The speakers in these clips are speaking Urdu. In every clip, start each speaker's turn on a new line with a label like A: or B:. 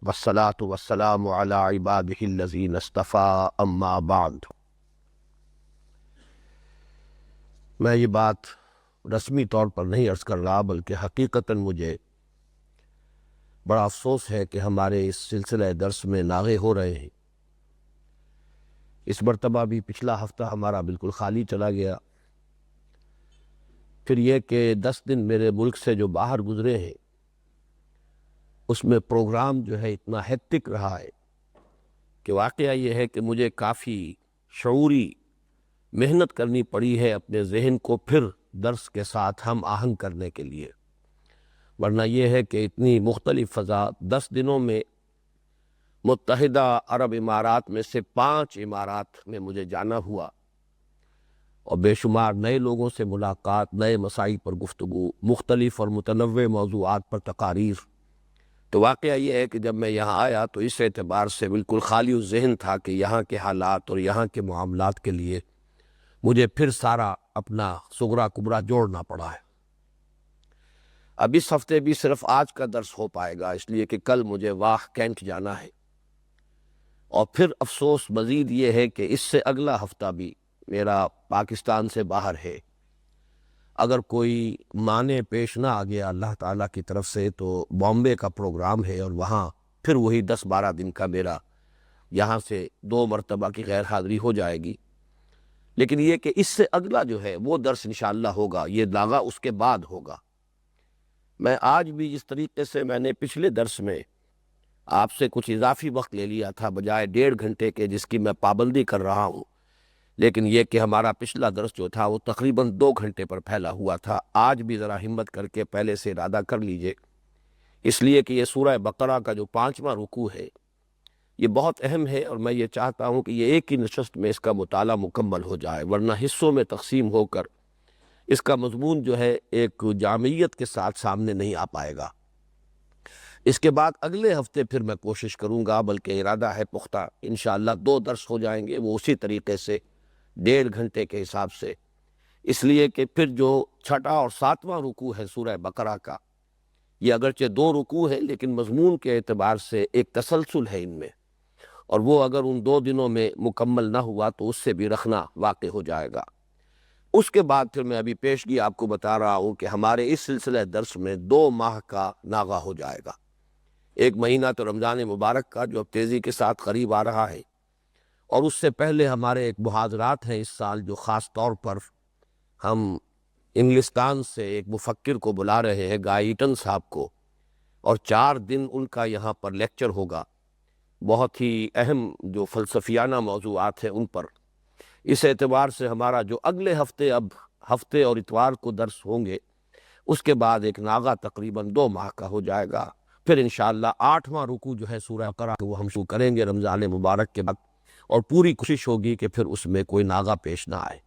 A: والصلاة والسلام على عباده الذين اصطفى اما بعد۔ میں یہ بات رسمی طور پر نہیں عرض کر رہا، بلکہ حقیقتاً مجھے بڑا افسوس ہے کہ ہمارے اس سلسلہ درس میں ناغے ہو رہے ہیں۔ اس مرتبہ بھی پچھلا ہفتہ ہمارا بالکل خالی چلا گیا۔ پھر یہ کہ 10 دن میرے ملک سے جو باہر گزرے ہیں اس میں پروگرام جو ہے اتنا ہیکٹک رہا ہے کہ واقعہ یہ ہے کہ مجھے کافی شعوری محنت کرنی پڑی ہے اپنے ذہن کو پھر درس کے ساتھ ہم آہنگ کرنے کے لیے، ورنہ یہ ہے کہ اتنی مختلف فضا 10 دنوں میں متحدہ عرب امارات میں سے 5 امارات میں مجھے جانا ہوا، اور بے شمار نئے لوگوں سے ملاقات، نئے مسائل پر گفتگو، مختلف اور متنوع موضوعات پر تقاریر۔ تو واقعہ یہ ہے کہ جب میں یہاں آیا تو اس اعتبار سے بالکل خالی ذہن تھا کہ یہاں کے حالات اور یہاں کے معاملات کے لیے مجھے پھر سارا اپنا صغرا کبرا جوڑنا پڑا ہے۔ اب اس ہفتے بھی صرف آج کا درس ہو پائے گا، اس لیے کہ کل مجھے واہ کینٹ جانا ہے، اور پھر افسوس مزید یہ ہے کہ اس سے اگلا ہفتہ بھی میرا پاکستان سے باہر ہے۔ اگر کوئی معنی پیش نہ آ گیا اللہ تعالیٰ کی طرف سے تو بامبے کا پروگرام ہے، اور وہاں پھر وہی 10-12 دن کا میرا یہاں سے 2 مرتبہ کی غیر حاضری ہو جائے گی۔ لیکن یہ کہ اس سے اگلا جو ہے وہ درس انشاءاللہ ہوگا، یہ لاغا اس کے بعد ہوگا۔ میں آج بھی جس طریقے سے میں نے پچھلے درس میں آپ سے کچھ اضافی وقت لے لیا تھا بجائے 1.5 گھنٹے کے جس کی میں پابندی کر رہا ہوں، لیکن یہ کہ ہمارا پچھلا درس جو تھا وہ تقریباً 2 گھنٹے پر پھیلا ہوا تھا۔ آج بھی ذرا ہمت کر کے پہلے سے ارادہ کر لیجئے، اس لیے کہ یہ سورہ بقرہ کا جو 5واں رکوع ہے یہ بہت اہم ہے، اور میں یہ چاہتا ہوں کہ یہ ایک ہی نشست میں اس کا مطالعہ مکمل ہو جائے، ورنہ حصوں میں تقسیم ہو کر اس کا مضمون جو ہے ایک جامعیت کے ساتھ سامنے نہیں آ پائے گا۔ اس کے بعد اگلے ہفتے پھر میں کوشش کروں گا، بلکہ ارادہ ہے پختہ، انشاءاللہ 2 درس ہو جائیں گے، وہ اسی طریقے سے 1.5 گھنٹے کے حساب سے، اس لیے کہ پھر جو 6واں اور 7واں رکوع ہے سورہ بقرہ کا، یہ اگرچہ 2 رکوع ہیں لیکن مضمون کے اعتبار سے ایک تسلسل ہے ان میں، اور وہ اگر ان 2 دنوں میں مکمل نہ ہوا تو اس سے بھی رکھنا واقع ہو جائے گا۔ اس کے بعد پھر میں ابھی پیشگی آپ کو بتا رہا ہوں کہ ہمارے اس سلسلہ درس میں 2 ماہ کا ناغہ ہو جائے گا۔ ایک مہینہ تو رمضان مبارک کا جو اب تیزی کے ساتھ قریب آ رہا ہے، اور اس سے پہلے ہمارے ایک محاضرات ہیں اس سال جو خاص طور پر ہم انگلستان سے ایک مفکر کو بلا رہے ہیں، گائے ایٹن صاحب کو، اور 4 دن ان کا یہاں پر لیکچر ہوگا، بہت ہی اہم جو فلسفیانہ موضوعات ہیں ان پر۔ اس اعتبار سے ہمارا جو اگلے ہفتے اب ہفتے اور اتوار کو درس ہوں گے، اس کے بعد ایک ناغہ تقریباً 2 ماہ کا ہو جائے گا۔ پھر انشاءاللہ 8واں رکوع جو ہے سورہ بقرہ وہ ہم شروع کریں گے رمضان مبارک کے بعد، اور پوری کوشش ہوگی کہ پھر اس میں کوئی ناغہ پیش نہ آئے۔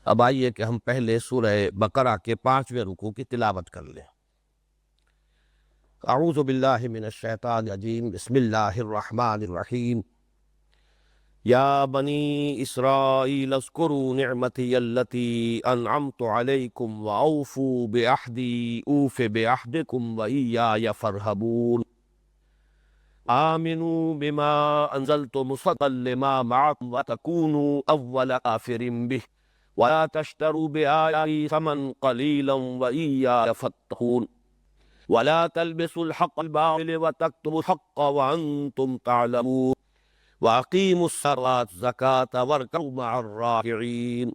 A: اب آئیے کہ ہم پہلے سورہ بقرہ کے 5ویں رکوع کی تلاوت کر لیں۔ اعوذ باللہ من الشیطان الرجیم، بسم اللہ الرحمن الرحیم۔ یا بنی اسرائیل اذکروا نعمتی التی انعمت علیکم واوفوا بعہدی اوف بعہدکم وایای فارہبون۔ آمنوا بما انزلت مصدقا لما معکم وتکونوا اول کافر بہ ولا تشتروا بآیاتی ثمنا قلیلا وایای فاتقون ولا تلبسوا الحق بالباطل وتکتموا الحق وانتم تعلمون وَأَقِيمُوا الصَّلَاةَ وَالزَّكَاةَ وَارْكَعُوا مَعَ الرَّاكِعِينَ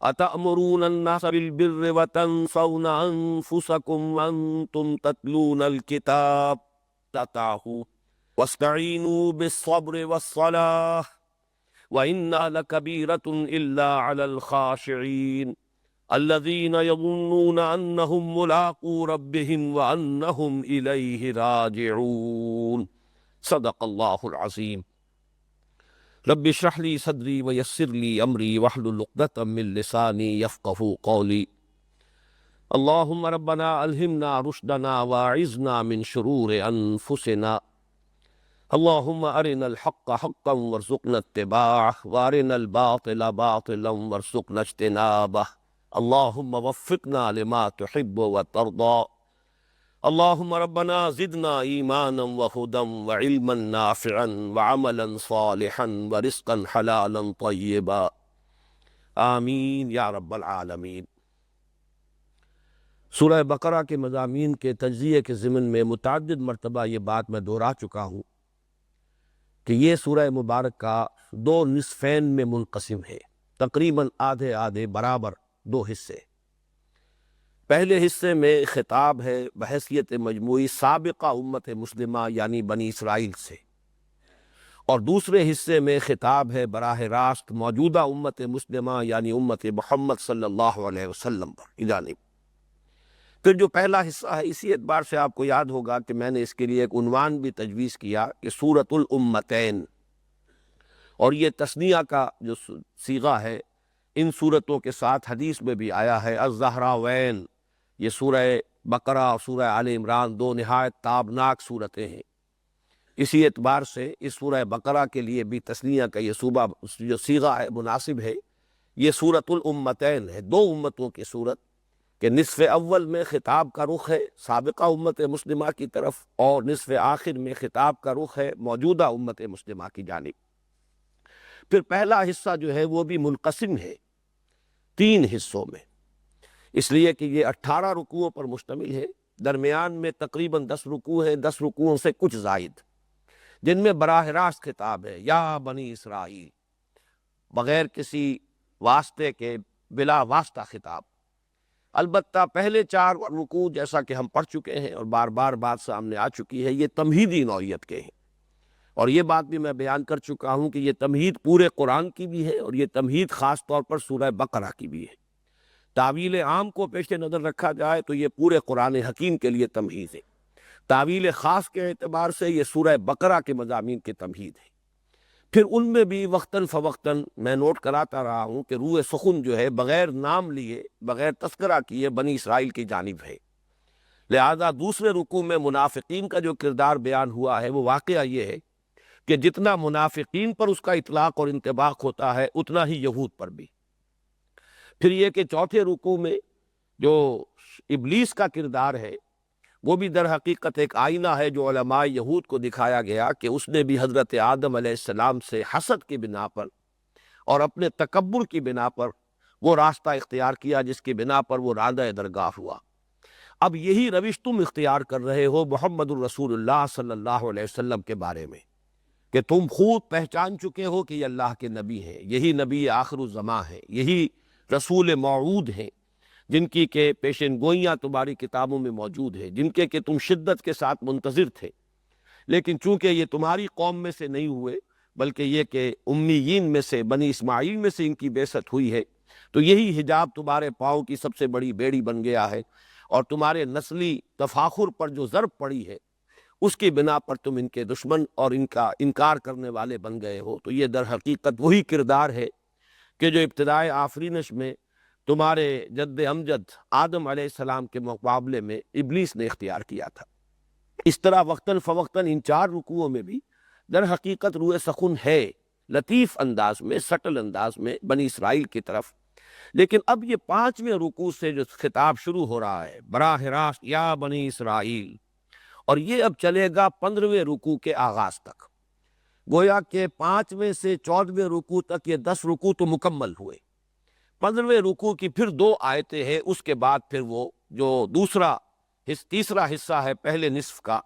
A: أَتَأْمُرُونَ النَّاسَ بِالْبِرِّ وَتَنْسَوْنَ أَنفُسَكُمْ وَأَنْتُمْ تَتْلُونَ الْكِتَابَ تَعْلَمُونَ وَاسْتَعِينُوا بِالصَّبْرِ وَالصَّلَاةِ وَإِنَّهَا لَكَبِيرَةٌ إِلَّا عَلَى الْخَاشِعِينَ الَّذِينَ يَظُنُّونَ أَنَّهُمْ مُلَاقُو رَبِّهِمْ وَأَنَّهُمْ إِلَيْهِ راجعون۔ صدق اللہ العظیم۔ رب اشرح لی صدری ویسر لی امری واحلل عقدۃ من لسانی یفقہوا قولی۔ اللہم ربنا الہمنا رشدنا واعذنا من شرور انفسنا۔ اللہم ارنا الحق حقا وارزقنا اتباعہ وارنا الباطل باطلا وارزقنا اجتنابہ۔ اللہم وفقنا لما تحب وترضى اللہم ربنا زدنا ایمانا وہدا وعلما نافعا وعملا صالحا ورزقا حلالا طیبا آمین یا رب العالمین۔ سورہ بقرہ کے مضامین کے تجزیے کے ضمن میں متعدد مرتبہ یہ بات میں دہرا چکا ہوں کہ یہ سورہ مبارکہ دو نصفین میں منقسم ہے، تقریباً آدھے آدھے برابر دو حصے۔ پہلے حصے میں خطاب ہے بحیثیت مجموعی سابقہ امت مسلمہ یعنی بنی اسرائیل سے، اور دوسرے حصے میں خطاب ہے براہ راست موجودہ امت مسلمہ یعنی امت محمد صلی اللہ علیہ وسلم پر جانب۔ پھر جو پہلا حصہ ہے، اسی اعتبار سے آپ کو یاد ہوگا کہ میں نے اس کے لیے ایک عنوان بھی تجویز کیا کہ سورۃ الامتین، اور یہ تثنیہ کا جو صیغہ ہے ان صورتوں کے ساتھ حدیث میں بھی آیا ہے الزہراوین۔ یہ سورہ بقرہ اور سورہ آل عمران دو نہایت تابناک صورتیں ہیں، اسی اعتبار سے اس سورہ بقرہ کے لیے بھی تثنیہ کا یہ صوبہ جو صیغہ ہے مناسب ہے۔ یہ سورۃ الامتین ہے، دو امتوں کی صورت، کہ نصف اول میں خطاب کا رخ ہے سابقہ امت مسلمہ کی طرف، اور نصف آخر میں خطاب کا رخ ہے موجودہ امت مسلمہ کی جانب۔ پھر پہلا حصہ جو ہے وہ بھی منقسم ہے تین حصوں میں، اس لیے کہ یہ 18 رکوعوں پر مشتمل ہے، درمیان میں تقریباً 10 رکوع ہے، 10 رکوعوں سے کچھ زائد، جن میں براہ راست خطاب ہے یا بنی اسرائیل، بغیر کسی واسطے کے بلا واسطہ خطاب۔ البتہ پہلے 4 رکوع جیسا کہ ہم پڑھ چکے ہیں اور بار بار بات سامنے آ چکی ہے، یہ تمہیدی نوعیت کے ہیں، اور یہ بات بھی میں بیان کر چکا ہوں کہ یہ تمہید پورے قرآن کی بھی ہے، اور یہ تمہید خاص طور پر سورہ بقرہ کی بھی ہے۔ تعویل عام کو پیش نظر رکھا جائے تو یہ پورے قرآن حکیم کے لیے تمہید ہے، تعویل خاص کے اعتبار سے یہ سورہ بقرہ کے مضامین کی تمہید ہے۔ پھر ان میں بھی وقتاً فوقتاً میں نوٹ کراتا رہا ہوں کہ روح سخن جو ہے بغیر نام لیے، بغیر تذکرہ کیے بنی اسرائیل کی جانب ہے، لہذا دوسرے رکوع میں منافقین کا جو کردار بیان ہوا ہے وہ واقعہ یہ ہے کہ جتنا منافقین پر اس کا اطلاق اور انطباق ہوتا ہے اتنا ہی یہود پر بھی۔ پھر یہ کہ چوتھے رکوع میں جو ابلیس کا کردار ہے وہ بھی در حقیقت ایک آئینہ ہے جو علماء یہود کو دکھایا گیا کہ اس نے بھی حضرت آدم علیہ السلام سے حسد کی بنا پر اور اپنے تکبر کی بنا پر وہ راستہ اختیار کیا جس کی بنا پر وہ رادہ درگاہ ہوا۔ اب یہی روش تم اختیار کر رہے ہو محمد الرسول اللہ صلی اللہ علیہ وسلم کے بارے میں، کہ تم خود پہچان چکے ہو کہ یہ اللہ کے نبی ہیں، یہی نبی آخر الزماں ہیں، یہی رسول موعود ہیں، جن کی کہ پیشن گوئیاں تمہاری کتابوں میں موجود ہیں، جن کے کہ تم شدت کے ساتھ منتظر تھے، لیکن چونکہ یہ تمہاری قوم میں سے نہیں ہوئے بلکہ یہ کہ امیین میں سے بنی اسماعیل میں سے ان کی بعثت ہوئی ہے، تو یہی حجاب تمہارے پاؤں کی سب سے بڑی بیڑی بن گیا ہے، اور تمہارے نسلی تفاخر پر جو ضرب پڑی ہے اس کی بنا پر تم ان کے دشمن اور ان کا انکار کرنے والے بن گئے ہو۔ تو یہ در حقیقت وہی کردار ہے کہ جو ابتدائے آفرینش میں تمہارے جد امجد آدم علیہ السلام کے مقابلے میں ابلیس نے اختیار کیا تھا۔ اس طرح وقتاً فوقتاً ان 4 رکوعوں میں بھی در حقیقت روح سخن ہے، لطیف انداز میں، سٹل انداز میں بنی اسرائیل کی طرف۔ لیکن اب یہ 5ویں رکوع سے جو خطاب شروع ہو رہا ہے براہ راست یا بنی اسرائیل، اور یہ اب چلے گا 15ویں رکوع کے آغاز تک، گویا کہ 5ویں سے 14ویں رکوع تک یہ 10 رکوع تو مکمل ہوئے۔ 15ویں رکوع کی پھر 2 آیتیں ہیں، اس کے بعد پھر وہ جو تیسرا حصہ ہے پہلے نصف کا،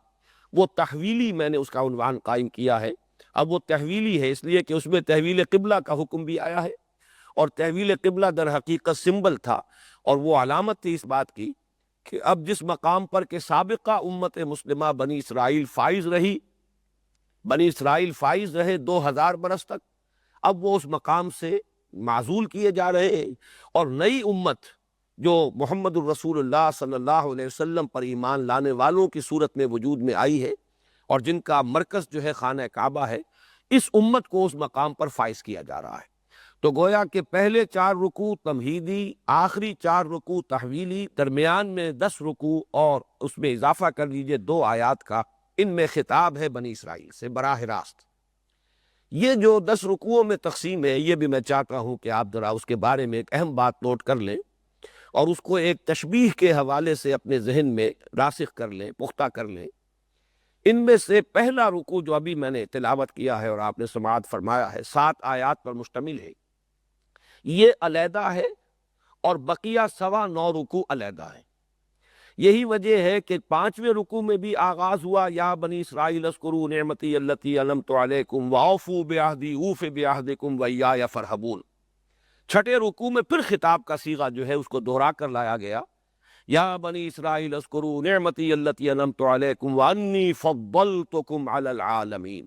A: وہ تحویلی، میں نے اس کا عنوان قائم کیا ہے۔ اب وہ تحویلی ہے اس لیے کہ اس میں تحویل قبلہ کا حکم بھی آیا ہے، اور تحویل قبلہ در حقیقت سمبل تھا اور وہ علامت تھی اس بات کی کہ اب جس مقام پر کہ سابقہ امت مسلمہ بنی اسرائیل فائز رہی، بنی اسرائیل فائز رہے 2000 برس تک، اب وہ اس مقام سے معزول کیے جا رہے ہیں، اور نئی امت جو محمد الرسول اللہ صلی اللہ علیہ وسلم پر ایمان لانے والوں کی صورت میں وجود میں آئی ہے، اور جن کا مرکز جو ہے خانہ کعبہ ہے، اس امت کو اس مقام پر فائز کیا جا رہا ہے۔ تو گویا کہ پہلے 4 رکوع تمہیدی، آخری 4 رکوع تحویلی، درمیان میں 10 رکوع اور اس میں اضافہ کر لیجئے 2 آیات کا، ان میں خطاب ہے بنی اسرائیل سے براہ راست۔ یہ جو 10 رکوعوں میں تقسیم ہے، یہ بھی میں چاہتا ہوں کہ آپ ذرا اس کے بارے میں ایک اہم بات نوٹ کر لیں، اور اس کو ایک تشبیہ کے حوالے سے اپنے ذہن میں راسخ کر لیں، پختہ کر لیں۔ ان میں سے پہلا رکوع جو ابھی میں نے تلاوت کیا ہے اور آپ نے سماعت فرمایا ہے، 7 آیات پر مشتمل ہے، یہ علیحدہ ہے، اور بقیہ 9.25 رکوع علیحدہ ہے۔ یہی وجہ ہے کہ 5ویں رکوع میں بھی آغاز ہوا یا بنی اسرائیل اذکروا نعمتی التی انعمت علیکم واوفوا بعہدی اوف بعہدکم وایای فارہبون۔ 6 رکوع میں پھر خطاب کا صیغہ جو ہے اس کو دہرا کر لایا گیا، یا بنی اسرائیل اذکروا نعمتی التی انعمت علیکم وانی فضلتکم علی العالمین۔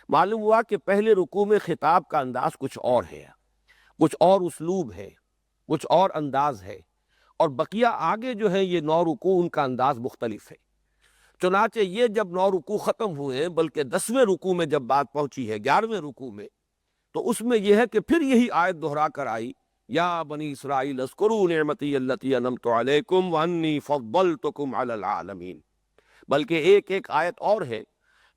A: معلوم ہوا کہ پہلے رکوع میں خطاب کا انداز کچھ اور ہے، کچھ اور اسلوب ہے، کچھ اور انداز ہے، اور بقیہ آگے جو ہے یہ 9 رکوع ان کا انداز مختلف ہے۔ چنانچہ یہ جب 9 رکوع ختم ہوئے، بلکہ 10ویں رکوع میں جب بات پہنچی ہے، 11ویں رکوع میں، تو اس میں یہ ہے کہ پھر یہی آیت دہرا کر آئی، یا بنی اسرائیل اذکروا نعمتی التی انعمت علیکم وانی فضلتکم علی العالمین۔ بلکہ ایک آیت اور ہے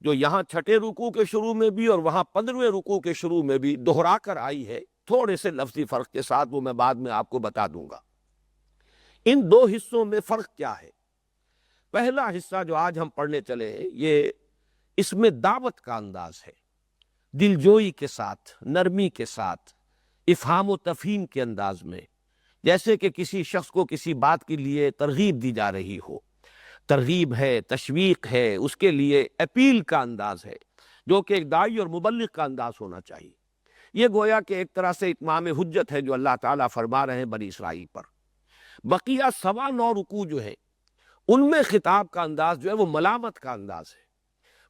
A: جو یہاں 6 رکوع کے شروع میں بھی اور وہاں 15ویں رکوع کے شروع میں بھی دہرا کر آئی ہے، تھوڑے سے لفظی فرق کے ساتھ، وہ میں بعد میں آپ کو بتا دوں گا۔ ان 2 حصوں میں فرق کیا ہے؟ پہلا حصہ جو آج ہم پڑھنے چلے ہیں، یہ اس میں دعوت کا انداز ہے، دلجوئی کے ساتھ، نرمی کے ساتھ، افہام و تفہیم کے انداز میں، جیسے کہ کسی شخص کو کسی بات کے لیے ترغیب دی جا رہی ہو، ترغیب ہے، تشویق ہے، اس کے لیے اپیل کا انداز ہے، جو کہ ایک داعی اور مبلغ کا انداز ہونا چاہیے۔ یہ گویا کہ ایک طرح سے اتمام حجت ہے جو اللہ تعالیٰ فرما رہے ہیں بنی اسرائیل پر۔ بقیہ 9.25 رکوع جو ہے ان میں خطاب کا انداز جو ہے وہ ملامت کا انداز ہے،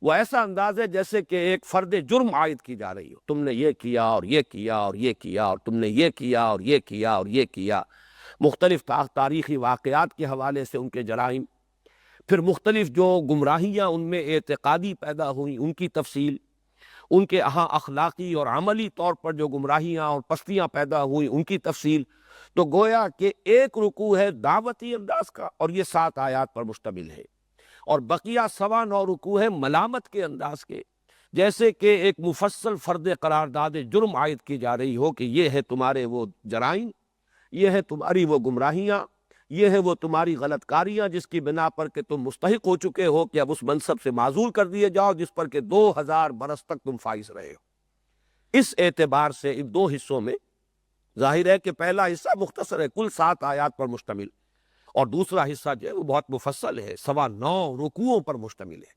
A: وہ ایسا انداز ہے جیسے کہ ایک فرد جرم عائد کی جا رہی ہو، تم نے یہ کیا اور یہ کیا اور یہ کیا اور تم نے یہ کیا اور یہ کیا اور یہ کیا، مختلف تاریخی واقعات کے حوالے سے ان کے جرائم، پھر مختلف جو گمراہیاں ان میں اعتقادی پیدا ہوئیں ان کی تفصیل، ان کے اخلاقی اور عملی طور پر جو گمراہیاں اور پستیاں پیدا ہوئیں ان کی تفصیل۔ تو گویا کہ ایک رکوع ہے دعوتی انداز کا اور یہ 7 آیات پر مشتمل ہے، اور بقیہ 9.25 رکوع ہے ملامت کے انداز کے، جیسے کہ ایک مفصل فرد قرارداد جرم عائد کی جا رہی ہو کہ یہ ہے تمہارے وہ جرائم، یہ ہے تمہاری وہ گمراہیاں، یہ ہے وہ تمہاری غلط کاریاں جس کی بنا پر کہ تم مستحق ہو چکے ہو کہ اب اس منصب سے معزول کر دیے جاؤ جس پر کہ 2000 برس تک تم فائز رہے ہو۔ اس اعتبار سے ان 2 حصوں میں ظاہر ہے کہ پہلا حصہ مختصر ہے، کل 7 آیات پر مشتمل، اور دوسرا حصہ جو ہے وہ بہت مفصل ہے، 9.25 رکوعوں پر مشتمل ہے۔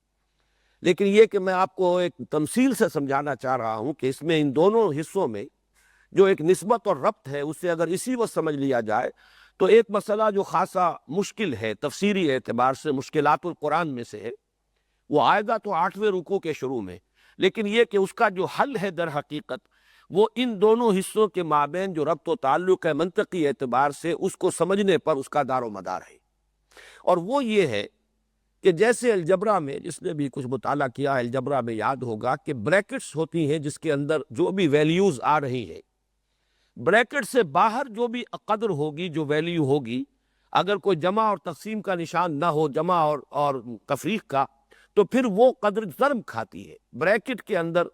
A: لیکن یہ کہ میں آپ کو ایک تمثیل سے سمجھانا چاہ رہا ہوں کہ اس میں ان دونوں حصوں میں جو ایک نسبت اور ربط ہے، اسے اگر اسی وقت سمجھ لیا جائے تو ایک مسئلہ جو خاصا مشکل ہے تفسیری اعتبار سے، مشکلات القرآن میں سے ہے، وہ آئے گا تو 8ویں رکوع کے شروع میں، لیکن یہ کہ اس کا جو حل ہے در حقیقت وہ ان دونوں حصوں کے مابین جو ربط و تعلق ہے منطقی اعتبار سے، اس کو سمجھنے پر اس کا دار و مدار ہے، اور وہ یہ ہے کہ جیسے الجبرا میں، جس نے بھی کچھ مطالعہ کیا ہے الجبرا میں یاد ہوگا کہ بریکٹس ہوتی ہیں جس کے اندر جو بھی ویلیوز آ رہی ہیں، بریکٹ سے باہر جو بھی قدر ہوگی، جو ویلیو ہوگی، اگر کوئی جمع اور تقسیم کا نشان نہ ہو، جمع اور تفریق کا، تو پھر وہ قدر ضرب کھاتی ہے۔ بریکٹ کے اندر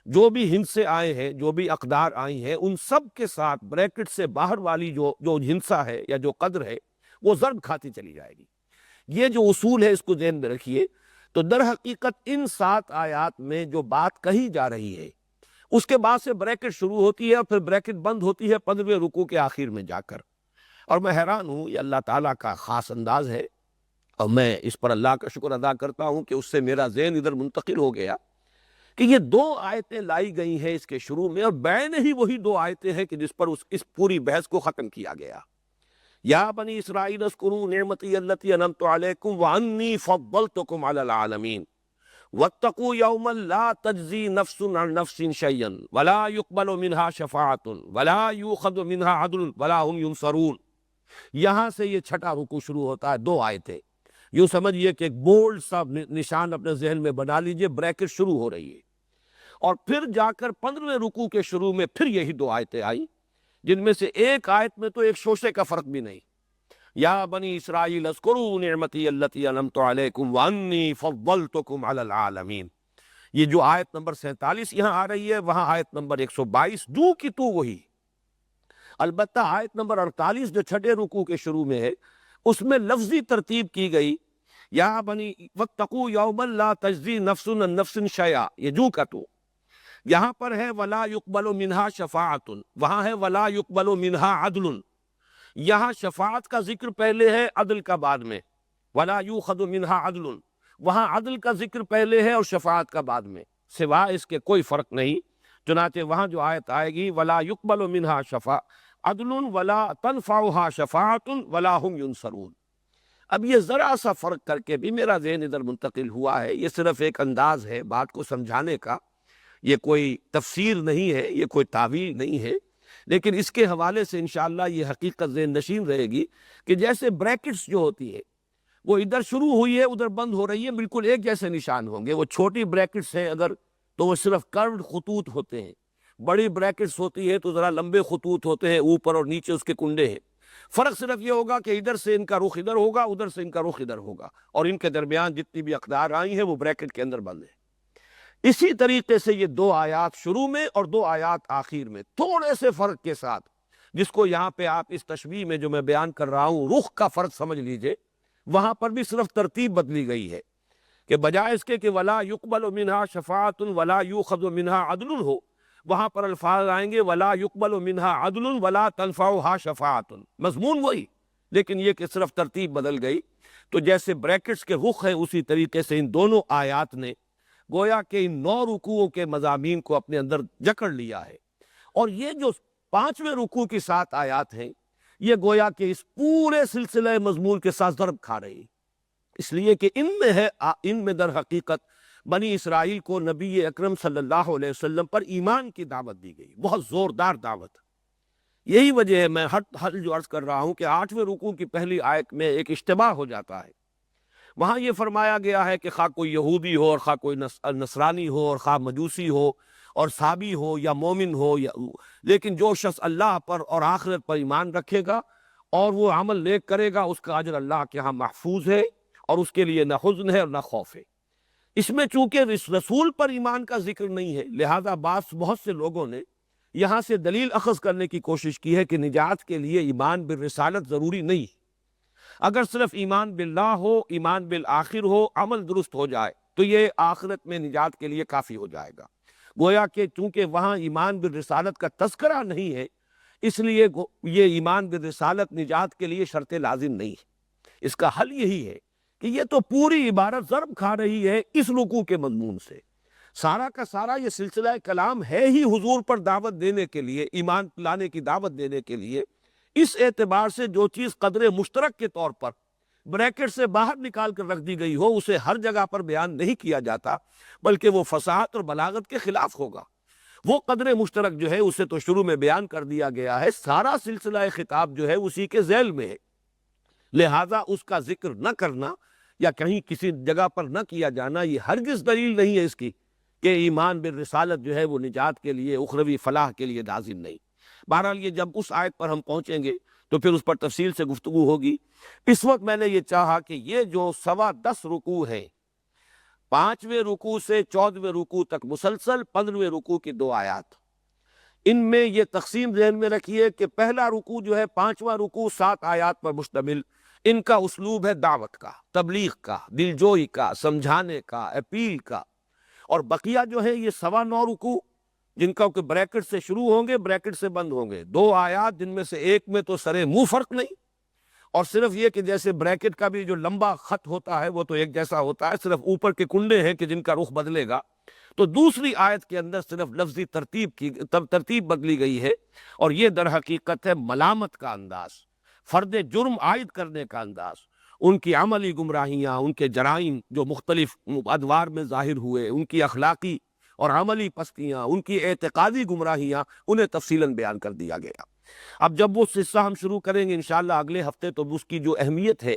A: جو بھی ہندسے آئے ہیں، جو بھی اقدار آئی ہیں، ان سب کے ساتھ بریکٹ سے باہر والی جو ہندسہ ہے یا جو قدر ہے وہ ضرب کھاتی چلی جائے گی۔ یہ جو اصول ہے اس کو ذہن میں رکھیے۔ تو در حقیقت ان 7 آیات میں جو بات کہی جا رہی ہے اس کے بعد سے بریکٹ شروع ہوتی ہے اور پھر بریکٹ بند ہوتی ہے 15ویں رکوع کے آخر میں جا کر، اور میں حیران ہوں، یہ اللہ تعالیٰ کا خاص انداز ہے، اور میں اس پر اللہ کا شکر ادا کرتا ہوں کہ اس سے میرا ذہن ادھر منتقل ہو گیا کہ یہ 2 آیتیں لائی گئی ہیں اس کے شروع میں، اور بعین ہی وہی 2 آیتیں ہیں کہ جس پر اس پوری بحث کو ختم کیا گیا۔ یا بنی اسرائیل اذکروا نعمتی التی انعمت علیکم وانی فضلتکم علی العالمین واتقوا یوما لا تجزی نفس عن نفس شیئا ولا يقبل منها شفاعۃ ولا یؤخذ منها عدل ولا هم ينصرون۔ یہاں سے یہ 6واں رکوع شروع ہوتا ہے، 2 آیتیں، یوں سمجھیے کہ ایک بولڈ سا نشان اپنے ذہن میں بنا لیجئے، بریکٹ شروع ہو رہی ہے، اور پھر جا کر 15ویں رکوع کے شروع میں پھر یہی 2 آیتیں آئی، جن میں سے ایک آیت میں تو ایک شوشے کا فرق بھی نہیں، یا بنی اسرائیل اذکروا نعمتی التی انعمت علیکم وانی فضلتکم علی العالمین۔ یہ جو آیت نمبر 47 یہاں آ رہی ہے، وہاں آیت نمبر 122 دو کی تو وہی، البتہ آیت نمبر 48 جو چھٹے رکوع کے شروع میں ہے اس میں لفظی ترتیب کی گئی، یا بنی واتقوا یوما لا تجزی نفس عن نفس شیئا، یہ جو کا تو یہاں پر ہے ولا یقبل منہا شفاعت، وہاں ہے ولا یقبل منہا عدل، یہاں شفاعت کا ذکر پہلے ہے، عدل کا بعد میں، ولا یؤخذ منہا عدل، وہاں عدل کا ذکر پہلے ہے اور شفاعت کا بعد میں، سوا اس کے کوئی فرق نہیں۔ چنانچہ وہاں جو آیت آئے گی ولا یقبل منہا عدل ولا تنفعها شفاعت ولا هم ينصرون، اب یہ ذرا سا فرق کر کے بھی میرا ذہن ادھر منتقل ہوا ہے، یہ صرف ایک انداز ہے بات کو سمجھانے کا، یہ کوئی تفسیر نہیں ہے، یہ کوئی تعویل نہیں ہے، لیکن اس کے حوالے سے انشاءاللہ یہ حقیقت ذہن نشین رہے گی کہ جیسے بریکٹس جو ہوتی ہے وہ ادھر شروع ہوئی ہے ادھر بند ہو رہی ہے، بالکل ایک جیسے نشان ہوں گے۔ وہ چھوٹی بریکٹس ہیں اگر تو وہ صرف کروڈ خطوط ہوتے ہیں، بڑی بریکٹس ہوتی ہے تو ذرا لمبے خطوط ہوتے ہیں، اوپر اور نیچے اس کے کنڈے ہیں۔ فرق صرف یہ ہوگا کہ ادھر سے ان کا رخ ادھر ہوگا، ادھر سے ان کا رخ ادھر ہوگا، اور ان کے درمیان جتنی بھی اقدار آئی ہیں وہ بریکٹ کے اندر بند ہے۔ اسی طریقے سے یہ دو آیات شروع میں اور دو آیات آخر میں تھوڑے سے فرق کے ساتھ، جس کو یہاں پہ آپ اس تشبیہ میں جو میں بیان کر رہا ہوں رخ کا فرق سمجھ لیجئے، وہاں پر بھی صرف ترتیب بدلی گئی ہے کہ بجائے اس کے کہ ولا یقبل منہا شفاعت ولا یؤخذ منہا عدل ہو، وہاں پر الفاظ آئیں گے ولا یقبل منہا عدل ولا تنفعها شفاعت، مضمون وہی لیکن یہ کہ صرف ترتیب بدل گئی۔ تو جیسے بریکٹس کے رخ ہیں اسی طریقے سے ان دونوں آیات نے گویا کہ ان 9 رکوعوں کے مضامین کو اپنے اندر جکڑ لیا ہے، اور یہ جو 5ویں رکوع کی 7 آیات ہیں یہ گویا کہ اس پورے سلسلہ مضمون کے ساتھ ضرب کھا رہی، اس لیے کہ ان میں در حقیقت بنی اسرائیل کو نبی اکرم صلی اللہ علیہ وسلم پر ایمان کی دعوت دی گئی، بہت زوردار دعوت۔ یہی وجہ ہے میں ہر جو عرض کر رہا ہوں کہ 8ویں رکوع کی پہلی آیت میں ایک اشتباہ ہو جاتا ہے، وہاں یہ فرمایا گیا ہے کہ خواہ کوئی یہودی ہو اور خواہ کوئی نصرانی ہو اور خواہ مجوسی ہو اور صابی ہو یا مومن ہو لیکن جو شخص اللہ پر اور آخرت پر ایمان رکھے گا اور وہ عمل نیک کرے گا اس کا اجر اللہ کے ہاں محفوظ ہے، اور اس کے لیے نہ حزن ہے اور نہ خوف ہے۔ اس میں چونکہ رسول پر ایمان کا ذکر نہیں ہے، لہذا بہت سے لوگوں نے یہاں سے دلیل اخذ کرنے کی کوشش کی ہے کہ نجات کے لیے ایمان بالرسالت ضروری نہیں، اگر صرف ایمان باللہ ہو، ایمان بالآخر ہو، عمل درست ہو جائے تو یہ آخرت میں نجات کے لیے کافی ہو جائے گا۔ گویا کہ چونکہ وہاں ایمان بالرسالت کا تذکرہ نہیں ہے اس لیے یہ ایمان بالرسالت نجات کے لیے شرط لازم نہیں ہے۔ اس کا حل یہی ہے کہ یہ تو پوری عبارت ضرب کھا رہی ہے اس رکوع کے مضمون سے، سارا کا سارا یہ سلسلہ کلام ہے ہی حضور پر دعوت دینے کے لیے، ایمان لانے کی دعوت دینے کے لیے۔ اس اعتبار سے جو چیز قدر مشترک کے طور پر بریکٹ سے باہر نکال کر رکھ دی گئی ہو اسے ہر جگہ پر بیان نہیں کیا جاتا، بلکہ وہ فصاحت اور بلاغت کے خلاف ہوگا۔ وہ قدر مشترک جو ہے اسے تو شروع میں بیان کر دیا گیا ہے، سارا سلسلہ خطاب جو ہے اسی کے ذیل میں ہے، لہذا اس کا ذکر نہ کرنا یا کہیں کسی جگہ پر نہ کیا جانا یہ ہرگز دلیل نہیں ہے اس کی کہ ایمان بالرسالت جو ہے وہ نجات کے لیے، اخروی فلاح کے لیے لازم نہیں۔ بہرحال یہ جب اس آیت پر ہم پہنچیں گے تو پھر اس پر تفصیل سے گفتگو ہوگی۔ اس وقت میں نے یہ چاہا کہ یہ جو 10.25 رکوع ہیں، 5ویں رکوع سے 14ویں رکوع تک مسلسل 15ویں رکوع کی 2 آیات، ان میں یہ تقسیم ذہن میں رکھیے کہ پہلا رکوع جو ہے 5واں رکوع 7 آیات پر مشتمل، ان کا اسلوب ہے دعوت کا، تبلیغ کا، دلجوئی کا، سمجھانے کا، اپیل کا، اور بقیہ جو ہے یہ 9.25 رکوع جن کا کہ بریکٹ سے شروع ہوں گے بریکٹ سے بند ہوں گے، 2 آیات جن میں سے ایک میں تو سرے منہ فرق نہیں، اور صرف یہ کہ جیسے بریکٹ کا بھی جو لمبا خط ہوتا ہے وہ تو ایک جیسا ہوتا ہے، صرف اوپر کے کنڈے ہیں کہ جن کا رخ بدلے گا، تو دوسری آیت کے اندر صرف لفظی ترتیب بدلی گئی ہے، اور یہ در حقیقت ہے ملامت کا انداز، فرد جرم عائد کرنے کا انداز، ان کی عملی گمراہیاں، ان کے جرائم جو مختلف ادوار میں ظاہر ہوئے، ان کی اخلاقی اور عملی پستیاں، ان کی اعتقادی گمراہیاں، انہیں تفصیلاً بیان کر دیا گیا۔ اب جب وہ حصہ ہم شروع کریں گے انشاءاللہ اگلے ہفتے تو اس کی جو اہمیت ہے،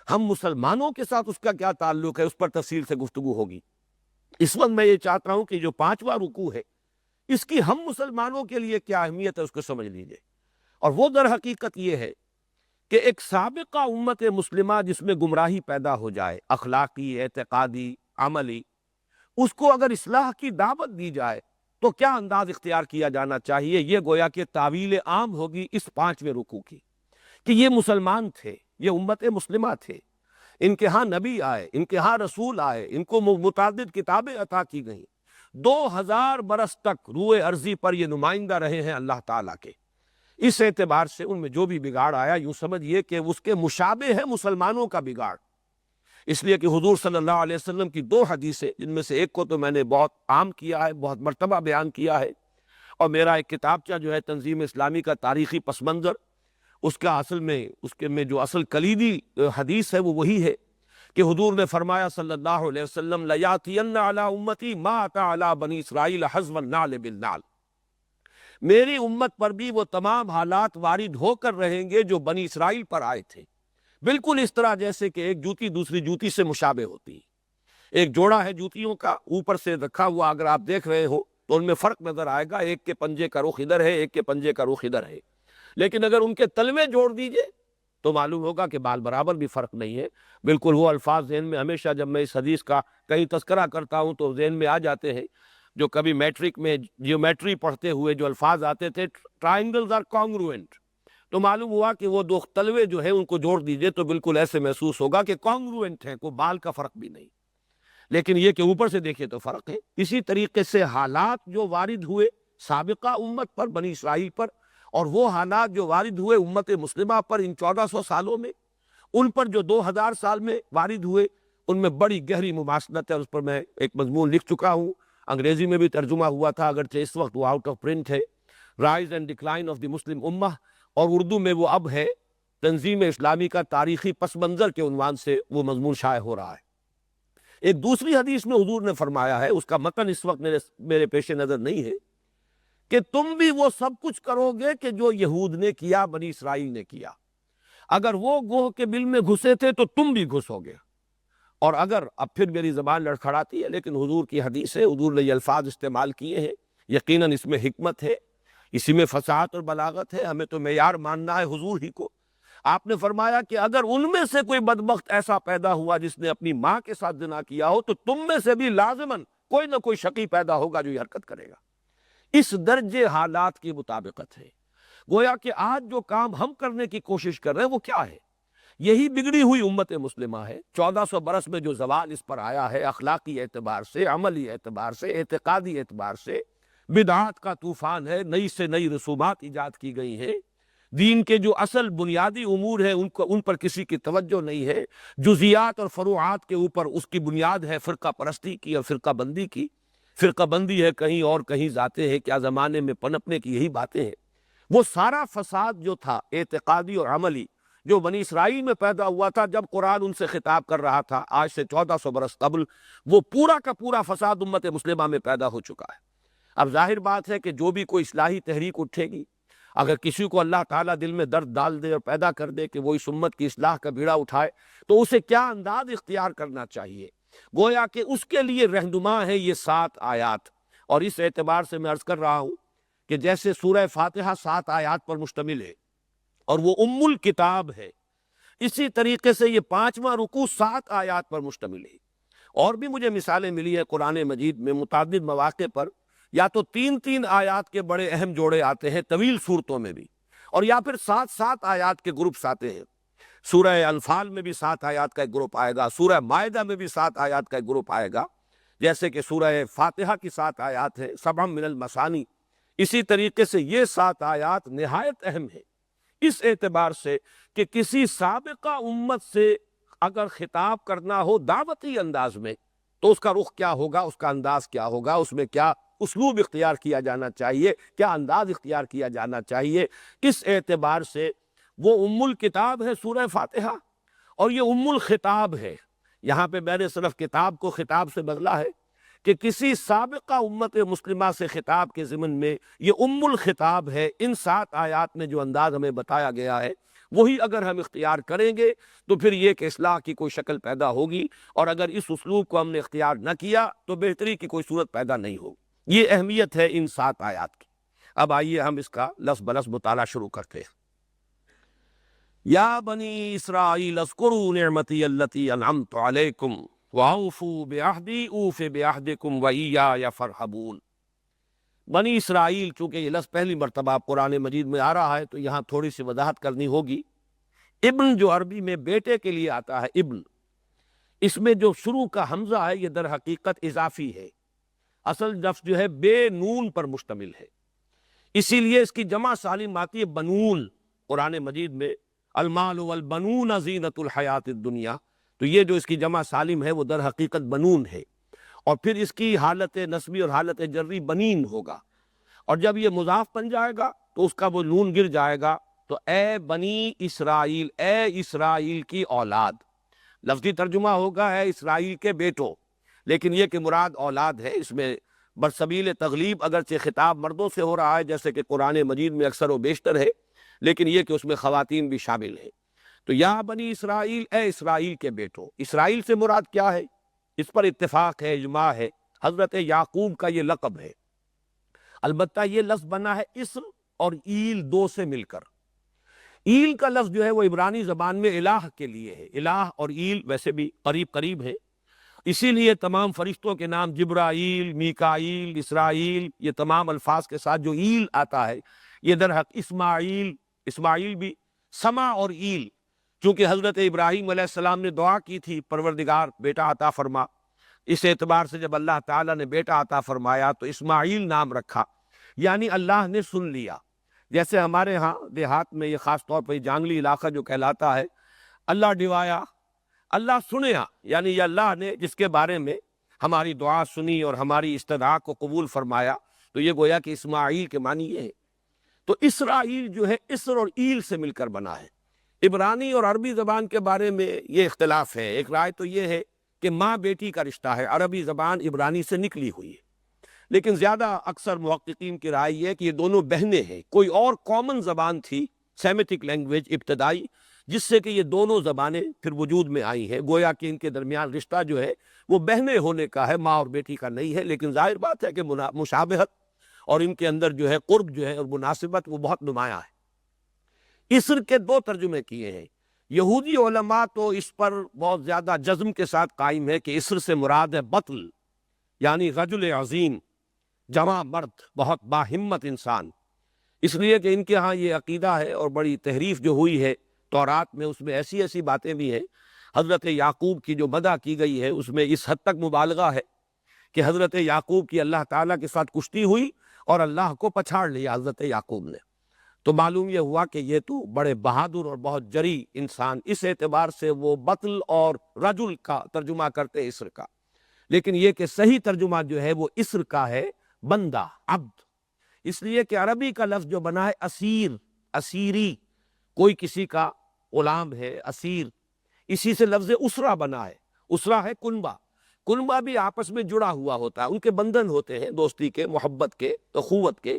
A: ہم مسلمانوں کے ساتھ اس کا کیا تعلق ہے، اس پر تفصیل سے گفتگو ہوگی۔ اس وقت میں یہ چاہتا ہوں کہ جو 5واں رکوع ہے اس کی ہم مسلمانوں کے لیے کیا اہمیت ہے اس کو سمجھ لیجئے، اور وہ در حقیقت یہ ہے کہ ایک سابقہ امت مسلمہ جس میں گمراہی پیدا ہو جائے، اخلاقی، اعتقادی، عملی، اس کو اگر اصلاح کی دعوت دی جائے تو کیا انداز اختیار کیا جانا چاہیے؟ یہ گویا کہ تعویل عام ہوگی اس 5ویں رکوع کی، کہ یہ مسلمان تھے، یہ امت مسلمہ تھے، ان کے ہاں نبی آئے، ان کے ہاں رسول آئے، ان کو متعدد کتابیں عطا کی گئیں، 2000 برس تک روئے ارضی پر یہ نمائندہ رہے ہیں اللہ تعالیٰ کے۔ اس اعتبار سے ان میں جو بھی بگاڑ آیا، یوں سمجھیے کہ اس کے مشابہ ہے مسلمانوں کا بگاڑ۔ اس لیے کہ حضور صلی اللہ علیہ وسلم کی 2 حدیثیں، جن میں سے ایک کو تو میں نے بہت عام کیا ہے، بہت مرتبہ بیان کیا ہے، اور میرا ایک کتابچہ جو ہے تنظیم اسلامی کا تاریخی پس منظر، اس کا اصل میں جو اصل کلیدی حدیث ہے وہ وہی ہے کہ حضور نے فرمایا صلی اللہ علیہ وسلم لَيَأْتِيَنَّ عَلَىٰ أُمَّتِي مَا أَتَىٰ عَلَىٰ بَنِي إِسْرَائِيلَ حَذْوَ النَّعْلِ بِالنَّعْلِ، میری امت پر بھی وہ تمام حالات وارد ہو کر رہیں گے جو بنی اسرائیل پر آئے تھے، بالکل اس طرح جیسے کہ ایک جوتی دوسری جوتی سے مشابہ ہوتی ہے۔ ایک جوڑا ہے جوتیوں کا اوپر سے رکھا ہوا، اگر آپ دیکھ رہے ہو تو ان میں فرق نظر آئے گا، ایک کے پنجے کا رخ ادھر ہے، ایک کے پنجے کا رخ ادھر ہے، لیکن اگر ان کے تلوے جوڑ دیجئے تو معلوم ہوگا کہ بال برابر بھی فرق نہیں ہے۔ بالکل وہ الفاظ ذہن میں ہمیشہ جب میں اس حدیث کا کہیں تذکرہ کرتا ہوں تو ذہن میں آ جاتے ہیں، جو کبھی میٹرک میں جیومیٹری پڑھتے ہوئے جو الفاظ آتے تھے، ٹرائنگلز آر کانگروئنٹ، تو معلوم ہوا کہ وہ 2 تلوے جو ہیں ان کو جوڑ دیجئے تو بالکل ایسے محسوس ہوگا کہ کانگروئنٹ ہیں، کوئی بال کا فرق بھی نہیں، لیکن یہ کہ اوپر سے دیکھیں تو فرق ہے۔ اسی طریقے سے حالات جو وارد ہوئے سابقہ امت پر، بنی اسرائیل پر، اور وہ حالات جو وارد ہوئے امت مسلمہ پر ان 1400 سالوں میں، ان پر جو 2000 سال میں وارد ہوئے، ان میں بڑی گہری مماثلت ہے۔ اس پر میں ایک مضمون لکھ چکا ہوں، انگریزی میں بھی ترجمہ ہوا تھا، اگرچہ اس وقت وہ آؤٹ آف پرنٹ ہے، rise and decline of the Muslim امہ، اور اردو میں وہ اب ہے تنظیم اسلامی کا تاریخی پس منظر کے عنوان سے وہ مضمون شائع ہو رہا ہے۔ ایک دوسری حدیث میں حضور نے فرمایا ہے، اس کا متن اس وقت میرے پیش نظر نہیں ہے، کہ تم بھی وہ سب کچھ کرو گے کہ جو یہود نے کیا، بنی اسرائیل نے کیا۔ اگر وہ گوہ کے بل میں گھسے تھے تو تم بھی گھسو گے، اور اگر، اب پھر میری زبان لڑکھڑاتی ہے لیکن حضور کی حدیث ہے، حضور نے یہ الفاظ استعمال کیے ہیں، یقیناً اس میں حکمت ہے، اسی میں فصاحت اور بلاغت ہے، ہمیں تو معیار ماننا ہے حضور ہی کو۔ آپ نے فرمایا کہ اگر ان میں سے کوئی بدبخت ایسا پیدا ہوا جس نے اپنی ماں کے ساتھ زنا کیا ہو، تو تم میں سے بھی لازماً کوئی نہ کوئی شقی پیدا ہوگا جو یہ حرکت کرے گا۔ اس درجے حالات کی مطابقت ہے۔ گویا کہ آج جو کام ہم کرنے کی کوشش کر رہے ہیں وہ کیا ہے؟ یہی بگڑی ہوئی امت مسلمہ ہے۔ 1400 برس میں جو زوال اس پر آیا ہے، اخلاقی اعتبار سے، عملی اعتبار سے، اعتقادی اعتبار سے، بدعات کا طوفان ہے، نئی سے نئی رسومات ایجاد کی گئی ہیں، دین کے جو اصل بنیادی امور ہیں ان پر کسی کی توجہ نہیں ہے، جزیات اور فروعات کے اوپر اس کی بنیاد ہے فرقہ پرستی کی اور فرقہ بندی کی۔ فرقہ بندی ہے کہیں اور کہیں ذاتیں ہیں، کیا زمانے میں پنپنے کی یہی باتیں ہیں۔ وہ سارا فساد جو تھا اعتقادی اور عملی، جو بنی اسرائیل میں پیدا ہوا تھا جب قرآن ان سے خطاب کر رہا تھا آج سے 1400 برس قبل، وہ پورا کا پورا فساد امت مسلمہ میں پیدا ہو چکا ہے۔ اب ظاہر بات ہے کہ جو بھی کوئی اصلاحی تحریک اٹھے گی، اگر کسی کو اللہ تعالیٰ دل میں درد ڈال دے اور پیدا کر دے کہ وہ اس امت کی اصلاح کا بیڑا اٹھائے، تو اسے کیا انداز اختیار کرنا چاہیے؟ گویا کہ اس کے لیے رہنما ہے یہ 7 آیات، اور اس اعتبار سے میں عرض کر رہا ہوں کہ جیسے سورہ فاتحہ 7 آیات پر مشتمل ہے اور وہ ام الکتاب ہے، اسی طریقے سے یہ 5واں رکوع 7 آیات پر مشتمل ہے۔ اور بھی مجھے مثالیں ملی ہیں قرآن مجید میں متعدد مواقع پر، یا تو 3 آیات کے بڑے اہم جوڑے آتے ہیں طویل صورتوں میں بھی، اور یا پھر 7 آیات کے گروپس آتے ہیں۔ سورہ انفال میں بھی 7 آیات کا ایک گروپ آئے گا، سورہ مائدہ میں بھی 7 آیات کا ایک گروپ آئے گا، جیسے کہ سورہ فاتحہ کی 7 آیات ہے، سبع من المثانی۔ اسی طریقے سے یہ 7 آیات نہایت اہم ہیں اس اعتبار سے کہ کسی سابقہ امت سے اگر خطاب کرنا ہو دعوتی انداز میں تو اس کا رخ کیا ہوگا، اس کا انداز کیا ہوگا، اس میں کیا اسلوب اختیار کیا جانا چاہیے، کیا انداز اختیار کیا جانا چاہیے۔ اس اعتبار سے وہ ام الکتاب ہے سورہ فاتحہ، اور یہ ام الخطاب ہے۔ یہاں پہ میں نے صرف کتاب کو خطاب سے بدلا ہے کہ کسی سابقہ امت مسلمہ سے خطاب کے ضمن میں یہ ام الخطاب ہے۔ ان 7 آیات میں جو انداز ہمیں بتایا گیا ہے وہی اگر ہم اختیار کریں گے تو پھر یہ کہ اصلاح کی کوئی شکل پیدا ہوگی، اور اگر اس اسلوب کو ہم نے اختیار نہ کیا تو بہتری کی کوئی صورت پیدا نہیں ہوگی۔ یہ اہمیت ہے ان 7 آیات کی۔ اب آئیے ہم اس کا لفظ بلفظ مطالعہ شروع کرتے ہیں۔ یا بنی اسرائیل اذکروا نعمتی التی انعمت علیکم وَأَوْفُوا بِعَہْدِی أُوفِ بِعَہْدِکُمْ وَإِیَّایَ فَارْہَبُونِ۔ بنی اسرائیل، چونکہ یہ لفظ پہلی مرتبہ قرآن مجید میں آ رہا ہے تو یہاں تھوڑی سی وضاحت کرنی ہوگی۔ ابن جو عربی میں بیٹے کے لیے آتا ہے ابن، اس میں جو شروع کا حمزہ ہے یہ در حقیقت اضافی ہے، اصل لفظ جو ہے بے نون پر مشتمل ہے، اسی لیے اس کی جمع سالم آتی ہے بنون۔ قرآن مجید میں المال والبنون زینت الحیات الدنیا، تو یہ جو اس کی جمع سالم ہے وہ در حقیقت بنون ہے، اور پھر اس کی حالت نسبی اور حالت جری بنین ہوگا، اور جب یہ مضاف بن جائے گا تو اس کا وہ نون گر جائے گا، تو اے بنی اسرائیل، اے اسرائیل کی اولاد، لفظی ترجمہ ہوگا اے اسرائیل کے بیٹوں، لیکن یہ کہ مراد اولاد ہے، اس میں برسبیل تغلیب اگرچہ خطاب مردوں سے ہو رہا ہے جیسے کہ قرآن مجید میں اکثر و بیشتر ہے، لیکن یہ کہ اس میں خواتین بھی شامل ہیں۔ تو یا بنی اسرائیل، اے اسرائیل کے بیٹوں، اسرائیل سے مراد کیا ہے؟ اس پر اتفاق ہے، اجماع ہے، حضرت یعقوب کا یہ لقب ہے، البتہ یہ لفظ بنا ہے اسر اور ایل دو سے مل کر۔ ایل کا لفظ جو ہے وہ عبرانی زبان میں الہ کے لیے ہے، الہ اور ایل ویسے بھی قریب قریب ہے، اسی لیے تمام فرشتوں کے نام جبرائیل، میکائیل، اسرائیل، یہ تمام الفاظ کے ساتھ جو ایل آتا ہے یہ در حق اسماعیل، اسماعیل بھی سما اور ایل، چونکہ حضرت ابراہیم علیہ السلام نے دعا کی تھی پروردگار بیٹا عطا فرما، اس اعتبار سے جب اللہ تعالیٰ نے بیٹا عطا فرمایا تو اسماعیل نام رکھا، یعنی اللہ نے سن لیا۔ جیسے ہمارے ہاں دیہات میں یہ خاص طور پر جانگلی علاقہ جو کہلاتا ہے، اللہ ڈوایا، اللہ سنیا، یعنی یہ اللہ نے جس کے بارے میں ہماری دعا سنی اور ہماری استدعا کو قبول فرمایا، تو یہ گویا کہ اسماعیل کے معنی یہ ہے۔ تو اسرائیل جو ہے اسر اور ایل سے مل کر بنا ہے۔ عبرانی اور عربی زبان کے بارے میں یہ اختلاف ہے، ایک رائے تو یہ ہے کہ ماں بیٹی کا رشتہ ہے، عربی زبان عبرانی سے نکلی ہوئی ہے، لیکن زیادہ اکثر محققین کی رائے یہ ہے کہ یہ دونوں بہنیں ہیں، کوئی اور کامن زبان تھی سیمیٹک لینگویج ابتدائی جس سے کہ یہ دونوں زبانیں پھر وجود میں آئی ہیں، گویا کہ ان کے درمیان رشتہ جو ہے وہ بہنیں ہونے کا ہے، ماں اور بیٹی کا نہیں ہے، لیکن ظاہر بات ہے کہ مشابہت اور ان کے اندر جو ہے قرب جو ہے اور مناسبت وہ بہت نمایاں ہے۔ اسر کے دو ترجمے کیے ہیں، یہودی علماء تو اس پر بہت زیادہ جزم کے ساتھ قائم ہے کہ اسر سے مراد ہے بطل، یعنی رجل عظیم، جواں مرد، بہت باہمت انسان، اس لیے کہ ان کے ہاں یہ عقیدہ ہے اور بڑی تحریف جو ہوئی ہے تورات میں، اس میں ایسی ایسی باتیں بھی ہیں، حضرت یعقوب کی جو مدح کی گئی ہے اس میں اس حد تک مبالغہ ہے کہ حضرت یعقوب کی اللہ تعالیٰ کے ساتھ کشتی ہوئی اور اللہ کو پچھاڑ لیا حضرت یعقوب نے، تو معلوم یہ ہوا کہ یہ تو بڑے بہادر اور بہت جری انسان، اس اعتبار سے وہ بطل اور رجل کا ترجمہ کرتے اسر کا، لیکن یہ کہ صحیح ترجمہ جو ہے وہ اسر کا ہے، بندہ، عبد، اس لیے کہ عربی کا لفظ جو بنا ہے اسیر، اسیری، کوئی کسی کا غلام ہے، اسیر، اسی سے لفظ اسرہ بنا ہے، اسرہ ہے کنبہ، کنبہ بھی آپس میں جڑا ہوا ہوتا ہے، ان کے بندھن ہوتے ہیں دوستی کے، محبت کے، اخوت کے،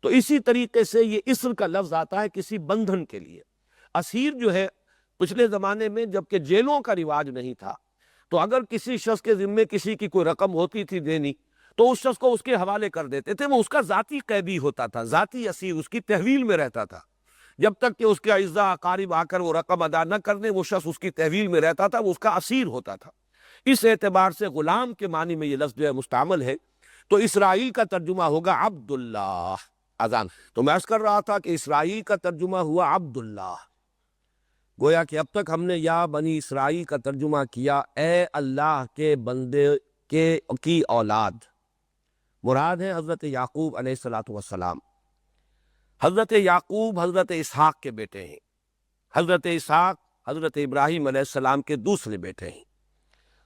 A: تو اسی طریقے سے یہ اسر کا لفظ آتا ہے کسی بندھن کے لیے۔ اسیر جو ہے پچھلے زمانے میں جبکہ جیلوں کا رواج نہیں تھا تو اگر کسی شخص کے ذمے کسی کی کوئی رقم ہوتی تھی دینی تو اس شخص کو اس کے حوالے کر دیتے تھے، وہ اس کا ذاتی قیدی ہوتا تھا، ذاتی اسیر، اس کی تحویل میں رہتا تھا، جب تک کہ اس کے اعزاء اقارب آ کر وہ رقم ادا نہ کر دیں وہ شخص اس کی تحویل میں رہتا تھا، وہ اس کا اسیر ہوتا تھا۔ اس اعتبار سے غلام کے معنی میں یہ لفظ جو ہے مستعمل ہے، تو اسرائیل کا ترجمہ ہوگا عبداللہ۔ اذان تو میں عرض کر رہا تھا کہ اسرائیل کا ترجمہ ہوا عبداللہ، گویا کہ اب تک ہم نے یا بنی اسرائیل کا ترجمہ کیا اے اللہ کے بندے کی اولاد، مراد ہے حضرت یعقوب علیہ الصلوۃ والسلام۔ حضرت یعقوب حضرت اسحاق کے بیٹے ہیں، حضرت اسحاق حضرت ابراہیم علیہ السلام کے دوسرے بیٹے ہیں۔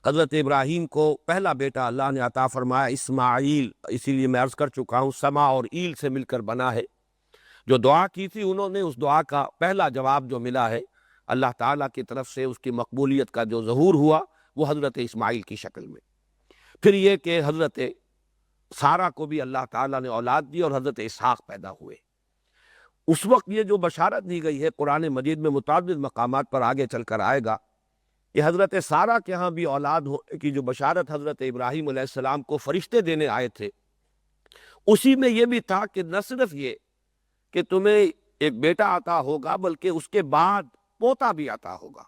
A: حضرت ابراہیم کو پہلا بیٹا اللہ نے عطا فرمایا اسماعیل، اسی لیے میں عرض کر چکا ہوں سما اور ایل سے مل کر بنا ہے، جو دعا کی تھی انہوں نے اس دعا کا پہلا جواب جو ملا ہے اللہ تعالیٰ کی طرف سے، اس کی مقبولیت کا جو ظہور ہوا وہ حضرت اسماعیل کی شکل میں۔ پھر یہ کہ حضرت سارہ کو بھی اللہ تعالیٰ نے اولاد دی اور حضرت اسحاق پیدا ہوئے۔ اس وقت یہ جو بشارت دی گئی ہے قرآن مجید میں متعدد مقامات پر آگے چل کر آئے گا، یہ حضرت سارہ کے ہاں بھی اولاد ہونے کی جو بشارت حضرت ابراہیم علیہ السلام کو فرشتے دینے آئے تھے، اسی میں یہ بھی تھا کہ نہ صرف یہ کہ تمہیں ایک بیٹا عطا ہوگا بلکہ اس کے بعد پوتا بھی عطا ہوگا،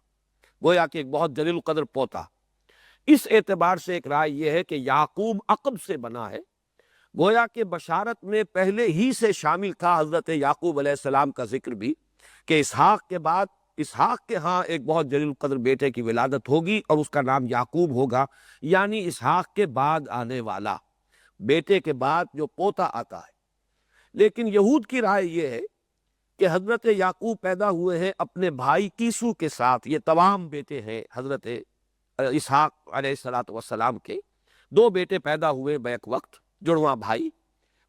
A: گویا کہ ایک بہت جلیل القدر پوتا۔ اس اعتبار سے ایک رائے یہ ہے کہ یعقوب عقب سے بنا ہے، گویا کہ بشارت میں پہلے ہی سے شامل تھا حضرت یعقوب علیہ السلام کا ذکر بھی، کہ اسحاق کے بعد اسحاق کے ہاں ایک بہت جلیل القدر بیٹے کی ولادت ہوگی اور اس کا نام یعقوب ہوگا، یعنی اسحاق کے بعد آنے والا، بیٹے کے بعد جو پوتا آتا ہے۔ لیکن یہود کی رائے یہ ہے کہ حضرت یعقوب پیدا ہوئے ہیں اپنے بھائی کیسو کے ساتھ، یہ تمام بیٹے ہیں حضرت اسحاق علیہ السلام کے، دو بیٹے پیدا ہوئے بیک وقت، جڑواں بھائی۔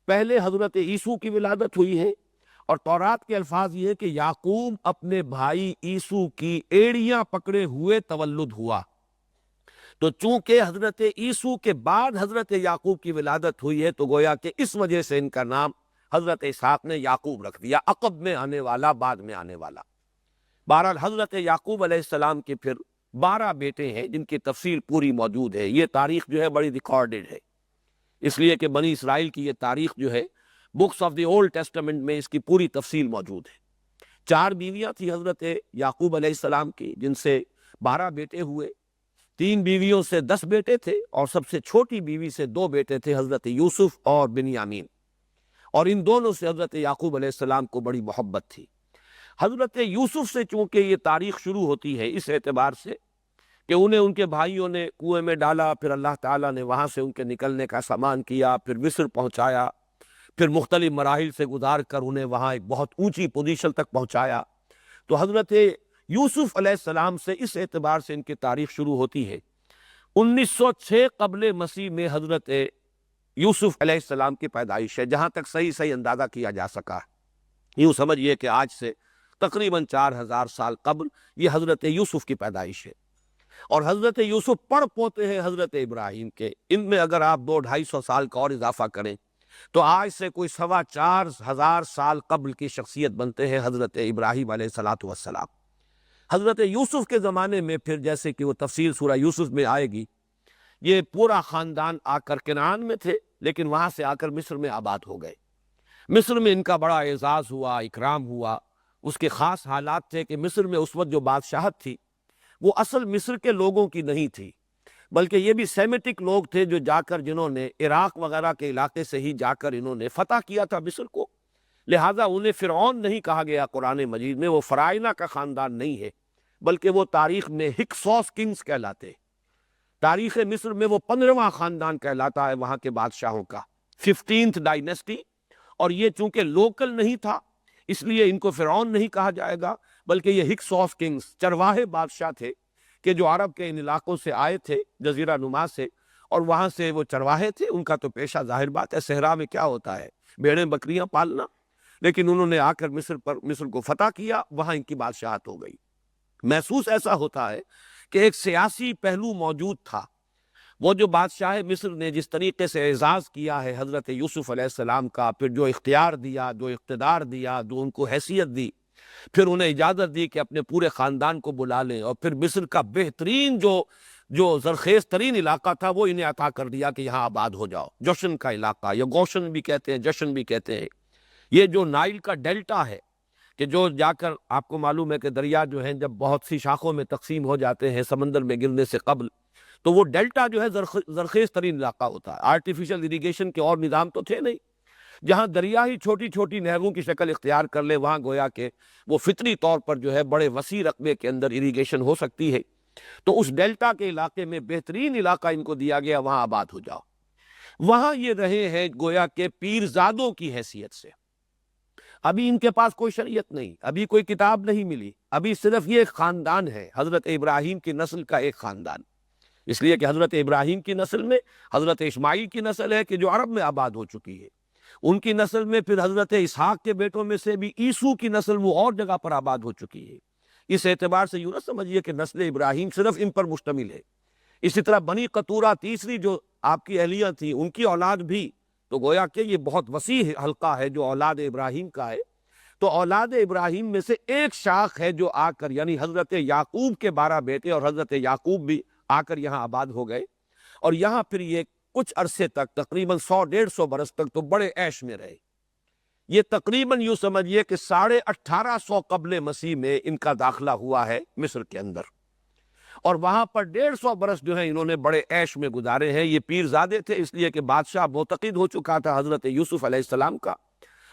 A: پہلے حضرت عیسو کی ولادت ہوئی ہے، اور تورات کے الفاظ یہ ہے کہ یعقوب اپنے بھائی عیسو کی ایڑیاں پکڑے ہوئے تولد ہوا۔ تو چونکہ حضرت عیسو کے بعد حضرت یعقوب کی ولادت ہوئی ہے، تو گویا کہ اس وجہ سے ان کا نام حضرت اسحاق نے یعقوب رکھ دیا، عقب میں آنے والا، بعد میں آنے والا۔ بہرحال حضرت یعقوب علیہ السلام کے پھر 12 بیٹے ہیں جن کی تفصیل پوری موجود ہے۔ یہ تاریخ جو ہے بڑی ریکارڈڈ ہے، اس لیے کہ بنی اسرائیل کی یہ تاریخ جو ہے books of the Old testament میں اس کی پوری تفصیل موجود ہے۔ 4 بیویاں تھیں حضرت یعقوب علیہ السلام کی، جن سے 12 بیٹے ہوئے۔ 3 بیویوں سے 10 بیٹے تھے، اور سب سے چھوٹی بیوی سے 2 بیٹے تھے، حضرت یوسف اور بنیامین، اور ان دونوں سے حضرت یعقوب علیہ السلام کو بڑی محبت تھی۔ حضرت یوسف سے چونکہ یہ تاریخ شروع ہوتی ہے اس اعتبار سے کہ انہیں ان کے بھائیوں نے کنویں میں ڈالا، پھر اللہ تعالیٰ نے وہاں سے ان کے نکلنے کا سامان کیا، پھر مصر پہنچایا، پھر مختلف مراحل سے گزار کر انہیں وہاں ایک بہت اونچی پوزیشن تک پہنچایا۔ تو حضرت یوسف علیہ السلام سے اس اعتبار سے ان کی تاریخ شروع ہوتی ہے۔ 1906 قبل مسیح میں حضرت یوسف علیہ السلام کی پیدائش ہے، جہاں تک صحیح اندازہ کیا جا سکا۔ یوں سمجھیے کہ آج سے تقریباً 4000 سال قبل یہ حضرت یوسف کی پیدائش ہے، اور حضرت یوسف پڑ پوتے ہیں حضرت ابراہیم کے۔ ان میں اگر آپ 200-250 سال کا اور اضافہ کریں تو آج سے کوئی 4,2500 سال قبل کی شخصیت بنتے ہیں حضرت ابراہیم علیہ السلام۔ حضرت یوسف کے زمانے میں پھر جیسے کہ وہ تفصیل سورہ یوسف میں آئے گی، یہ پورا خاندان آ کر کنعان میں تھے، لیکن وہاں سے آ کر مصر میں آباد ہو گئے۔ مصر میں ان کا بڑا اعزاز ہوا، اکرام ہوا۔ اس کے خاص حالات تھے کہ مصر میں اس وقت جو بادشاہت تھی وہ اصل مصر کے لوگوں کی نہیں تھی، بلکہ یہ بھی سیمیٹک لوگ تھے جو جا کر جنہوں نے عراق وغیرہ کے علاقے سے ہی جا کر انہوں نے فتح کیا تھا مصر کو، لہٰذا انہیں فرعون نہیں کہا گیا قرآن مجید میں، وہ فرائنہ کا خاندان نہیں ہے، بلکہ وہ تاریخ میں ہکسوس کنگز کہلاتے۔ تاریخ مصر میں وہ 15واں خاندان کہلاتا ہے وہاں کے بادشاہوں کا، 15th ڈائنیسٹی۔ اور یہ چونکہ لوکل نہیں تھا اس لیے ان کو فرعون نہیں کہا جائے گا، بلکہ یہ ہکسوس کنگز چرواہے بادشاہ تھے کہ جو عرب کے ان علاقوں سے آئے تھے جزیرہ نما سے، اور وہاں سے وہ چرواہے تھے۔ ان کا تو پیشہ ظاہر بات ہے صحرا میں کیا ہوتا ہے، بھیڑیں بکریاں پالنا، لیکن انہوں نے آ کر مصر کو فتح کیا، وہاں ان کی بادشاہت ہو گئی۔ محسوس ایسا ہوتا ہے کہ ایک سیاسی پہلو موجود تھا۔ وہ جو بادشاہ مصر نے جس طریقے سے اعزاز کیا ہے حضرت یوسف علیہ السلام کا، پھر جو اختیار دیا، جو اقتدار دیا، جو ان کو حیثیت دی، پھر انہیں اجازت دی کہ اپنے پورے خاندان کو بلا لیں، اور پھر مصر کا بہترین جو زرخیز ترین علاقہ تھا وہ انہیں عطا کر دیا کہ یہاں آباد ہو جاؤ۔ جوشن کا علاقہ، یا گوشن بھی کہتے ہیں، جشن بھی کہتے ہیں، یہ جو نائل کا ڈیلٹا ہے کہ جو جا کر آپ کو معلوم ہے کہ دریا جو ہیں جب بہت سی شاخوں میں تقسیم ہو جاتے ہیں سمندر میں گرنے سے قبل، تو وہ ڈیلٹا جو ہے زرخیز ترین علاقہ ہوتا ہے۔ آرٹیفیشل اریگیشن کے اور نظام تو تھے نہیں، جہاں دریا ہی چھوٹی چھوٹی نہروں کی شکل اختیار کر لے، وہاں گویا کہ وہ فطری طور پر جو ہے بڑے وسیع رقبے کے اندر اریگیشن ہو سکتی ہے۔ تو اس ڈیلٹا کے علاقے میں بہترین علاقہ ان کو دیا گیا، وہاں آباد ہو جاؤ۔ وہاں یہ رہے ہیں گویا کہ پیرزادوں کی حیثیت سے۔ ابھی ان کے پاس کوئی شریعت نہیں، ابھی کوئی کتاب نہیں ملی، ابھی صرف یہ ایک خاندان ہے، حضرت ابراہیم کی نسل کا ایک خاندان۔ اس لیے کہ حضرت ابراہیم کی نسل میں حضرت اسماعیل کی نسل ہے کہ جو عرب میں آباد ہو چکی ہے، ان کی نسل میں پھر حضرت اسحاق کے بیٹوں میں سے بھی عیسو کی نسل وہ اور جگہ پر آباد ہو چکی ہے۔ اس اعتبار سے یوں نہ سمجھیے کہ نسل ابراہیم صرف ان پر مشتمل ہے۔ اسی طرح بنی قطورہ تیسری جو آپ کی اہلیہ تھی، ان کی اولاد بھی، تو گویا کہ یہ بہت وسیع حلقہ ہے جو اولاد ابراہیم کا ہے۔ تو اولاد ابراہیم میں سے ایک شاخ ہے جو آ کر، یعنی حضرت یعقوب کے 12 بیٹے اور حضرت یعقوب بھی آ کر یہاں آباد ہو گئے، اور یہاں پھر یہ کچھ عرصے تک تقریباً 100-150 برس تک تو بڑے عیش میں رہے۔ یہ تقریباً یوں سمجھیے کہ 1850 قبل مسیح میں ان کا داخلہ ہوا ہے مصر کے اندر۔ اور وہاں پر 150 برس جو ہے انہوں نے بڑے عیش میں گزارے ہیں۔ یہ پیرزادے تھے اس لیے کہ بادشاہ معتقد ہو چکا تھا حضرت یوسف علیہ السلام کا،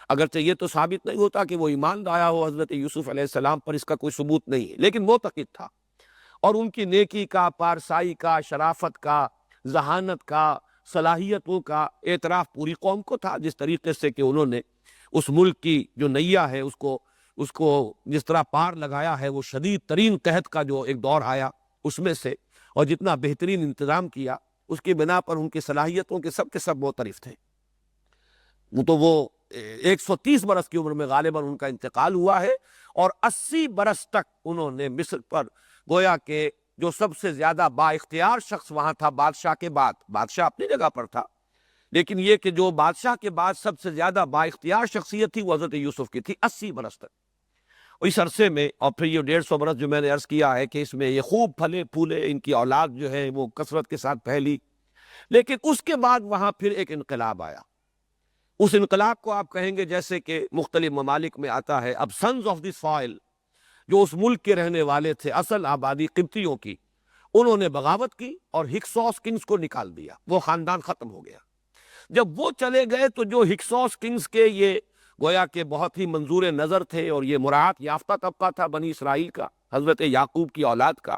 A: اگرچہ یہ تو ثابت نہیں ہوتا کہ وہ ایمان لایا ہو حضرت یوسف علیہ السلام پر، اس کا کوئی ثبوت نہیں ہے، لیکن معتقد تھا، اور ان کی نیکی کا، پارسائی کا، شرافت کا، ذہانت کا، صلاحیتوں کا اعتراف پوری قوم کو تھا۔ جس طریقے سے کہ انہوں نے اس ملک کی جو نیا ہے اس کو جس طرح پار لگایا ہے، وہ شدید ترین قحط کا جو ایک دور آیا اس میں سے، اور جتنا بہترین انتظام کیا، اس کی بنا پر ان کی صلاحیتوں کے سب معترف تھے۔ تو وہ 130 برس کی عمر میں غالباً ان کا انتقال ہوا ہے، اور 80 برس تک انہوں نے مصر پر گویا کہ جو سب سے زیادہ با اختیار شخص وہاں تھا بادشاہ کے بعد، بادشاہ اپنی جگہ پر تھا، لیکن یہ کہ جو بادشاہ کے بعد سب سے زیادہ با اختیار شخصیت تھی وہ حضرت یوسف کی تھی 80 برس تک۔ اس عرصے میں، اور پھر یہ 150 برس جو میں نے عرض کیا ہے کہ اس میں یہ خوب پھلے پھولے، ان کی اولاد جو ہے وہ کثرت کے ساتھ پھیلی، لیکن اس کے بعد وہاں پھر ایک انقلاب آیا۔ اس انقلاب کو آپ کہیں گے جیسے کہ مختلف ممالک میں آتا ہے، اب سنز آف دی سوائل جو اس ملک کے رہنے والے تھے، اصل آبادی قبطیوں کی، انہوں نے بغاوت کی اور ہکسوس کنگز کو نکال دیا، وہ خاندان ختم ہو گیا۔ جب وہ چلے گئے تو جو ہکسوس کنگز کے یہ گویا کہ بہت ہی منظور نظر تھے، اور یہ مراعات یافتہ طبقہ تھا بنی اسرائیل کا، حضرت یعقوب کی اولاد کا،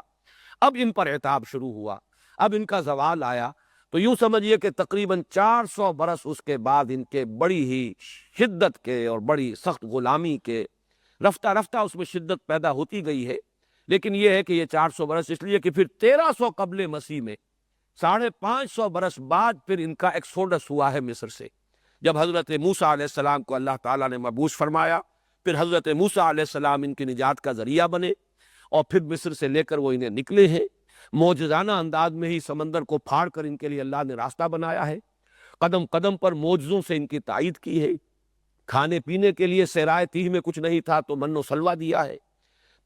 A: اب ان پر عتاب شروع ہوا، اب ان کا زوال آیا۔ تو یوں سمجھیے کہ تقریباً 400 برس اس کے بعد ان کے بڑی ہی شدت کے اور بڑی سخت غلامی کے، رفتہ رفتہ اس میں شدت پیدا ہوتی گئی ہے، لیکن یہ ہے کہ یہ 400 برس اس لیے کہ پھر 1300 قبل مسیح میں 550 برس بعد پھر ان کا ایکسوڈس ہوا ہے مصر سے، جب حضرت موسیٰ علیہ السلام کو اللہ تعالیٰ نے مبعوث فرمایا، پھر حضرت موسیٰ علیہ السلام ان کی نجات کا ذریعہ بنے، اور پھر مصر سے لے کر وہ انہیں نکلے ہیں، معجزانہ انداز میں ہی سمندر کو پھاڑ کر ان کے لیے اللہ نے راستہ بنایا ہے، قدم قدم پر معجزوں سے ان کی تائید کی ہے، کھانے پینے کے لیے صحرائے تیہ میں کچھ نہیں تھا تو من و سلوہ دیا ہے،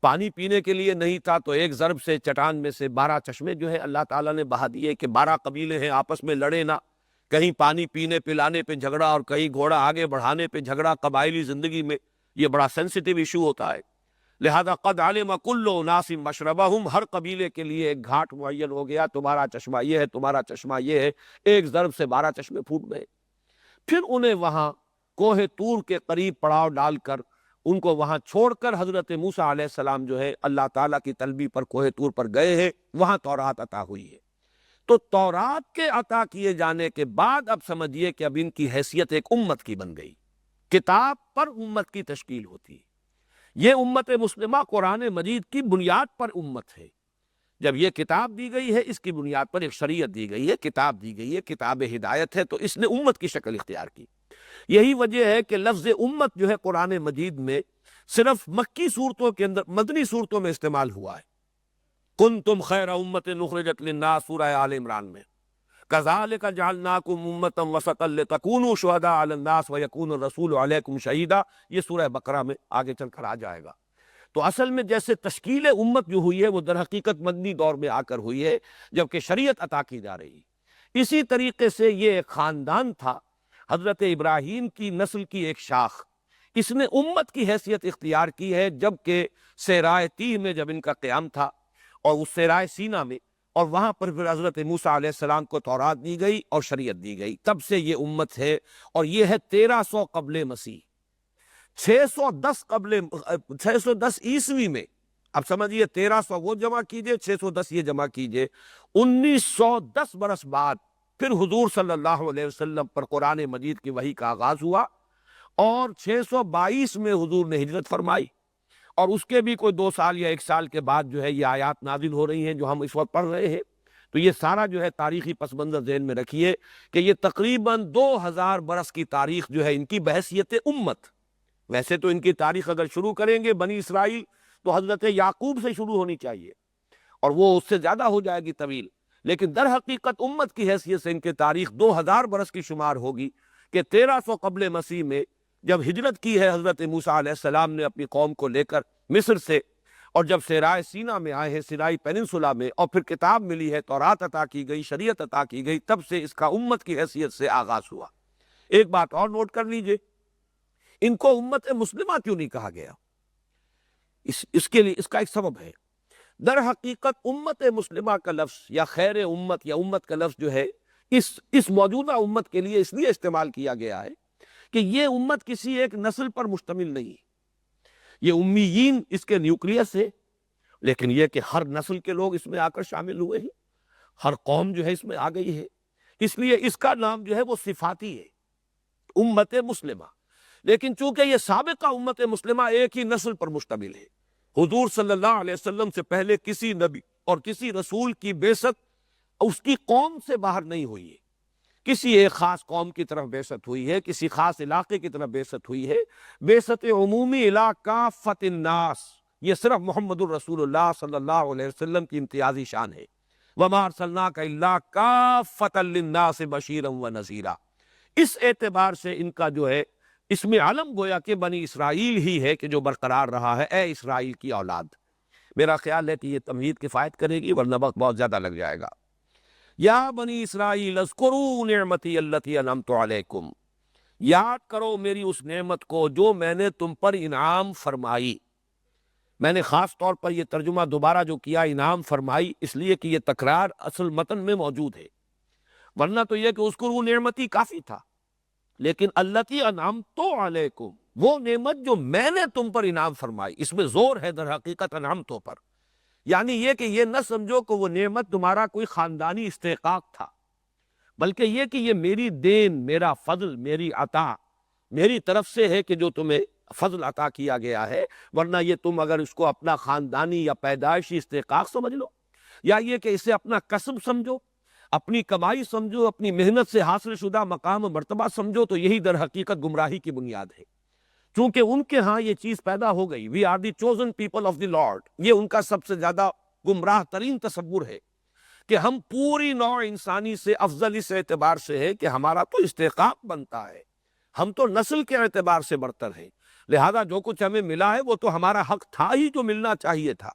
A: پانی پینے کے لیے نہیں تھا تو ایک ضرب سے چٹان میں سے 12 چشمے جو ہے اللہ تعالیٰ نے بہا دیے کہ 12 قبیلے ہیں آپس میں لڑے نہ، کہیں پانی پینے پلانے پہ جھگڑا اور کہیں گھوڑا آگے بڑھانے پہ جھگڑا، قبائلی زندگی میں یہ بڑا سینسیٹیو ایشو ہوتا ہے، لہذا قد علم کل اناس مشربہم، ہر قبیلے کے لیے ایک گھاٹ معین ہو گیا، تمہارا چشمہ یہ ہے، تمہارا چشمہ یہ ہے، ایک ضرب سے 12 چشمے پھوٹ گئے۔ پھر انہیں وہاں کوہ طور کے قریب پڑاؤ ڈال کر ان کو وہاں چھوڑ کر حضرت موسیٰ علیہ السلام جو ہے اللہ تعالیٰ کی طلبی پر کوہ طور پر گئے ہیں، وہاں تورات عطا ہوئی ہے۔ تو تورات کے عطا کیے جانے کے بعد اب سمجھیے کہ اب ان کی حیثیت ایک امت کی بن گئی، کتاب پر امت کی تشکیل ہوتی ہے۔ یہ امت مسلمہ قرآن مجید کی بنیاد پر امت ہے، جب یہ کتاب دی گئی ہے اس کی بنیاد پر ایک شریعت دی گئی ہے، کتاب دی گئی ہے، کتاب ہدایت ہے، تو اس نے امت کی شکل اختیار کی۔ یہی وجہ ہے کہ لفظ امت جو ہے قرآن مجید میں صرف مکی صورتوں کے اندر، مدنی صورتوں میں استعمال ہوا ہے۔ کنتم خیر امت اخرجت للناس سورہ آل عمران میں، کذالک جعلناکم امۃ وسطا لتکونوا شہداء علی الناس ویکون الرسول علیکم شہیدا، یہ سورہ بقرہ میں آگے چل کر آ جائے گا۔ تو اصل میں جیسے تشکیل امت جو ہوئی ہے وہ در حقیقت مدنی دور میں آ کر ہوئی ہے، جبکہ شریعت عطا کی جا رہی ہے۔ اسی طریقے سے یہ ایک خاندان تھا، حضرت ابراہیم کی نسل کی ایک شاخ، اس نے امت کی حیثیت اختیار کی ہے، جبکہ صحرائے تیہ میں جب ان کا قیام تھا اور اس صحرائے سینا میں، اور وہاں پر پھر حضرت موسیٰ علیہ السلام کو تورات دی گئی اور شریعت دی گئی، تب سے یہ امت ہے، اور یہ ہے 1300 قبل مسیح۔ 610 عیسوی میں، اب سمجھیے 1300 وہ جمع کیجئے، 610 یہ جمع کیجئے، 1910 برس بعد پھر حضور صلی اللہ علیہ وسلم پر قرآن مجید کی وحی کا آغاز ہوا، اور 622 میں حضور نے ہجرت فرمائی، اور اس کے بھی کوئی 2 سال یا 1 سال کے بعد جو ہے یہ آیات نازل ہو رہی ہیں جو ہم اس وقت پڑھ رہے ہیں۔ تو یہ سارا جو ہے تاریخی پس منظر ذہن میں رکھیے کہ یہ تقریباً 2000 برس کی تاریخ جو ہے ان کی بحیثیت امت۔ ویسے تو ان کی تاریخ اگر شروع کریں گے بنی اسرائیل تو حضرت یعقوب سے شروع ہونی چاہیے، اور وہ اس سے زیادہ ہو جائے گی طویل، لیکن در حقیقت امت کی حیثیت سے ان کی تاریخ 2000 برس کی شمار ہوگی، کہ 1300 قبل مسیح میں جب ہجرت کی ہے حضرت موسیٰ علیہ السلام نے اپنی قوم کو لے کر مصر سے، اور جب صحرائے سینا میں آئے ہیں، سینائی پیننسولا میں، اور پھر کتاب ملی ہے، تورات عطا کی گئی، شریعت عطا کی گئی، تب سے اس کا امت کی حیثیت سے آغاز ہوا۔ ایک بات اور نوٹ کر لیجئے، ان کو امت مسلمہ کیوں نہیں کہا گیا؟ اس کے لیے اس کا ایک سبب ہے۔ در حقیقت امت مسلمہ کا لفظ یا خیر امت یا امت کا لفظ جو ہے اس موجودہ امت کے لیے اس لیے استعمال کیا گیا ہے کہ یہ امت کسی ایک نسل پر مشتمل نہیں ہے. یہ امیین اس کے نیوکلیس ہے، لیکن یہ کہ ہر نسل کے لوگ اس میں آ کر شامل ہوئے ہیں، ہر قوم جو ہے اس میں آ گئی ہے. اس لیے اس کا نام جو ہے وہ صفاتی ہے، امت مسلمہ. لیکن چونکہ یہ سابقہ امت مسلمہ ایک ہی نسل پر مشتمل ہے، حضور صلی اللہ علیہ وسلم سے پہلے کسی نبی اور کسی رسول کی بعثت اس کی قوم سے باہر نہیں ہوئی ہے، کسی ایک خاص قوم کی طرف بعثت ہوئی ہے، کسی خاص علاقے کی طرف بعثت ہوئی ہے. بعثت عمومی الی کافۃ الناس یہ صرف محمد الرسول اللہ صلی اللہ علیہ وسلم کی امتیازی شان ہے. وما ارسلناک الا کافۃ للناس بشیرا ونذیرا. اس اعتبار سے ان کا جو ہے اس میں علم گویا کہ بنی اسرائیل ہی ہے کہ جو برقرار رہا ہے، اے اسرائیل کی اولاد. میرا خیال ہے کہ یہ تمہید کفایت کرے گی ورنہ وقت بہت زیادہ لگ جائے گا. یا بنی اسرائیل اذکروا نعمتی التی انعمت علیکم، یاد کرو میری اس نعمت کو جو میں نے تم پر انعام فرمائی. میں نے خاص طور پر یہ ترجمہ دوبارہ جو کیا انعام فرمائی اس لیے کہ یہ تکرار اصل متن میں موجود ہے، ورنہ تو یہ کہ اذکروا نعمتی کافی تھا. لیکن التی انعمت علیکم وہ نعمت جو میں نے تم پر انعام فرمائی، اس میں زور ہے در حقیقت انعمتوں پر. یعنی یہ کہ یہ نہ سمجھو کہ وہ نعمت تمہارا کوئی خاندانی استحقاق تھا، بلکہ یہ کہ یہ میری دین، میرا فضل، میری عطا میری طرف سے ہے کہ جو تمہیں فضل عطا کیا گیا ہے. ورنہ یہ تم اگر اس کو اپنا خاندانی یا پیدائشی استحقاق سمجھ لو، یا یہ کہ اسے اپنا کسب سمجھو، اپنی کمائی سمجھو، اپنی محنت سے حاصل شدہ مقام و مرتبہ سمجھو، تو یہی در حقیقت گمراہی کی بنیاد ہے. چونکہ ان کے ہاں یہ چیز پیدا ہو گئی، we are the chosen people of the Lord, یہ ان کا سب سے زیادہ گمراہ ترین تصور ہے کہ ہم پوری نوع انسانی سے افضل اس اعتبار سے ہے کہ ہمارا تو استحقاق بنتا ہے، ہم تو نسل کے اعتبار سے برتر ہیں، لہذا جو کچھ ہمیں ملا ہے وہ تو ہمارا حق تھا ہی جو ملنا چاہیے تھا،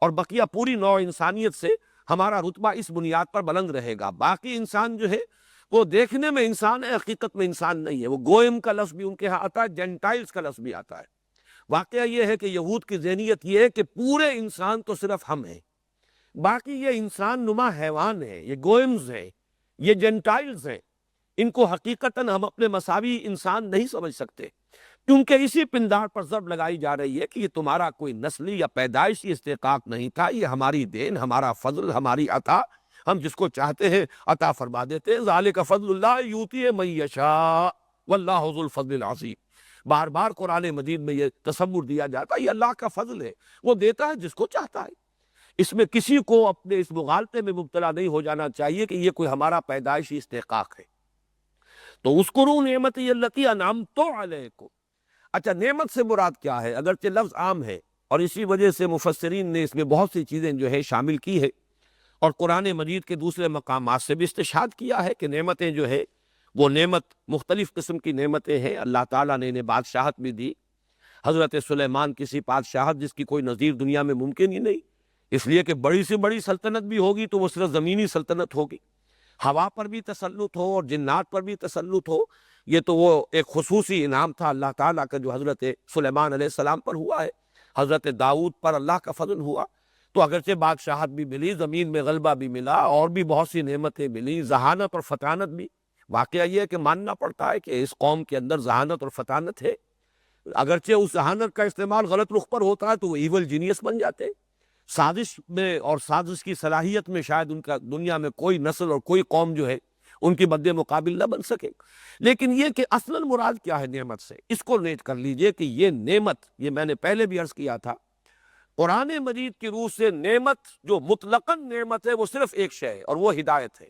A: اور بقیہ پوری نوع انسانیت سے ہمارا رتبہ اس بنیاد پر بلند رہے گا. باقی انسان جو ہے وہ دیکھنے میں انسان ہے، حقیقت میں انسان نہیں ہے. وہ گوئم کا لفظ بھی ان کے ہاں آتا ہے، جینٹائلز کا لفظ بھی آتا ہے. واقعہ یہ ہے کہ یہود کی ذہنیت یہ ہے کہ پورے انسان تو صرف ہم ہیں، باقی یہ انسان نما حیوان ہیں، یہ گوئمز ہیں، یہ جینٹائلز ہیں. ان کو حقیقتاً ہم اپنے مساوی انسان نہیں سمجھ سکتے، کیونکہ اسی پندار پر ضرب لگائی جا رہی ہے کہ یہ تمہارا کوئی نسلی یا پیدائشی استحقاق نہیں تھا، یہ ہماری دین، ہمارا فضل، ہماری عطا، ہم جس کو چاہتے ہیں عطا فرما دیتے ہیں. ذالک فضل اللہ یؤتیہ من یشاء واللہ ذو الفضل العظیم. بار بار قرآن مجید میں یہ تصور دیا جاتا ہے یہ اللہ کا فضل ہے، وہ دیتا ہے جس کو چاہتا ہے. اس میں کسی کو اپنے اس مغالطے میں مبتلا نہیں ہو جانا چاہیے کہ یہ کوئی ہمارا پیدائشی استحقاق ہے. تو اذکروا نعمتی التی انعمت علیکم. اچھا، نعمت سے مراد کیا ہے؟ اگرچہ لفظ عام ہے اور اسی وجہ سے مفسرین نے اس میں بہت سی چیزیں جو ہے شامل کی ہے، اور قرآن مجید کے دوسرے مقامات سے بھی استشہاد کیا ہے کہ نعمتیں جو ہے وہ نعمت مختلف قسم کی نعمتیں ہیں. اللہ تعالیٰ نے انہیں بادشاہت بھی دی. حضرت سلیمان کسی بادشاہت جس کی کوئی نظیر دنیا میں ممکن ہی نہیں، اس لیے کہ بڑی سے بڑی سلطنت بھی ہوگی تو وہ صرف زمینی سلطنت ہوگی. ہوا پر بھی تسلط ہو اور جنات پر بھی تسلط ہو، یہ تو وہ ایک خصوصی انعام تھا اللہ تعالیٰ کا جو حضرت سلیمان علیہ السلام پر ہوا ہے. حضرت داؤد پر اللہ کا فضل ہوا تو اگرچہ بادشاہت بھی ملی، زمین میں غلبہ بھی ملا، اور بھی بہت سی نعمتیں ملی، ذہانت اور فطانت بھی. واقعہ یہ ہے کہ ماننا پڑتا ہے کہ اس قوم کے اندر ذہانت اور فطانت ہے. اگرچہ اس ذہانت کا استعمال غلط رخ پر ہوتا ہے تو وہ ایول جینیس بن جاتے ہیں. سازش میں اور سازش کی صلاحیت میں شاید ان کا دنیا میں کوئی نسل اور کوئی قوم جو ہے ان کی مد مقابل نہ بن سکے. لیکن یہ کہ اصلاً مراد کیا ہے نعمت سے، اس کو نیٹ کر لیجئے کہ یہ نعمت، یہ میں نے پہلے بھی عرض کیا تھا، قرآن مجید کی روح سے نعمت جو مطلقاً نعمت ہے وہ صرف ایک شے ہے اور وہ ہدایت ہے.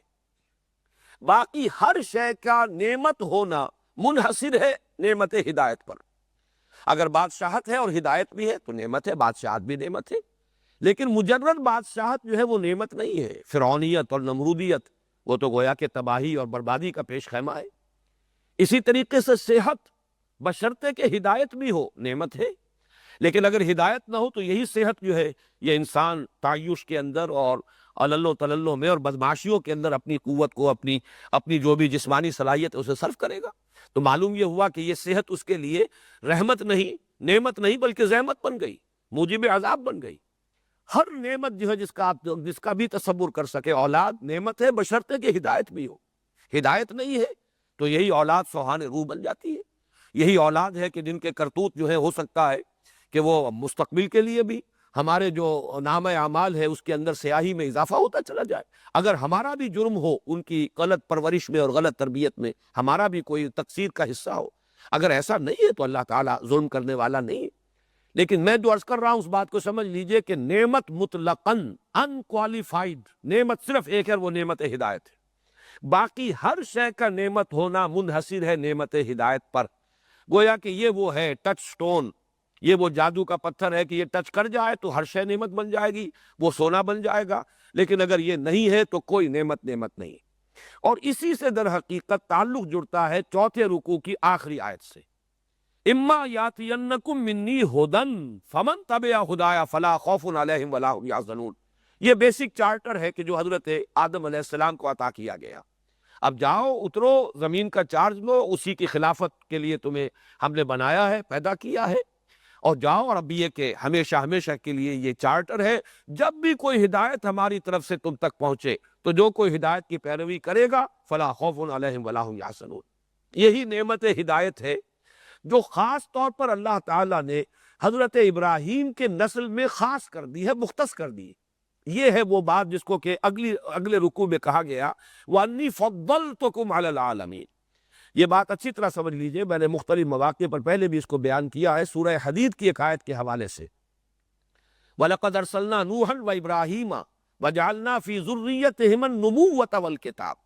A: باقی ہر شے کا نعمت ہونا منحصر ہے نعمت ہدایت پر. اگر بادشاہت ہے اور ہدایت بھی ہے تو نعمت ہے، بادشاہت بھی نعمت ہے. لیکن مجرد بادشاہت جو ہے وہ نعمت نہیں ہے. فرعونیت اور نمرودیت وہ تو گویا کہ تباہی اور بربادی کا پیش خیمہ ہے. اسی طریقے سے صحت بشرطے کہ ہدایت بھی ہو نعمت ہے، لیکن اگر ہدایت نہ ہو تو یہی صحت جو ہے یہ انسان تعیش کے اندر اور علل و تللو میں اور بدمعاشیوں کے اندر اپنی قوت کو، اپنی جو بھی جسمانی صلاحیت ہے اسے صرف کرے گا. تو معلوم یہ ہوا کہ یہ صحت اس کے لیے رحمت نہیں، نعمت نہیں، بلکہ زحمت بن گئی، موجب عذاب بن گئی. ہر نعمت جو ہے جس کا بھی تصور کر سکے، اولاد نعمت ہے بشرطے کہ ہدایت بھی ہو. ہدایت نہیں ہے تو یہی اولاد سوہان روح بن جاتی ہے. یہی اولاد ہے کہ جن کے کرتوت جو ہے ہو سکتا ہے کہ وہ مستقبل کے لیے بھی ہمارے جو نامہ اعمال ہے اس کے اندر سیاہی میں اضافہ ہوتا چلا جائے. اگر ہمارا بھی جرم ہو ان کی غلط پرورش میں اور غلط تربیت میں، ہمارا بھی کوئی تقصیر کا حصہ ہو، اگر ایسا نہیں ہے تو اللہ تعالیٰ ظلم کرنے والا نہیں ہے. لیکن میں جو عرض کر رہا ہوں اس بات کو سمجھ لیجئے کہ نعمت مطلقاً ان کوالیفائڈ نعمت صرف ایک ہے، وہ نعمت ہدایت ہے. باقی ہر شے کا نعمت ہونا منحصر ہے نعمت ہدایت پر. گویا کہ یہ وہ ہے ٹچ سٹون، یہ وہ جادو کا پتھر ہے کہ یہ ٹچ کر جائے تو ہر شے نعمت بن جائے گی، وہ سونا بن جائے گا. لیکن اگر یہ نہیں ہے تو کوئی نعمت نہیں. اور اسی سے در حقیقت تعلق جڑتا ہے چوتھے رکوع کی آخری آیت سے، اما یاتینکم منی ھدی فمن تبع ھدایا فلا خوف علیہم ولا هم یحزنون. یہ بیسک چارٹر ہے کہ جو حضرت آدم علیہ السلام کو عطا کیا گیا. اب جاؤ اترو زمین کا چارج لو، اسی کی خلافت کے لیے تمہیں ہم نے بنایا ہے، پیدا کیا ہے، اور جاؤ. اور اب یہ کہ ہمیشہ ہمیشہ کے لیے یہ چارٹر ہے، جب بھی کوئی ہدایت ہماری طرف سے تم تک پہنچے تو جو کوئی ہدایت کی پیروی کرے گا فلا خوف علیہم ولا هم یحزنون. یہی نعمت ہدایت ہے جو خاص طور پر اللہ تعالیٰ نے حضرت ابراہیم کے نسل میں خاص کر دی ہے، مختص کر دی. یہ ہے وہ بات جس کو کہ اگلے رکوع میں کہا گیا وَأَنِّي فَضَّلْتُكُمْ عَلَى الْعَالَمِينَ. یہ بات اچھی طرح سمجھ لیجئے، میں نے مختلف مواقع پر پہلے بھی اس کو بیان کیا ہے سورہ حدید کی ایک آیت کے حوالے سے. وَلَقَدْ أَرْسَلْنَا نُوحًا وَإِبْرَاهِيمَ وَجَعَلْنَا فِي ذُرِّيَّتِهِمَا النُّبُوَّةَ وَالْكِتَابَ.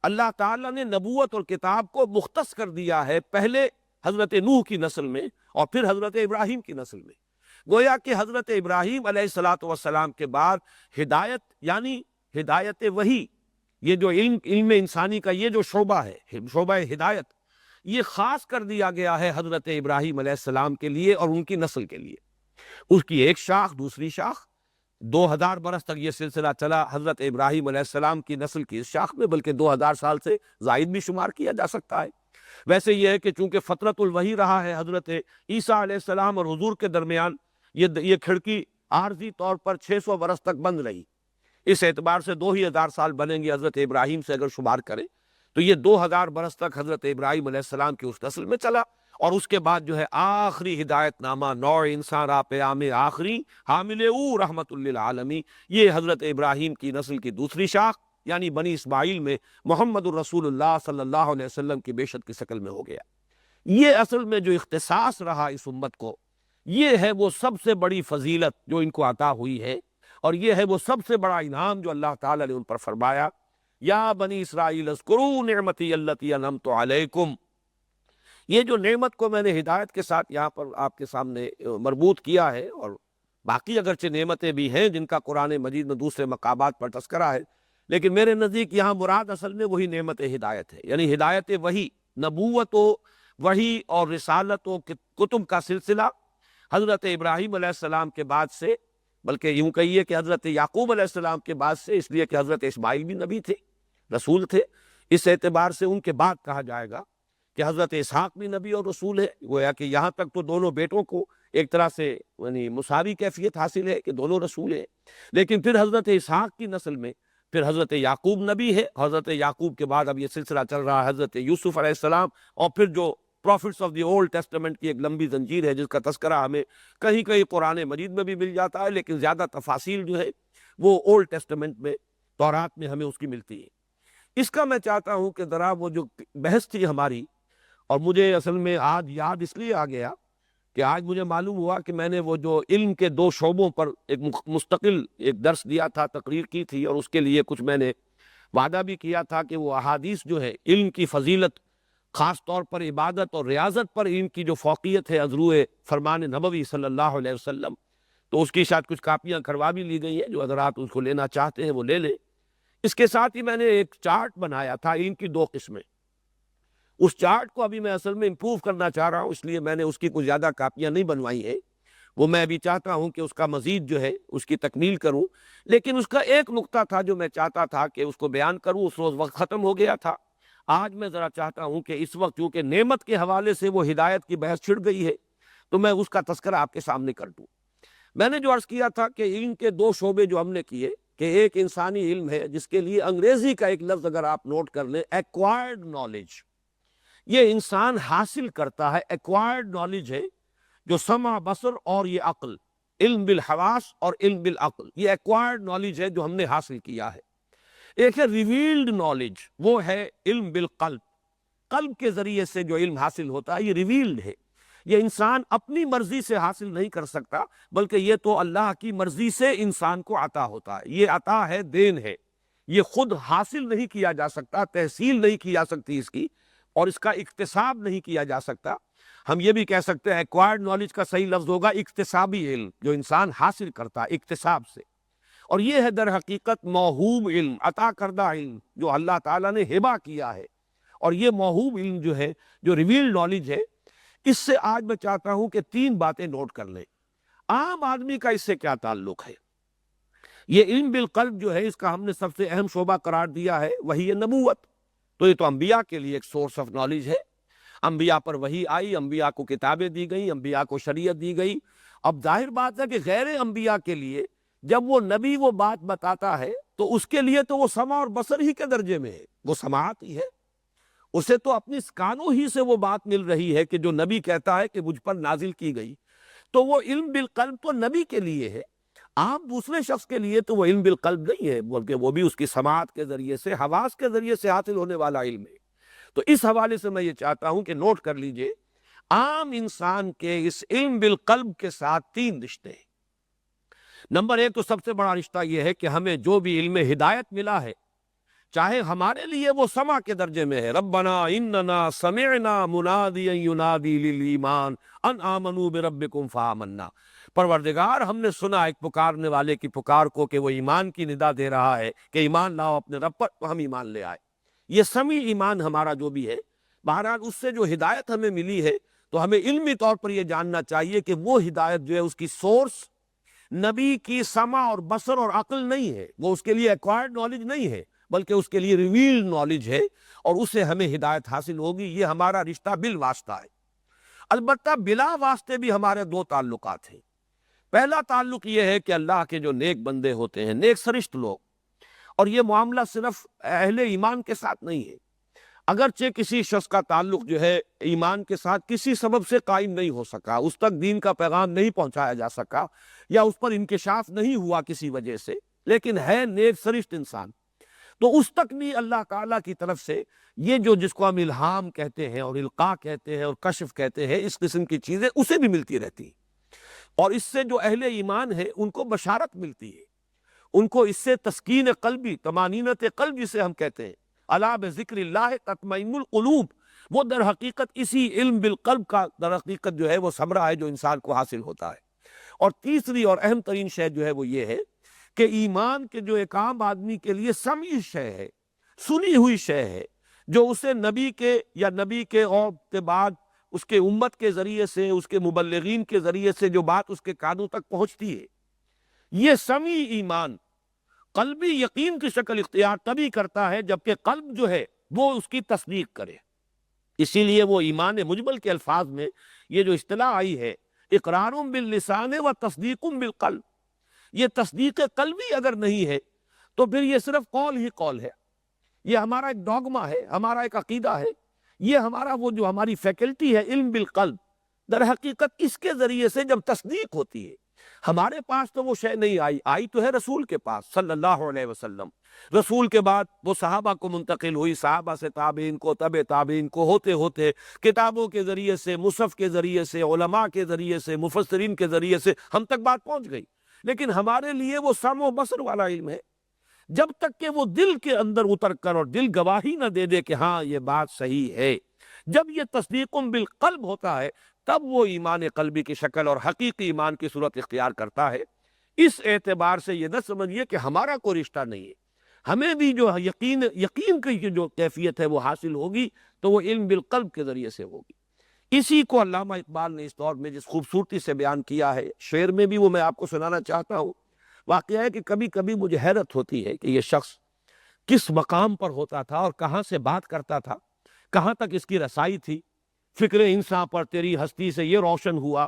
A: اللہ تعالیٰ نے نبوت اور کتاب کو مختص کر دیا ہے پہلے حضرت نوح کی نسل میں اور پھر حضرت ابراہیم کی نسل میں. گویا کہ حضرت ابراہیم علیہ الصلاۃ والسلام کے بعد ہدایت یعنی ہدایت وحی، یہ جو علم انسانی کا یہ جو شعبہ ہے، شعبہ ہدایت، یہ خاص کر دیا گیا ہے حضرت ابراہیم علیہ السلام کے لیے اور ان کی نسل کے لیے. اس کی ایک شاخ دوسری شاخ 2000 برس تک یہ سلسلہ چلا حضرت ابراہیم علیہ السلام کی نسل کی اس شاخ میں، بلکہ 2000 سال سے زائد بھی شمار کیا جا سکتا ہے. ویسے یہ ہے کہ چونکہ فترت الوحی رہا ہے حضرت عیسیٰ علیہ السلام اور حضور کے درمیان، یہ کھڑکی عارضی طور پر 600 برس تک بند رہی. اس اعتبار سے 2000 سال بنیں گے حضرت ابراہیم سے اگر شمار کریں تو یہ 2000 برس تک حضرت ابراہیم علیہ السلام کی اس نسل میں چلا. اور اس کے بعد جو ہے آخری ہدایت نامہ نوع انسان را پیام آخری حامل او رحمت للعالمین، یہ حضرت ابراہیم کی نسل کی دوسری شاخ یعنی بنی اسماعیل میں محمد الرسول اللہ صلی اللہ علیہ وسلم کی بیشت کی شکل میں ہو گیا. یہ اصل میں جو اختصاص رہا اس امت کو، یہ ہے وہ سب سے بڑی فضیلت جو ان کو عطا ہوئی ہے، اور یہ ہے وہ سب سے بڑا انعام جو اللہ تعالیٰ نے ان پر فرمایا یا بنی اسرائیل اذکروا نعمتی التی انعمت علیکم. یہ جو نعمت کو میں نے ہدایت کے ساتھ یہاں پر آپ کے سامنے مربوط کیا ہے، اور باقی اگرچہ نعمتیں بھی ہیں جن کا قرآن مجید میں دوسرے مقامات پر تذکرہ ہے، لیکن میرے نزدیک یہاں مراد اصل میں وہی نعمت ہدایت ہے. یعنی ہدایت وحی، نبوت و وحی اور رسالت و کتب کا سلسلہ حضرت ابراہیم علیہ السلام کے بعد سے، بلکہ یوں کہیے کہ حضرت یعقوب علیہ السلام کے بعد سے، اس لیے کہ حضرت اسماعیل بھی نبی تھے، رسول تھے، اس اعتبار سے ان کے بعد کہا جائے گا کہ حضرت اسحاق بھی نبی اور رسول ہے. گویا کہ یہاں تک تو دونوں بیٹوں کو ایک طرح سے یعنی مساوی کیفیت حاصل ہے کہ دونوں رسول ہیں. لیکن پھر حضرت اسحاق کی نسل میں پھر حضرت یعقوب نبی ہے، حضرت یعقوب کے بعد اب یہ سلسلہ چل رہا ہے حضرت یوسف علیہ السلام، اور پھر جو prophets of the Old Testament کی ایک لمبی زنجیر ہے جس کا تذکرہ ہمیں کہیں کہیں قرآن مجید میں بھی مل جاتا ہے، لیکن زیادہ تفاصیل جو ہے وہ اولڈ ٹیسٹمنٹ میں، تورات میں ہمیں اس کی ملتی ہے. اس کا میں چاہتا ہوں کہ ذرا وہ جو بحث تھی ہماری، اور مجھے اصل میں آج یاد اس لیے آ گیا کہ آج مجھے معلوم ہوا کہ میں نے وہ جو علم کے 2 شعبوں پر ایک مستقل ایک درس دیا تھا، تقریر کی تھی، اور اس کے لیے کچھ میں نے وعدہ بھی کیا تھا کہ وہ احادیث جو ہے علم کی فضیلت، خاص طور پر عبادت اور ریاضت پر ان کی جو فوقیت ہے ازروع فرمان نبوی صلی اللہ علیہ وسلم، تو اس کی شاید کچھ کاپیاں کروا بھی لی گئی ہیں، جو حضرات اس کو لینا چاہتے ہیں وہ لے لیں. اس کے ساتھ ہی میں نے ایک چارٹ بنایا تھا ان کی 2 قسمیں. اس چارٹ کو ابھی میں اصل میں امپروو کرنا چاہ رہا ہوں، اس لیے میں نے اس کی کچھ زیادہ کاپیاں نہیں بنوائی ہیں. وہ میں ابھی چاہتا ہوں کہ اس کا مزید جو ہے اس کی تکمیل کروں. لیکن اس کا ایک نقطہ تھا جو میں چاہتا تھا کہ اس کو بیان کروں، اس روز وقت ختم ہو گیا تھا. آج میں ذرا چاہتا ہوں کہ اس وقت چونکہ نعمت کے حوالے سے وہ ہدایت کی بحث چھڑ گئی ہے تو میں اس کا تذکرہ آپ کے سامنے کر دوں. میں نے جو عرض کیا تھا کہ علم کے دو شعبے جو ہم نے کیے، کہ ایک انسانی علم ہے جس کے لیے انگریزی کا ایک لفظ اگر آپ نوٹ کر لیں، ایکوائرڈ نالج، یہ انسان حاصل کرتا ہے، ایکوائرڈ نالج ہے جو سمع، بصر اور یہ عقل، علم بالحواس اور علم بالعقل، یہ ایکوائرڈ نالج ہے جو ہم نے حاصل کیا ہے۔ ایک ہے ریویلڈ نالج، وہ ہے علم بالقلب، قلب کے ذریعے سے جو علم حاصل ہوتا ہے یہ ریویلڈ ہے۔ یہ انسان اپنی مرضی سے حاصل نہیں کر سکتا، بلکہ یہ تو اللہ کی مرضی سے انسان کو عطا ہوتا ہے، یہ عطا ہے، دین ہے، یہ خود حاصل نہیں کیا جا سکتا، تحصیل نہیں کی جا سکتی اس کی، اور اس کا اکتساب نہیں کیا جا سکتا۔ ہم یہ بھی کہہ سکتے ہیں ایکوائرڈ نالج کا صحیح لفظ ہوگا اکتسابی علم، جو انسان حاصل کرتا ہے اکتساب سے، اور یہ ہے در حقیقت موہوب علم، عطا کردہ علم جو اللہ تعالیٰ نے ہبہ کیا ہے۔ اور یہ موہوب علم جو ہے، جو ریویلڈ نالج ہے، اس سے آج میں چاہتا ہوں کہ تین باتیں نوٹ کر لیں۔ عام آدمی کا اس سے کیا تعلق ہے؟ یہ علم بالقلب جو ہے، اس کا ہم نے سب سے اہم شعبہ قرار دیا ہے وحی نبوت، تو یہ تو انبیاء کے لیے ایک سورس آف نالج ہے۔ انبیاء پر وحی آئی، انبیاء کو کتابیں دی گئیں، انبیاء کو شریعت دی گئی۔ اب ظاہر بات ہے کہ غیر انبیاء کے لیے جب وہ نبی وہ بات بتاتا ہے تو اس کے لیے تو وہ سمع اور بصر ہی کے درجے میں ہے، وہ سماعت ہی ہے، اسے تو اپنی کانوں ہی سے وہ بات مل رہی ہے کہ جو نبی کہتا ہے کہ مجھ پر نازل کی گئی، تو وہ علم بالقلب تو نبی کے لیے ہے۔ عام دوسرے شخص کے لیے تو وہ علم بالقلب نہیں ہے، بلکہ وہ بھی اس کی سماعت کے ذریعے سے، حواس کے ذریعے سے حاصل ہونے والا علم ہے۔ تو اس حوالے سے میں یہ چاہتا ہوں کہ نوٹ کر لیجئے، عام انسان کے اس علم بالقلب کے ساتھ تین رشتے ہیں۔ نمبر ایک تو سب سے بڑا رشتہ یہ ہے کہ ہمیں جو بھی علم ہدایت ملا ہے، چاہے ہمارے لیے وہ سمع کے درجے میں ہے، ربنا اننا سمعنا منادیا ینادی للایمان ان آمنوا بربکم فآمنا، پروردگار ہم نے سنا ایک پکارنے والے کی پکار کو کہ وہ ایمان کی ندا دے رہا ہے کہ ایمان لاؤ اپنے رب پر، تو ہم ایمان لے آئے۔ یہ سمعی ایمان ہمارا جو بھی ہے، بہرحال اس سے جو ہدایت ہمیں ملی ہے، تو ہمیں علمی طور پر یہ جاننا چاہیے کہ وہ ہدایت جو ہے اس کی سورس نبی کی سمع اور بصر اور عقل نہیں ہے، وہ اس کے لیے ایکوائرڈ نالج نہیں ہے، بلکہ اس کے لیے ریویلڈ نالج ہے، اور اسے ہمیں ہدایت حاصل ہوگی۔ یہ ہمارا رشتہ بالواسطہ ہے۔ البتہ بلا واسطے بھی ہمارے دو تعلقات ہیں۔ پہلا تعلق یہ ہے کہ اللہ کے جو نیک بندے ہوتے ہیں، نیک سرشت لوگ، اور یہ معاملہ صرف اہل ایمان کے ساتھ نہیں ہے، اگرچہ کسی شخص کا تعلق جو ہے ایمان کے ساتھ کسی سبب سے قائم نہیں ہو سکا، اس تک دین کا پیغام نہیں پہنچایا جا سکا، یا اس پر انکشاف نہیں ہوا کسی وجہ سے، لیکن ہے نیک سرشت انسان، تو اس تک بھی اللہ تعالیٰ کی طرف سے یہ جو جس کو ہم الہام کہتے ہیں اور القاء کہتے ہیں اور کشف کہتے ہیں، اس قسم کی چیزیں اسے بھی ملتی رہتی ہیں، اور اس سے جو اہل ایمان ہے ان کو بشارت ملتی ہے، ان کو اس سے تسکین قلبی، طمانینت قلب جسے ہم کہتے ہیں، الا بذکر اللہ تطمئن القلوب، وہ در حقیقت اسی علم بالقلب کا در حقیقت جو ہے وہ ثمرہ ہے جو انسان کو حاصل ہوتا ہے۔ اور تیسری اور اہم ترین شے جو ہے وہ یہ ہے کہ ایمان کے جو ایک عام آدمی کے لیے سمعی شے ہے، سنی ہوئی شے ہے، جو اسے نبی کے یا نبی کے اور کے بعد اس کے امت کے ذریعے سے، اس کے مبلغین کے ذریعے سے جو بات اس کے کانوں تک پہنچتی ہے، یہ سمعی ایمان قلبی یقین کی شکل اختیار تبھی کرتا ہے جبکہ قلب جو ہے وہ اس کی تصدیق کرے۔ اسی لیے وہ ایمان مجمل کے الفاظ میں یہ جو اصطلاح آئی ہے، اقرار باللسان و تصدیق بالقلب، یہ تصدیق قلبی اگر نہیں ہے تو پھر یہ صرف قول ہی قول ہے، یہ ہمارا ایک ڈوگما ہے، ہمارا ایک عقیدہ ہے، یہ ہمارا وہ جو ہماری فیکلٹی ہے علم بالقلب، در حقیقت اس کے ذریعے سے جب تصدیق ہوتی ہے، ہمارے پاس تو وہ شے نہیں آئی تو ہے رسول کے پاس صلی اللہ علیہ وسلم، رسول کے بعد وہ صحابہ کو منتقل ہوئی، صحابہ سے تابعین کو، تبع تابعین کو، ہوتے ہوتے کتابوں کے ذریعے سے، مصحف کے ذریعے سے، علماء کے ذریعے سے، مفسرین کے ذریعے سے ہم تک بات پہنچ گئی، لیکن ہمارے لیے وہ سمع و بصر والا علم ہے، جب تک کہ وہ دل کے اندر اتر کر اور دل گواہی نہ دے دے کہ ہاں یہ بات صحیح ہے، جب یہ تصدیق بالقلب ہوتا ہے تب وہ ایمان قلبی کی شکل اور حقیقی ایمان کی صورت اختیار کرتا ہے۔ اس اعتبار سے یہ نہ سمجھیے کہ ہمارا کوئی رشتہ نہیں ہے، ہمیں بھی جو یقین کی جو کیفیت ہے وہ حاصل ہوگی تو وہ علم بالقلب کے ذریعے سے ہوگی۔ اسی کو علامہ اقبال نے اس دور میں جس خوبصورتی سے بیان کیا ہے، شعر میں بھی وہ میں آپ کو سنانا چاہتا ہوں۔ واقعہ ہے کہ کبھی کبھی مجھے حیرت ہوتی ہے کہ یہ شخص کس مقام پر ہوتا تھا اور کہاں سے بات کرتا تھا، کہاں تک اس کی رسائی تھی۔ فکر انسان پر تیری ہستی سے یہ روشن ہوا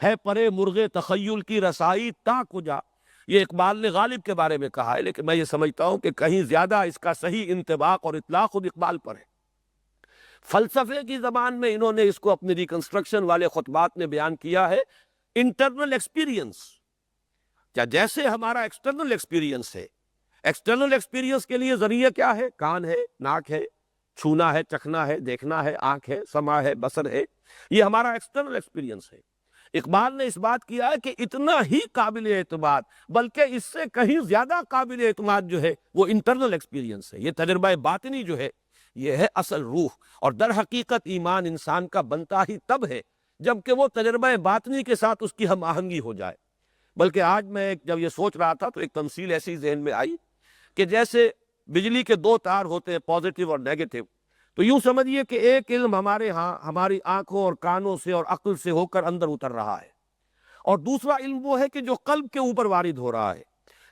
A: ہے پرے مرغ تخیل کی رسائی تا کجا. یہ اقبال نے غالب کے بارے میں کہا ہے، لیکن میں یہ سمجھتا ہوں کہ کہیں زیادہ اس کا صحیح انطباق اور اطلاق خود اقبال پر ہے. فلسفے کی زبان میں انہوں نے اس کو اپنے ریکنسٹرکشن والے خطبات میں بیان کیا ہے انٹرنل ایکسپیرینس. کیا جیسے ہمارا ایکسٹرنل ایکسپیرینس ہے، ایکسٹرنل ایکسپیرینس کے لیے ذریعہ کیا ہے؟ کان ہے، ناک ہے، چھونا ہے، چکھنا ہے، دیکھنا ہے، آنکھ ہے، سمع ہے، بصر ہے. یہ ہمارا ایکسٹرنل ایکسپیرینس ہے. اقبال نے اس بات کیا ہے کہ اتنا ہی قابل اعتماد، بلکہ اس سے کہیں زیادہ قابل اعتماد جو ہے وہ انٹرنل ایکسپیرینس ہے. یہ تجربہ باطنی جو ہے یہ ہے اصل روح. اور در حقیقت ایمان انسان کا بنتا ہی تب ہے جبکہ وہ تجربہ باطنی کے ساتھ اس کی ہم آہنگی ہو جائے. بلکہ آج میں جب یہ سوچ رہا تھا تو ایک تمثیل ایسی ذہن میں آئی کہ جیسے بجلی کے دو تار ہوتے ہیں، پازیٹیو اور نیگیٹو. تو یوں سمجھیے کہ ایک علم ہمارے ہاں ہماری آنکھوں اور کانوں سے اور عقل سے ہو کر اندر اتر رہا ہے، اور دوسرا علم وہ ہے کہ جو قلب کے اوپر وارد ہو رہا ہے.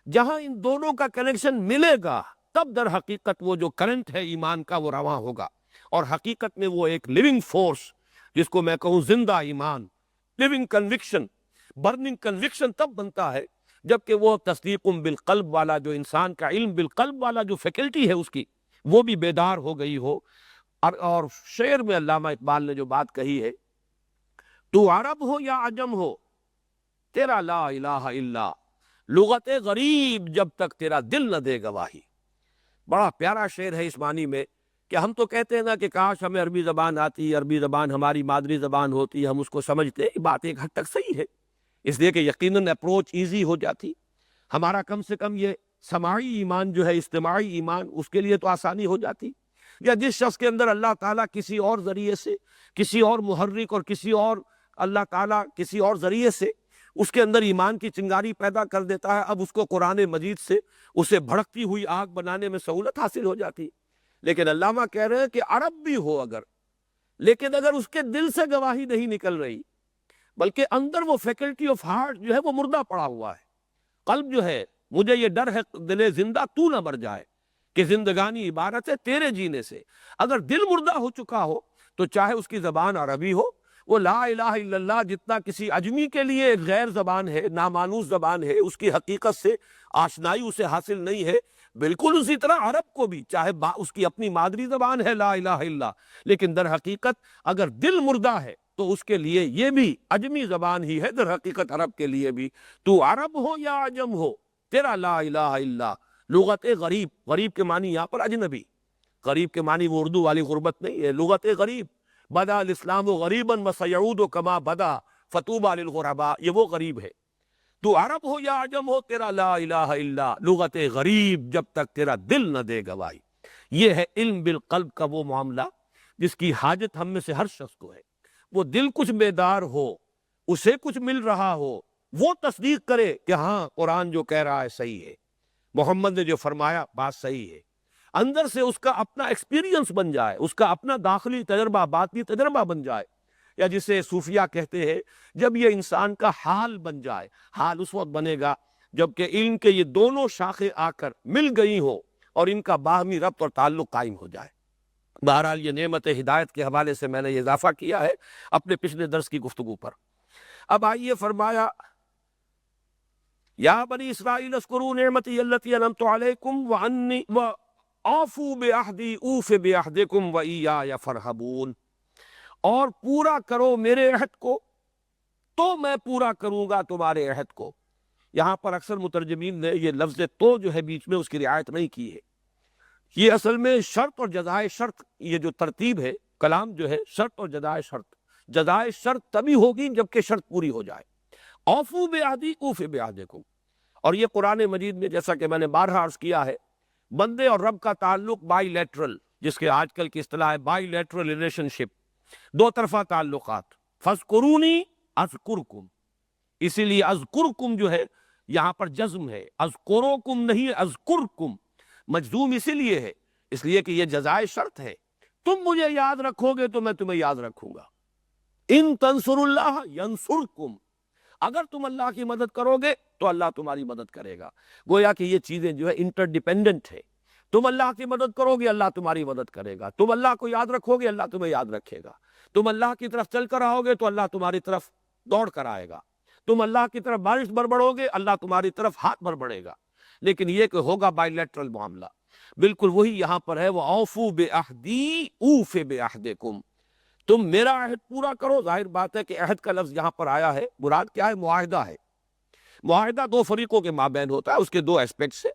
A: جہاں ان دونوں کا کنیکشن ملے گا تب در حقیقت وہ جو کرنٹ ہے ایمان کا وہ رواں ہوگا. اور حقیقت میں وہ ایک لیونگ فورس، جس کو میں کہوں زندہ ایمان، لیونگ کنوکشن، برننگ کنوکشن تب بنتا ہے جبکہ وہ تصدیق بالقلب والا جو انسان کا علم بالقلب والا جو فیکلٹی ہے اس کی وہ بھی بیدار ہو گئی ہو. اور شعر میں علامہ اقبال نے جو بات کہی ہے، تو عرب ہو یا عجم ہو تیرا لا الہ الا، لغت غریب جب تک تیرا دل نہ دے گواہی. بڑا پیارا شعر ہے اس معنی میں کہ ہم تو کہتے ہیں نا کہ کاش ہمیں عربی زبان آتی، عربی زبان ہماری مادری زبان ہوتی، ہم اس کو سمجھتے. یہ بات ایک حد تک صحیح ہے، اس لیے کہ یقیناً اپروچ ایزی ہو جاتی. ہمارا کم سے کم یہ سماعی ایمان جو ہے، استماعی ایمان، اس کے لیے تو آسانی ہو جاتی. یا جس شخص کے اندر اللہ تعالیٰ کسی اور ذریعے سے، کسی اور محرک اور کسی اور اللہ تعالیٰ کسی اور ذریعے سے اس کے اندر ایمان کی چنگاری پیدا کر دیتا ہے، اب اس کو قرآن مجید سے اسے بھڑکتی ہوئی آگ بنانے میں سہولت حاصل ہو جاتی. لیکن علامہ کہہ رہے ہیں کہ عرب بھی ہو اگر، لیکن اگر اس کے دل سے گواہی نہیں نکل رہی بلکہ اندر وہ فیکلٹی آف ہارٹ جو ہے وہ مردہ پڑا ہوا ہے. قلب جو ہے، مجھے یہ ڈر ہے دل زندہ تو نہ مر جائے، کہ زندگانی عبارت ہے تیرے جینے سے. اگر دل مردہ ہو چکا ہو تو چاہے اس کی زبان عربی ہو، وہ لا الہ الا اللہ جتنا کسی اجمی کے لیے ایک غیر زبان ہے، نامانوس زبان ہے، اس کی حقیقت سے آشنائی اسے حاصل نہیں ہے، بالکل اسی طرح عرب کو بھی چاہے اس کی اپنی مادری زبان ہے لا الہ الا، لیکن در حقیقت اگر دل مردہ ہے تو اس کے لیے یہ بھی اجمی زبان ہی ہے در حقیقت عرب کے لیے بھی. تو عرب ہو یا عجم ہو تیرا لا الہ الا، لغت غریب. غریب کے معنی یہاں پر اجنبی، غریب کے معنی وہ اردو والی غربت نہیں ہے، لغت غریب. بدا الاسلام غریبا وسیعود کما بدا فطوبى للغرباء، یہ وہ غریب ہے. تو عرب ہو یا عجم ہو تیرا لا الہ الا، لغت غریب جب تک تیرا دل نہ دے گواہی. یہ ہے علم بالقلب کا وہ معاملہ جس کی حاجت ہم میں سے ہر شخص کو ہے. وہ دل کچھ بیدار ہو، اسے کچھ مل رہا ہو، وہ تصدیق کرے کہ ہاں قرآن جو کہہ رہا ہے صحیح ہے، محمد نے جو فرمایا بات صحیح ہے. اندر سے اس کا اپنا ایکسپیرینس بن جائے، اس کا اپنا داخلی تجربہ، باطنی تجربہ بن جائے، یا جسے صوفیہ کہتے ہیں جب یہ انسان کا حال بن جائے. حال اس وقت بنے گا جبکہ علم کے یہ دونوں شاخیں آ کر مل گئی ہوں اور ان کا باہمی ربط اور تعلق قائم ہو جائے. بہرحال یہ نعمت ہدایت کے حوالے سے میں نے یہ اضافہ کیا ہے اپنے پچھلے درس کی گفتگو پر. اب آئیے فرمایا یا بنی اسرائیل اذکروا نعمتی التی انعمت علیکم وانی وآفوا بعہدی اوف بعہدکم وایای فارہبون، اور پورا کرو میرے عہد کو تو میں پورا کروں گا تمہارے عہد کو. یہاں پر اکثر مترجمین نے یہ لفظ تو جو ہے بیچ میں اس کی رعایت نہیں کی ہے. یہ اصل میں شرط اور جزائے شرط، یہ جو ترتیب ہے کلام جو ہے شرط اور جزائے شرط. جزائے شرط تبھی ہوگی جبکہ شرط پوری ہو جائے. اوفوا بعہدی اوف بعہدکم. اور یہ قرآن مجید میں جیسا کہ میں نے بارہا عرض کیا ہے، بندے اور رب کا تعلق بائی لیٹرل، جس کے آج کل کی اصطلاح ہے بائی لیٹرل ریلیشن شپ، دو طرفہ تعلقات. فاذکرونی اذکرکم، اسی لیے اذکرکم جو ہے یہاں پر جزم ہے، اذکرکم نہیں اذکرکم. مجزوم اسی لیے ہے اس لیے کہ یہ جزائے شرط ہے. تم مجھے یاد رکھو گے تو میں تمہیں یاد رکھوں گا. ان تنصروا اللہ ینصرکم، اگر تم اللہ کی مدد کرو گے تو اللہ تمہاری مدد کرے گا. گویا کہ یہ چیزیں جو ہے انٹر ڈیپینڈنٹ ہے. تم اللہ کی مدد کرو گے اللہ تمہاری مدد کرے گا، تم اللہ کو یاد رکھو گے اللہ تمہیں یاد رکھے گا، تم اللہ کی طرف چل کر آؤ گے تو اللہ تمہاری طرف دوڑ کر آئے گا. تم اللہ کی طرف بارش بربڑو گے، اللہ تمہاری طرف ہاتھ بربڑے گا. لیکن یہ کہ ہوگا بائی لیٹرل معاملہ. بالکل وہی یہاں پر ہے، وہ اوفو بعہدی اوف بعہدکم، تم میرا عہد پورا کرو. ظاہر بات ہے کہ عہد کا لفظ یہاں پر آیا ہے، مراد کیا ہے؟ معاہدہ ہے. معاہدہ دو فریقوں کے مابین ہوتا ہے، اس کے دو اسپیکٹس ہیں،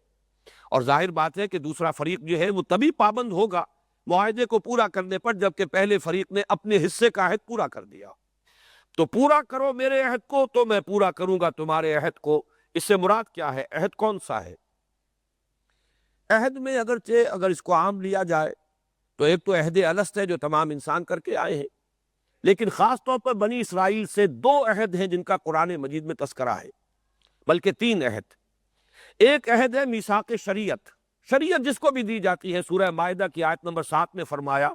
A: اور ظاہر بات ہے کہ دوسرا فریق جو ہے وہ تبھی پابند ہوگا معاہدے کو پورا کرنے پر جبکہ پہلے فریق نے اپنے حصے کا عہد پورا کر دیا. تو پورا کرو میرے عہد کو تو میں پورا کروں گا تمہارے عہد کو. اس سے مراد کیا ہے؟ عہد کون سا ہے؟ عہد میں اگر اس کو عام لیا جائے تو ایک تو عہد الست ہے جو تمام انسان کر کے آئے ہیں، لیکن خاص طور پر بنی اسرائیل سے دو عہد ہیں جن کا قرآن مجید میں تذکرہ ہے، بلکہ تین عہد. ایک عہد ہے میثاق شریعت، شریعت جس کو بھی دی جاتی ہے. سورہ مائدہ کی آیت نمبر 7 میں فرمایا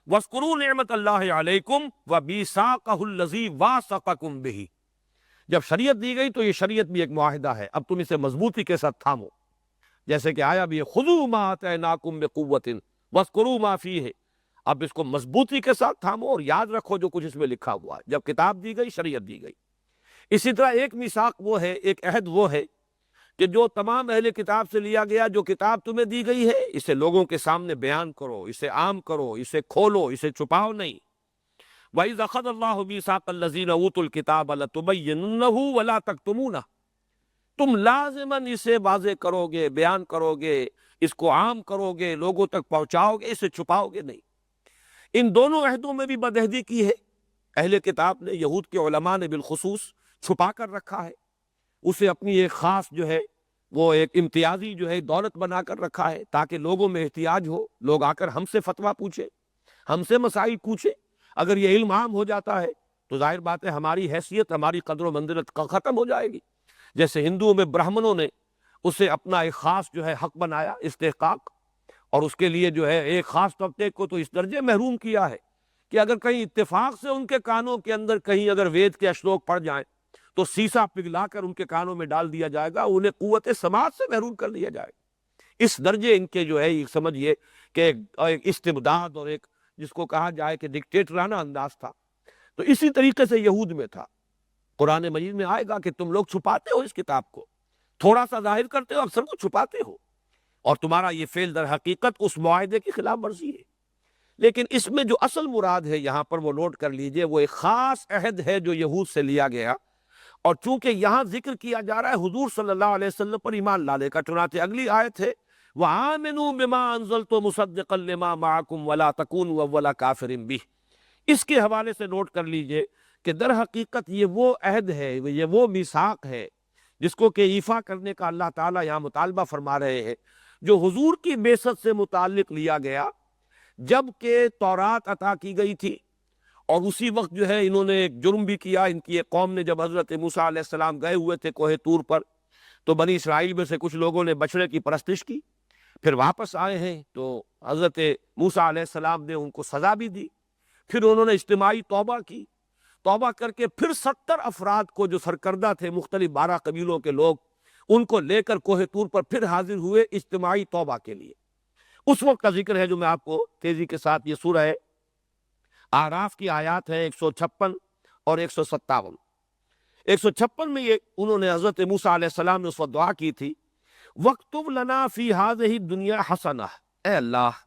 A: وَاذْكُرُوا نِعْمَتَ اللَّهِ عَلَيْكُمْ وَمِيثَاقَهُ الَّذِي وَاثَقَكُمْ بِهِ. جب شریعت دی گئی تو یہ شریعت بھی ایک معاہدہ ہے، اب تم اسے مضبوطی کے ساتھ تھامو. جیسے کہ آیا بھی ہے خُذُوا مَا آتَيْنَاكُمْ بِقُوَّةٍ وَاذْكُرُوا مَا فِيهِ. اب اس کو مضبوطی کے ساتھ تھامو اور یاد رکھو جو کچھ اس میں لکھا ہوا ہے. جب کتاب دی گئی، شریعت دی گئی. اسی طرح ایک میثاق وہ ہے، ایک عہد وہ ہے کہ جو تمام اہل کتاب سے لیا گیا، جو کتاب تمہیں دی گئی ہے اسے لوگوں کے سامنے بیان کرو، اسے عام کرو، اسے کھولو، اسے چھپاؤ نہیں. وَإِذْ أَخَذَ اللَّهُ مِيثَاقَ الَّذِينَ أُوتُوا الْكِتَابَ لَتُبَيِّنُنَّهُ وَلَا تَكْتُمُونَهُ. تم لازماً اسے واضح کرو گے، بیان کرو گے، اس کو عام کرو گے، لوگوں تک پہنچاؤ گے، اسے چھپاؤ گے نہیں. ان دونوں عہدوں میں بھی بدعہدی کی ہے. اہل کتاب نے، یہود کے علماء نے بالخصوص چھپا کر رکھا ہے، اسے اپنی ایک خاص جو ہے وہ ایک امتیازی جو ہے دولت بنا کر رکھا ہے تاکہ لوگوں میں احتیاج ہو، لوگ آ کر ہم سے فتویٰ پوچھے، ہم سے مسائل پوچھے. اگر یہ علم عام ہو جاتا ہے تو ظاہر بات ہے ہماری حیثیت، ہماری قدر و منزلت ختم ہو جائے گی. جیسے ہندوؤں میں برہمنوں نے اسے اپنا ایک خاص جو ہے حق بنایا، استحقاق، اور اس کے لیے جو ہے ایک خاص طبقے کو تو اس درجے محروم کیا ہے کہ اگر کہیں اتفاق سے ان کے کانوں کے اندر کہیں اگر وید کے اشلوک پڑ جائیں تو سیسا پگھلا کر ان کے کانوں میں ڈال دیا جائے گا، انہیں قوت سماعت سے محروم کر دیا جائے گا. اس درجے ان کے جو ہے سمجھیے کہ ایک استبداد اور ایک جس کو کہا جائے کہ ڈکٹیٹرانہ انداز تھا. تو اسی طریقے سے یہود میں تھا. قرآن مجید میں آئے گا کہ تم لوگ چھپاتے ہو اس کتاب کو، تھوڑا سا ظاہر کرتے ہو، اکثر کو چھپاتے ہو، اور تمہارا یہ فعل در حقیقت اس معاہدے کی خلاف ورزی ہے. لیکن اس میں جو اصل مراد ہے یہاں پر وہ نوٹ کر لیجئے، وہ ایک خاص عہد ہے جو یہود سے لیا گیا، اور چونکہ یہاں ذکر کیا جا رہا ہے حضور صلی اللہ علیہ وسلم پر ایمان لانے کا، چنانچہ اگلی آیت ہے وَآمِنُوا بِمَا أَنزَلْتُ مُصَدِّقًا لِمَا مَعَكُمْ وَلَا تَكُونُوا أَوَّلَ كَافِرٍ بِهِ. اس کے حوالے سے نوٹ کر لیجئے کہ در حقیقت یہ وہ عہد ہے، یہ وہ میثاق ہے جس کو کہ ایفا کرنے کا اللہ تعالیٰ یہاں مطالبہ فرما رہے ہیں، جو حضور کی بعثت سے متعلق لیا گیا جب کہ تورات عطا کی گئی تھی. اور اسی وقت جو ہے انہوں نے ایک جرم بھی کیا. ان کی ایک قوم نے جب حضرت موسیٰ علیہ السلام گئے ہوئے تھے کوہ طور پر تو بنی اسرائیل میں سے کچھ لوگوں نے بچڑے کی پرستش کی، پھر واپس آئے ہیں تو حضرت موسیٰ علیہ السلام نے ان کو سزا بھی دی. پھر انہوں نے اجتماعی توبہ کی، توبہ کر کے پھر 70 افراد کو جو سرکردہ تھے مختلف 12 قبیلوں کے لوگ، ان کو لے کر کوہ طور پر پھر حاضر ہوئے اجتماعی توبہ کے لیے. اس وقت کا ذکر ہے جو میں آپ کو تیزی کے ساتھ، یہ سورہ اعراف کی آیات ہے 156 اور 157. 156 میں یہ انہوں نے حضرت موسیٰ علیہ السلام نے اس وقت دعا کی تھی وَاكْتُبْ لَنَا فِي هَذِهِ الدُّنْيَا حَسَنَةً. اے اللہ،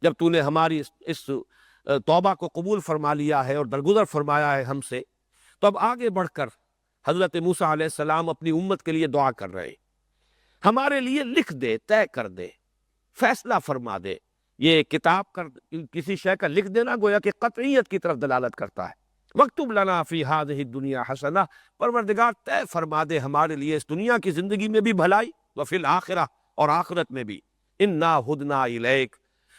A: جب تو نے ہماری اس توبہ کو قبول فرما لیا ہے اور درگزر فرمایا ہے ہم سے، تو اب آگے بڑھ کر حضرت موسیٰ علیہ السلام اپنی امت کے لیے دعا کر رہے ہیں، ہمارے لیے لکھ دے، طے کر دے، فیصلہ فرما دے. یہ کتاب کر کسی شے کا لکھ دینا گویا کہ قطعیت کی طرف دلالت کرتا ہے. وَاكْتُبْ لَنَا فِي هَذِهِ الدُّنْيَا حَسَنَةً. پروردگار طے فرما دے ہمارے لیے اس دنیا کی زندگی میں بھی بھلائی، وَفِي الْآخِرَةِ، اور آخرت میں بھی. إِنَّا هُدْنَا إِلَيْكَ،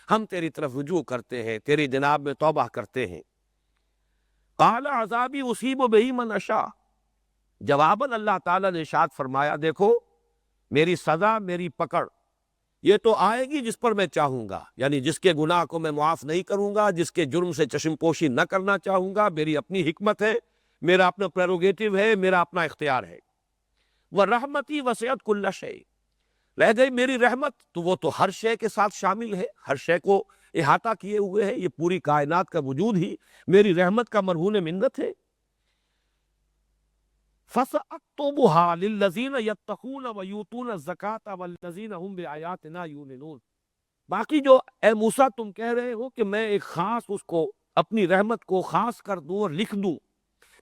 A: ہم تیری طرف رجوع کرتے ہیں، تیری جناب میں توبہ کرتے ہیں. قَالَ عَذَابِي أُصِيبُ بِهِ مَنْ أَشَاءُ. جواباً اللہ تعالیٰ نے ارشاد فرمایا دیکھو میری سزا، میری پکڑ یہ تو آئے گی جس پر میں چاہوں گا، یعنی جس کے گناہ کو میں معاف نہیں کروں گا، جس کے جرم سے چشم پوشی نہ کرنا چاہوں گا. میری اپنی حکمت ہے، میرا اپنا پریروگیٹو ہے، میرا اپنا اختیار ہے. وَرَحْمَتِي وَسِعَتْ كُلَّ شَيْءٍ. رہ گئی میری رحمت تو وہ تو ہر شے کے ساتھ شامل ہے، ہر شے کو احاطہ کیے ہوئے ہے. یہ پوری کائنات کا وجود ہی میری رحمت کا مرہون منت ہے. فَسَأَكْتُبُهَا لِلَّذِينَ يَتَّقُونَ وَيُؤْتُونَ الزَّكَاةَ وَالَّذِينَ هُمْ بِآيَاتِنَا يُؤْمِنُونَ۔ باقی جو اے موسیٰ تم کہہ رہے ہو کہ میں ایک خاص اس کو اپنی رحمت کو خاص کر دوں اور لکھ دوں،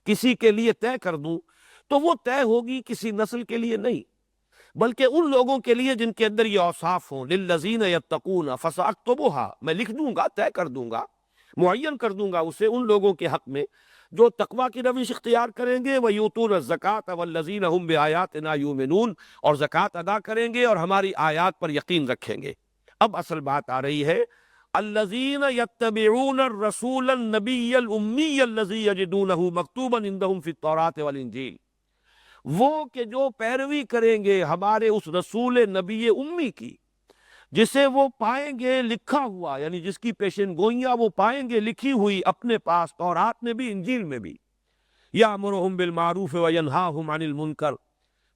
A: کسی کے لیے طے کر دوں، تو وہ طے ہوگی کسی نسل کے لیے نہیں، بلکہ ان لوگوں کے لیے جن کے اندر یہ اوصاف ہوں۔ للذین یتقون فساکتبھا، میں لکھ دوں گا، طے کر دوں گا، معین کر دوں گا اسے ان لوگوں کے حق میں جو تقویٰ کی روش اختیار کریں گے، وَيُؤْتُونَ الزَّكَاةَ وَالَّذِينَ هُمْ بِآيَاتِنَا يُؤْمِنُونَ، اور زکوٰۃ ادا کریں گے اور ہماری آیات پر یقین رکھیں گے۔ اب اصل بات آ رہی ہے، الذین یتبعون الرسول النبی الامی الذی یجدونہ مکتوبا عندہم فی التوراۃ والانجیل، وہ کہ جو پیروی کریں گے ہمارے اس رسول نبی امی کی جسے وہ پائیں گے لکھا ہوا، یعنی جس کی پیشن گوئیاں وہ پائیں گے لکھی ہوئی اپنے پاس، تورات میں بھی انجیل میں بھی۔ یامرہم بالمعروف وینہاہم عن المنکر،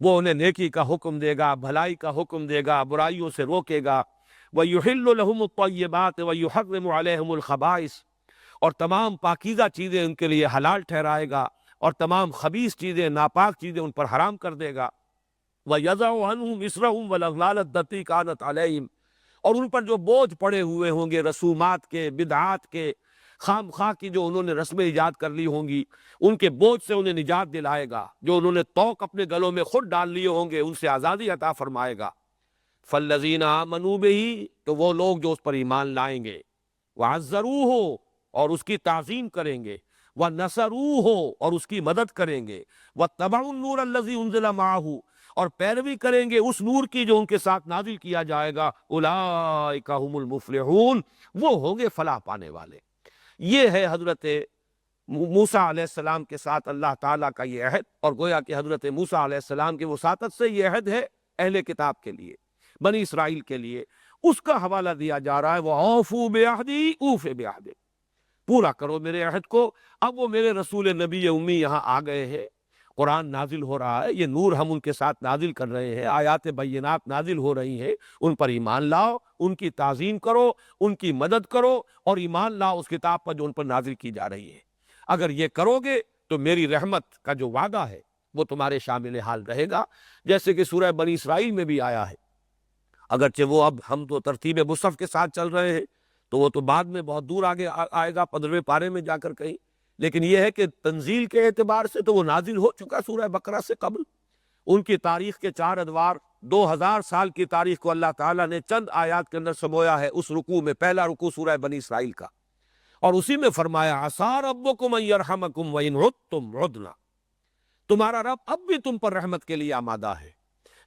A: وہ انہیں نیکی کا حکم دے گا، بھلائی کا حکم دے گا، برائیوں سے روکے گا۔ وَيُحِلُّ لَهُمُ الطَّيِّبَاتِ وَيُحَرِّمُ عَلَيْهِمُ الْخَبَائِثَ، اور تمام پاکیزہ چیزیں ان کے لیے حلال ٹھہرائے گا اور تمام خبیث چیزیں، ناپاک چیزیں ان پر حرام کر دے گا۔ وَيَضَعُ عَنْهُمْ إِصْرَهُمْ وَالْأَغْلَالَ الَّتِي كَانَتْ عَلَيْهِمْ، اور ان پر جو بوجھ پڑے ہوئے ہوں گے رسومات کے، بدعات کے، خام خواہ کی جو انہوں نے رسمیں ایجاد کر لی ہوں گی، ان کے بوجھ سے انہیں نجات دلائے گا۔ جو انہوں نے طوق اپنے گلوں میں خود ڈال لیے ہوں گے ان سے آزادی عطا فرمائے گا۔ فالذین آمنوا بہ، تو وہ لوگ جو اس پر ایمان لائیں گے، وعزروہ، اور اس کی تعظیم کریں گے، ونصروہ، اور اس کی مدد کریں گے، واتبعوا النور الذی انزل معہ، اور پیروی کریں گے اس نور کی جو ان کے ساتھ نازل کیا جائے گا، اولئک ھم المفلحون، وہ ہوں گے فلاح پانے والے۔ یہ ہے حضرت موسیٰ علیہ السلام کے ساتھ اللہ تعالیٰ کا یہ عہد، اور گویا کہ حضرت موسیٰ علیہ السلام کی وساطت سے یہ عہد ہے اہل کتاب کے لیے، بنی اسرائیل کے لیے۔ اس کا حوالہ دیا جا رہا ہے، وَأَوْفُوا بِعَہْدِی أُوفِ بِعَہْدِکُم، پورا کرو میرے عہد کو۔ اب وہ میرے رسول نبی امی یہاں آ گئے ہیں، قرآن نازل ہو رہا ہے، یہ نور ہم ان کے ساتھ نازل کر رہے ہیں، آیات بینات نازل ہو رہی ہیں، ان پر ایمان لاؤ، ان کی تعظیم کرو، ان کی مدد کرو، اور ایمان لاؤ اس کتاب پر جو ان پر نازل کی جا رہی ہے۔ اگر یہ کرو گے تو میری رحمت کا جو وعدہ ہے وہ تمہارے شامل حال رہے گا، جیسے کہ سورہ بنی اسرائیل میں بھی آیا ہے۔ اگرچہ وہ اب ہم تو ترتیب مصحف کے ساتھ چل رہے ہیں، تو وہ تو بعد میں بہت دور آگے آئے گا 15ویں پارے میں جا کر کہیں، لیکن یہ ہے کہ تنزیل کے اعتبار سے تو وہ نازل ہو چکا سورہ بقرہ سے قبل۔ ان کی تاریخ کے 4 ادوار، 2000 سال کی تاریخ کو اللہ تعالیٰ نے چند آیات کے اندر سمویا ہے۔ اس رکوع میں پہلا رکوع سورہ بنی اسرائیل کا، اور اسی میں فرمایا عسیٰ ربکم ان یرحمکم وان عدتم عدنا، تمہارا رب اب بھی تم پر رحمت کے لیے آمادہ ہے،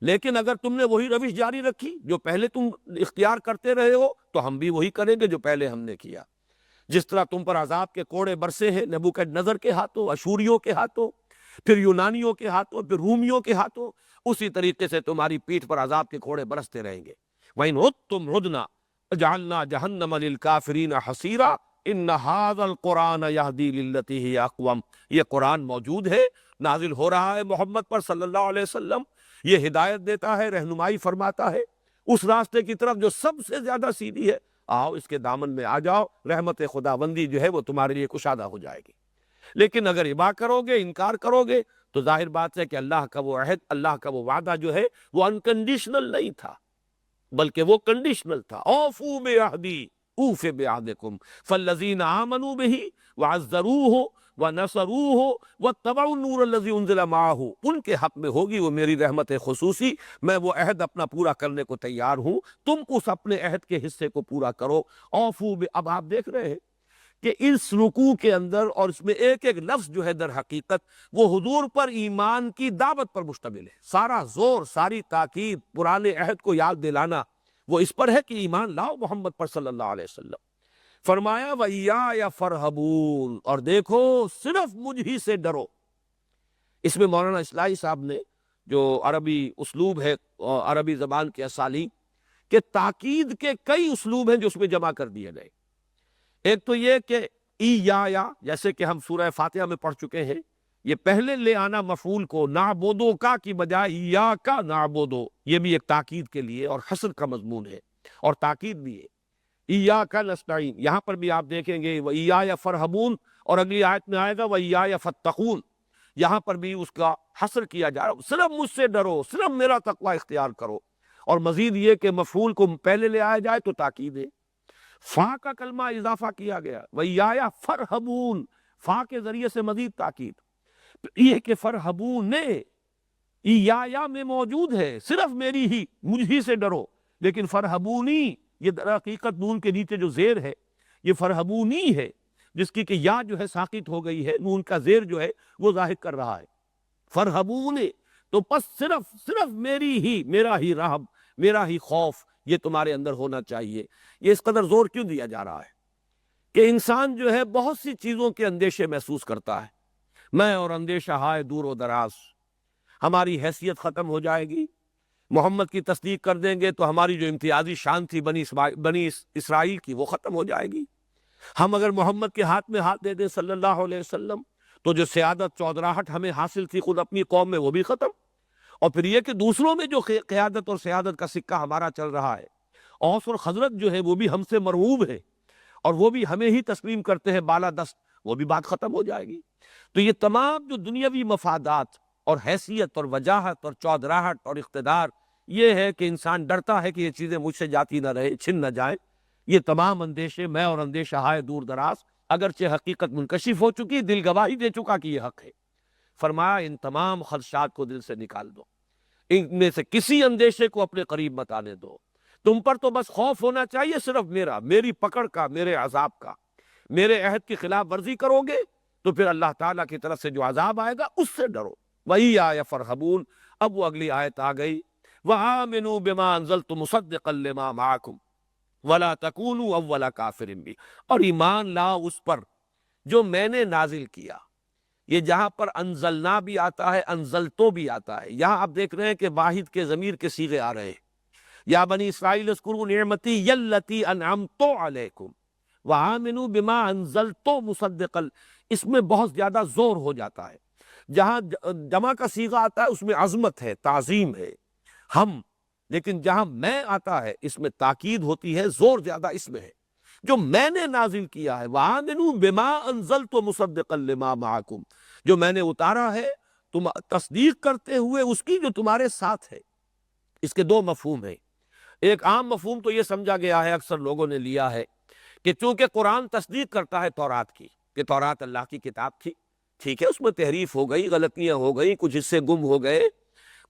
A: لیکن اگر تم نے وہی روش جاری رکھی جو پہلے تم اختیار کرتے رہے ہو تو ہم بھی وہی کریں گے جو پہلے ہم نے کیا۔ جس طرح تم پر عذاب کے کوڑے برسے ہیں نبوکدنضر کے ہاتھوں، اشوریوں کے ہاتھوں، پھر یونانیوں کے ہاتھوں، پھر رومیوں کے ہاتھوں، اسی طریقے سے تمہاری پیٹھ پر عذاب کے کوڑے برستے رہیں گے۔ وَإِنْ عُدْتُمْ عُدْنَا جَعَلْنَا جَهَنَّمَ لِلْكَافِرِينَ حَصِيرًا إِنَّ هَذَا الْقُرْآنَ يَهْدِي لِلَّتِي هِيَ أَقْوَمُ، یہ قرآن موجود ہے، نازل ہو رہا ہے محمد پر صلی اللہ علیہ وسلم، یہ ہدایت دیتا ہے، رہنمائی فرماتا ہے اس راستے کی طرف جو سب سے زیادہ سیدھی ہے۔ آؤ اس کے دامن میں آ جاؤ، رحمت خداوندی جو ہے وہ تمہارے لیے کشادہ ہو جائے گی۔ لیکن اگر ابا کرو گے، انکار کرو گے، تو ظاہر بات ہے کہ اللہ کا وہ عہد، اللہ کا وہ وعدہ جو ہے وہ انکنڈیشنل نہیں تھا، بلکہ وہ کنڈیشنل تھا۔ اوفوا بعہدی اوف بعہدکم فالذین آمنوا بہ وعزروہ ونصروہ واتبعوا النور الذی انزل معہ، ان کے حق میں ہوگی وہ میری رحمت خصوصی، میں وہ عہد اپنا پورا کرنے کو تیار ہوں، تم اس اپنے عہد کے حصے کو پورا کرو۔ اب آپ دیکھ رہے ہیں کہ اس رکوع کے اندر اور اس میں ایک ایک لفظ جو ہے در حقیقت وہ حضور پر ایمان کی دعوت پر مشتمل ہے۔ سارا زور، ساری تاکید پرانے عہد کو یاد دلانا وہ اس پر ہے کہ ایمان لاؤ محمد پر صلی اللہ علیہ وسلم۔ فرمایا وَإِيَّايَ فَارْهَبُونَ، اور دیکھو صرف مجھ ہی سے ڈرو۔ اس میں مولانا اصلاحی صاحب نے جو عربی اسلوب ہے، عربی زبان کے اسالیب کہ تاکید کے کئی اسلوب ہیں جو اس میں جمع کر دیے گئے۔ ایک تو یہ کہ ایایا، جیسے کہ ہم سورہ فاتحہ میں پڑھ چکے ہیں، یہ پہلے لے آنا مفعول کو نعبدو کا کی بجائے ایاکا نعبدو، یہ بھی ایک تاکید کے لیے اور حصر کا مضمون ہے اور تاکید بھی ہے۔ ایاکا نستعین، یہاں پر بھی آپ دیکھیں گے وَإِيَّايَ فَارْهَبُونَ، اور اگلی آیت میں آئے گا وَإِيَّايَ فَاتَّقُونَ، یہاں پر بھی اس کا حصر کیا جا رہا، صرف مجھ سے ڈرو، صرف میرا تقوی اختیار کرو۔ اور مزید یہ کہ مفعول کو پہلے لے آیا جائے تو تاکید ہے، فا کا کلمہ اضافہ کیا گیا، وَإِيَّايَ فَارْهَبُونَ، فا کے ذریعے سے مزید تاکید۔ یہ کہ فرحبون ایایا میں موجود ہے، صرف میری ہی، مجھ ہی سے ڈرو، لیکن فرحبونی یہ در حقیقت نون کے نیچے جو زیر ہے یہ فرحبونی ہے، جس کی کہ یا جو ہے ساقط ہو گئی ہے، نون کا زیر جو ہے وہ ظاہر کر رہا ہے، فرحبون، تو پس صرف میری ہی، میرا ہی رہب، میرا ہی خوف یہ تمہارے اندر ہونا چاہیے۔ یہ اس قدر زور کیوں دیا جا رہا ہے کہ انسان جو ہے بہت سی چیزوں کے اندیشے محسوس کرتا ہے، میں اور اندیشہ ہائے دور و دراز، ہماری حیثیت ختم ہو جائے گی، محمد کی تصدیق کر دیں گے تو ہماری جو امتیازی شان تھی بنی اسرائیل کی وہ ختم ہو جائے گی، ہم اگر محمد کے ہاتھ میں ہاتھ دے دیں صلی اللہ علیہ وسلم تو جو سیادت چودراہٹ ہمیں حاصل تھی خود اپنی قوم میں وہ بھی ختم، اور پھر یہ کہ دوسروں میں جو قیادت اور سیادت کا سکہ ہمارا چل رہا ہے، اوس اور خزرج جو ہے وہ بھی ہم سے مرعوب ہے اور وہ بھی ہمیں ہی تسلیم کرتے ہیں بالا دست، وہ بھی بات ختم ہو جائے گی۔ تو یہ تمام جو دنیاوی مفادات اور حیثیت اور وجاہت اور چودراہٹ اور اقتدار، یہ ہے کہ انسان ڈرتا ہے کہ یہ چیزیں مجھ سے جاتی نہ رہے، چھن نہ جائیں، یہ تمام اندیشے، میں اور اندیشہ ہائے دور دراز، اگرچہ حقیقت منکشف ہو چکی، دل گواہی دے چکا کہ یہ حق ہے، فرمایا ان تمام خدشات کو دل سے نکال دو، ان میں سے کسی اندیشے کو اپنے قریب مت آنے دو، تم پر تو بس خوف ہونا چاہیے صرف میرا، میری پکڑ کا، میرے عذاب کا، میرے عہد کی خلاف ورزی کرو گے تو پھر اللہ تعالیٰ کی طرف سے جو عذاب آئے گا اس سے ڈرو۔ وہی آیا فرحبون، اب وہ اگلی آیت آ گئی، وَآمِنُوا بِمَا أَنزَلْتُ مُصَدِّقًا لِمَا مَعَكُمْ وَلَا تَكُونُوا أَوَّلَ كَافِرٍ بِهِ، اور ایمان لاؤ اس پر جو میں نے نازل کیا۔ یہ جہاں پر انزلنا بھی آتا ہے، انزلتو بھی آتا ہے، یہاں آپ دیکھ رہے ہیں کہ واحد کے ضمیر کے صیغے آ رہے ہیں، یا بنی اسرائیل اذکروا نعمتی التی انعمت علیکم وآمنوا بما انزلت مصدقا، اس میں بہت زیادہ زور ہو جاتا ہے، جہاں جمع کا صیغہ آتا ہے اس میں عظمت ہے، تعظیم ہے، ہم، لیکن جہاں میں آتا ہے اس میں تاکید ہوتی ہے، زور زیادہ اس میں ہے، جو میں نے نازل کیا ہے، وآمنوا بما انزلت مصدقا لما معکم، جو میں نے اتارا ہے تم تصدیق کرتے ہوئے اس کی جو تمہارے ساتھ ہے۔ اس کے دو مفہوم ہیں، ایک عام مفہوم تو یہ سمجھا گیا ہے، اکثر لوگوں نے لیا ہے کہ چونکہ قرآن تصدیق کرتا ہے تورات کی، کہ تورات اللہ کی کتاب تھی، ٹھیک ہے، اس میں تحریف ہو گئی، غلطیاں ہو گئی، کچھ حصے گم ہو گئے،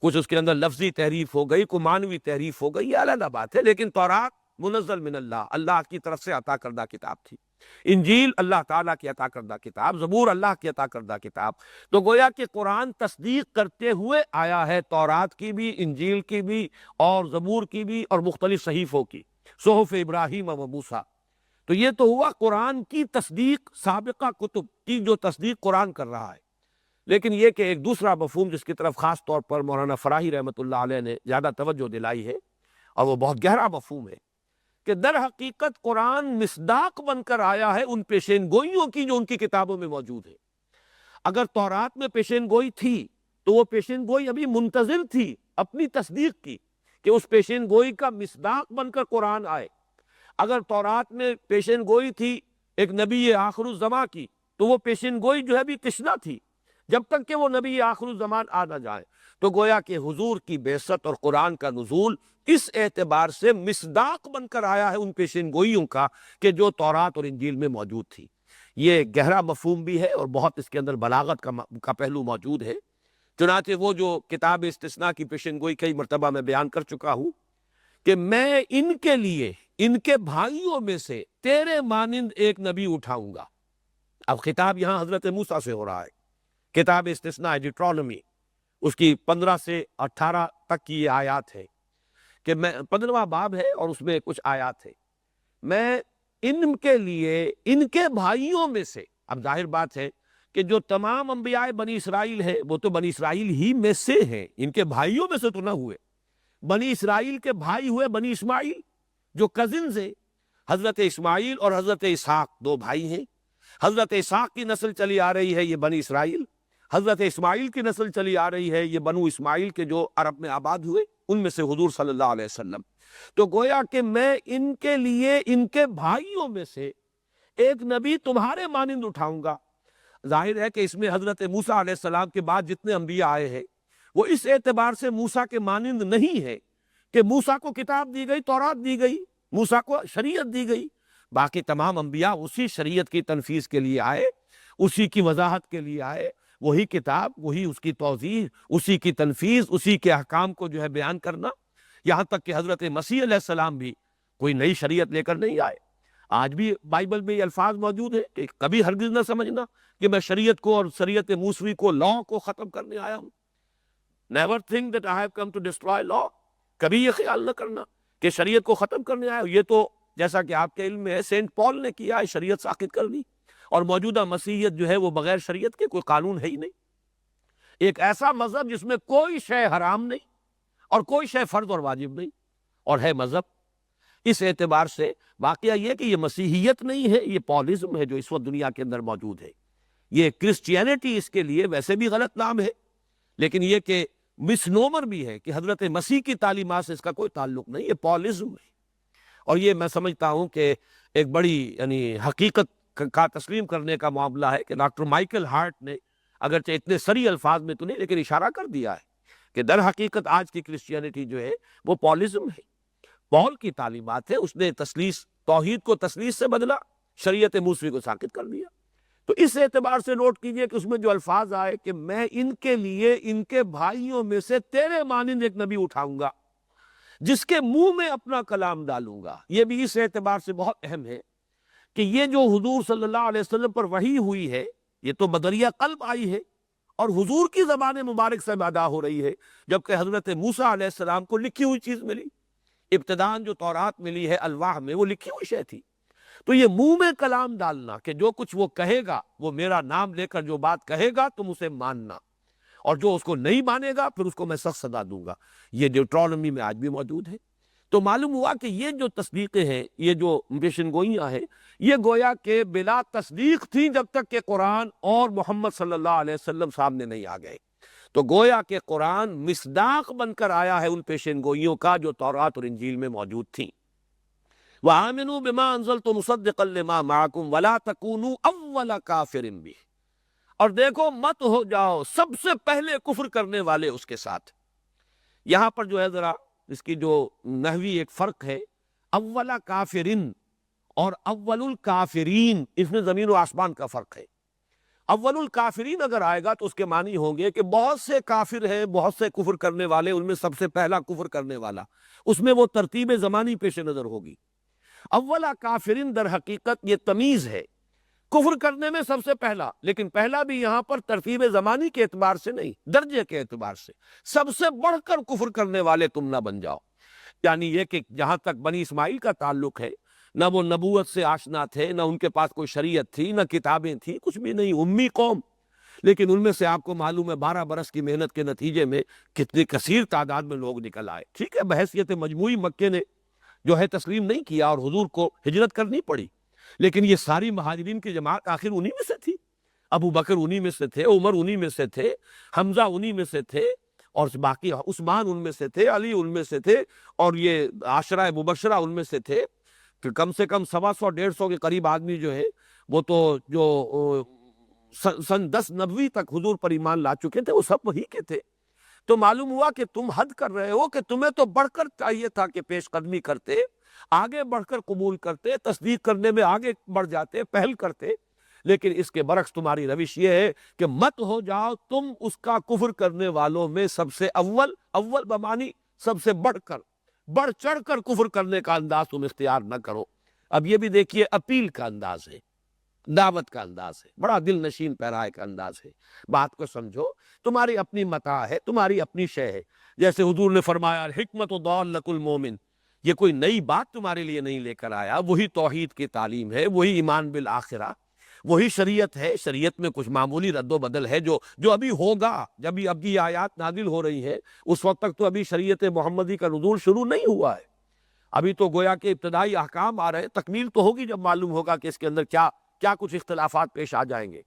A: کچھ اس کے اندر لفظی تحریف ہو گئی، کوئی معنوی تحریف ہو گئی، یہ علیحدہ بات ہے، لیکن تورات منزل من اللہ، اللہ کی طرف سے عطا کردہ کتاب تھی، انجیل اللہ تعالیٰ کی عطا کردہ کتاب، زبور اللہ کی عطا کردہ کتاب، تو گویا کہ قرآن تصدیق کرتے ہوئے آیا ہے، تورات کی بھی، انجیل کی بھی، اور زبور کی بھی، اور مختلف صحیفوں کی، صحف ابراہیم و موسیٰ۔ تو یہ تو ہوا قرآن کی تصدیق، سابقہ کتب کی جو تصدیق قرآن کر رہا ہے، لیکن یہ کہ ایک دوسرا مفہوم جس کی طرف خاص طور پر مولانا فراہی رحمۃ اللہ علیہ نے زیادہ توجہ دلائی ہے، اور وہ بہت گہرا مفہوم ہے، کہ در حقیقت قرآن مصداق بن کر آیا ہے ان پیشین گوئیوں کی جو ان کی کتابوں میں موجود ہے۔ اگر تورات میں پیشین گوئی تھی تو وہ پیشین گوئی ابھی منتظر تھی اپنی تصدیق کی، کہ اس پیشین گوئی کا مصداق بن کر قرآن آئے۔ اگر تورات میں پیشین گوئی تھی ایک نبی آخر الزماں کی، تو وہ پیشین گوئی جو ہے بھی تشنہ تھی جب تک کہ وہ نبی آخر الزمان آ نہ جائے۔ تو گویا کہ حضور کی بعثت اور قرآن کا نزول اس اعتبار سے مصداق بن کر آیا ہے ان پیشین گوئیوں کا کہ جو تورات اور انجیل میں موجود تھی۔ یہ گہرا مفہوم بھی ہے اور بہت اس کے اندر بلاغت کا پہلو موجود ہے، چنانچہ وہ جو کتاب استثناء کی پیشین گوئی کئی مرتبہ میں بیان کر چکا ہوں کہ میں ان کے لیے، ان کے بھائیوں میں سے تیرے مانند ایک نبی اٹھاؤں گا۔ اب خطاب یہاں حضرت موسیٰ سے ہو رہا ہے، کتاب استثناء ڈیوٹرانومی، اس کی 15 سے 18 تک کی یہ آیات ہے، کہ میں 15واں باب ہے اور اس میں کچھ آیات ہے، میں ان کے لیے، ان کے بھائیوں میں سے، اب ظاہر بات ہے کہ جو تمام انبیاء بنی اسرائیل ہیں وہ تو بنی اسرائیل ہی میں سے ہیں، ان کے بھائیوں میں سے تو نہ ہوئے، بنی اسرائیل کے بھائی ہوئے بنی اسماعیل جو کزنز ہیں، حضرت اسماعیل اور حضرت اسحاق دو بھائی ہیں، حضرت اسحاق کی نسل چلی آ رہی ہے یہ بنی اسرائیل، حضرت اسماعیل کی نسل چلی آ رہی ہے یہ بنو اسماعیل کے جو عرب میں آباد ہوئے، ان میں سے حضور صلی اللہ علیہ وسلم۔ تو گویا کہ میں ان کے لیے، ان کے بھائیوں میں سے ایک نبی تمہارے مانند اٹھاؤں گا۔ ظاہر ہے کہ اس میں حضرت موسیٰ علیہ السلام کے بعد جتنے انبیاء آئے ہیں وہ اس اعتبار سے موسیٰ کے مانند نہیں ہے کہ موسیٰ کو کتاب دی گئی، تورات دی گئی، موسیٰ کو شریعت دی گئی، باقی تمام انبیاء اسی شریعت کی تنفیذ کے لیے آئے، اسی کی وضاحت کے لیے آئے، وہی کتاب، وہی اس کی توضیح، اسی کی تنفیذ، اسی کے احکام کو جو ہے بیان کرنا، یہاں تک کہ حضرت مسیح علیہ السلام بھی کوئی نئی شریعت لے کر نہیں آئے۔ آج بھی بائبل میں یہ الفاظ موجود ہیں کہ کبھی ہرگز نہ سمجھنا کہ میں شریعت کو اور شریعت موسوی کو، لا کو ختم کرنے آیا ہوں۔ Never think that I have come to destroy law۔ کبھی یہ خیال نہ کرنا کہ شریعت کو ختم کرنے آیا ہوں۔ یہ تو جیسا کہ آپ کے علم میں ہے سینٹ پال نے کیا ہے، شریعت ساقط کر دی، اور موجودہ مسیحیت جو ہے وہ بغیر شریعت کے، کوئی قانون ہے ہی نہیں، ایک ایسا مذہب جس میں کوئی شے حرام نہیں اور کوئی شے فرض اور واجب نہیں، اور ہے مذہب۔ اس اعتبار سے واقعہ یہ کہ یہ مسیحیت نہیں ہے، یہ پالزم ہے جو اس وقت دنیا کے اندر موجود ہے۔ یہ کرسچینٹی اس کے لیے ویسے بھی غلط نام ہے، لیکن یہ کہ مسنومر بھی ہے کہ حضرت مسیح کی تعلیمات سے اس کا کوئی تعلق نہیں، یہ پالزم ہے۔ اور یہ میں سمجھتا ہوں کہ ایک بڑی یعنی حقیقت کا تسلیم کرنے کا معاملہ ہے کہ ڈاکٹر مائیکل ہارٹ نے اگرچہ اتنے سری الفاظ میں تو نہیں لیکن اشارہ کر دیا ہے کہ در حقیقت آج کی کرسچینٹی جو ہے وہ پالزم ہے، پال کی تعلیمات ہے، اس نے تثلیث، توحید کو تثلیث سے بدلا، شریعت موسوی کو ساقط کر دیا۔ تو اس اعتبار سے نوٹ کیجئے کہ اس میں جو الفاظ آئے کہ میں ان کے لیے ان کے بھائیوں میں سے تیرے مانند ایک نبی اٹھاؤں گا جس کے منہ میں اپنا کلام ڈالوں گا، یہ بھی اس اعتبار سے بہت اہم ہے کہ یہ جو حضور صلی اللہ علیہ وسلم پر وحی ہوئی ہے یہ تو بدریہ قلب آئی ہے اور حضور کی زبان مبارک سے ادا ہو رہی ہے، جبکہ حضرت موسیٰ علیہ السلام کو لکھی ہوئی چیز ملی، ابتداءً جو تورات ملی ہے الواح میں وہ لکھی ہوئی شے تھی۔ تو یہ منہ میں کلام ڈالنا کہ جو کچھ وہ کہے گا، وہ میرا نام لے کر جو بات کہے گا تم اسے ماننا، اور جو اس کو نہیں مانے گا پھر اس کو میں سخت سزا دوں گا، یہ ڈیوٹرانومی میں آج بھی موجود ہے۔ تو معلوم ہوا کہ یہ جو تصدیقیں ہیں، یہ جو پیشن گوئیاں ہیں، یہ گویا کہ بلا تصدیق تھیں جب تک کہ قرآن اور محمد صلی اللہ علیہ وسلم سامنے نہیں آ گئے۔ تو گویا کہ قرآن مصداق بن کر آیا ہے ان پیشن گوئیوں کا جو تورات اور انجیل میں موجود تھیں۔ وَآمِنُوا بِمَا أَنزَلْتُ مُصَدِّقًا لِمَا مَعَكُمْ وَلَا تَكُونُوا أَوَّلَ كَافِرٍ بِهِ، اور دیکھو مت ہو جاؤ سب سے پہلے کفر کرنے والے اس کے ساتھ۔ یہاں پر جو ہے ذرا اس کی جو نحوی ایک فرق ہے، اول کافرین اور اول الکافرین، اس میں زمین و آسمان کا فرق ہے۔ اول الکافرین اگر آئے گا تو اس کے معنی ہوں گے کہ بہت سے کافر ہیں، بہت سے کفر کرنے والے، ان میں سب سے پہلا کفر کرنے والا، اس میں وہ ترتیب زمانی پیش نظر ہوگی۔ اولا کافرین در حقیقت یہ تمیز ہے، کفر کرنے میں سب سے پہلا، لیکن پہلا بھی یہاں پر ترتیب زمانی کے اعتبار سے نہیں، درجے کے اعتبار سے، سب سے بڑھ کر کفر کرنے والے تم نہ بن جاؤ۔ یعنی یہ کہ جہاں تک بنی اسماعیل کا تعلق ہے، نہ وہ نبوت سے آشنا تھے، نہ ان کے پاس کوئی شریعت تھی، نہ کتابیں تھیں، کچھ بھی نہیں، امی قوم، لیکن ان میں سے آپ کو معلوم ہے 12 برس کی محنت کے نتیجے میں کتنی کثیر تعداد میں لوگ نکل آئے۔ ٹھیک ہے، بحیثیت مجموعی مکے نے جو ہے تسلیم نہیں کیا اور حضور کو ہجرت کرنی پڑی، لیکن یہ ساری مہاجرین کی جماعت آخر انہی میں سے تھی، ابو بکر انہی میں سے تھے، عمر انہی میں سے تھے، حمزہ انہی میں سے تھے، اور باقی عثمان ان میں سے تھے، علی ان میں سے تھے، اور یہ عشرہ مبشرہ ان میں سے تھے۔ کہ کم سے کم 125 150 کے قریب آدمی جو ہے وہ تو جو سن 10 نبوی تک حضور پر ایمان لا چکے تھے، وہ سب وہی کے تھے۔ تو معلوم ہوا کہ تم حد کر رہے ہو، کہ تمہیں تو بڑھ کر چاہیے تھا کہ پیش قدمی کرتے، آگے بڑھ کر قبول کرتے، تصدیق کرنے میں آگے بڑھ جاتے، پہل کرتے، لیکن اس کے برعکس تمہاری روش یہ ہے کہ مت ہو جاؤ تم اس کا کفر کرنے والوں میں سب سے اول بمانی سب سے بڑھ چڑھ کر کفر کرنے کا انداز تم اختیار نہ کرو۔ اب یہ بھی دیکھیے اپیل کا انداز ہے، دعوت کا انداز ہے، بڑا دل نشین پیرائے کا انداز ہے۔ بات کو سمجھو، تمہاری اپنی متاع ہے، تمہاری اپنی شے ہے، جیسے حضور نے فرمایا حکمت ضالۃ المومن، یہ کوئی نئی بات تمہارے لیے نہیں لے کر آیا، وہی توحید کی تعلیم ہے، وہی ایمان بالآخرہ، وہی شریعت ہے۔ شریعت میں کچھ معمولی رد و بدل ہے جو ابھی ہوگا، جب اب یہ آیات نازل ہو رہی ہے، اس وقت تک تو ابھی شریعت محمدی کا نزول شروع نہیں ہوا ہے، ابھی تو گویا کہ ابتدائی احکام آ رہے ہیں، تکمیل تو ہوگی جب معلوم ہوگا کہ اس کے اندر کیا کچھ اختلافات پیش آ جائیں گے۔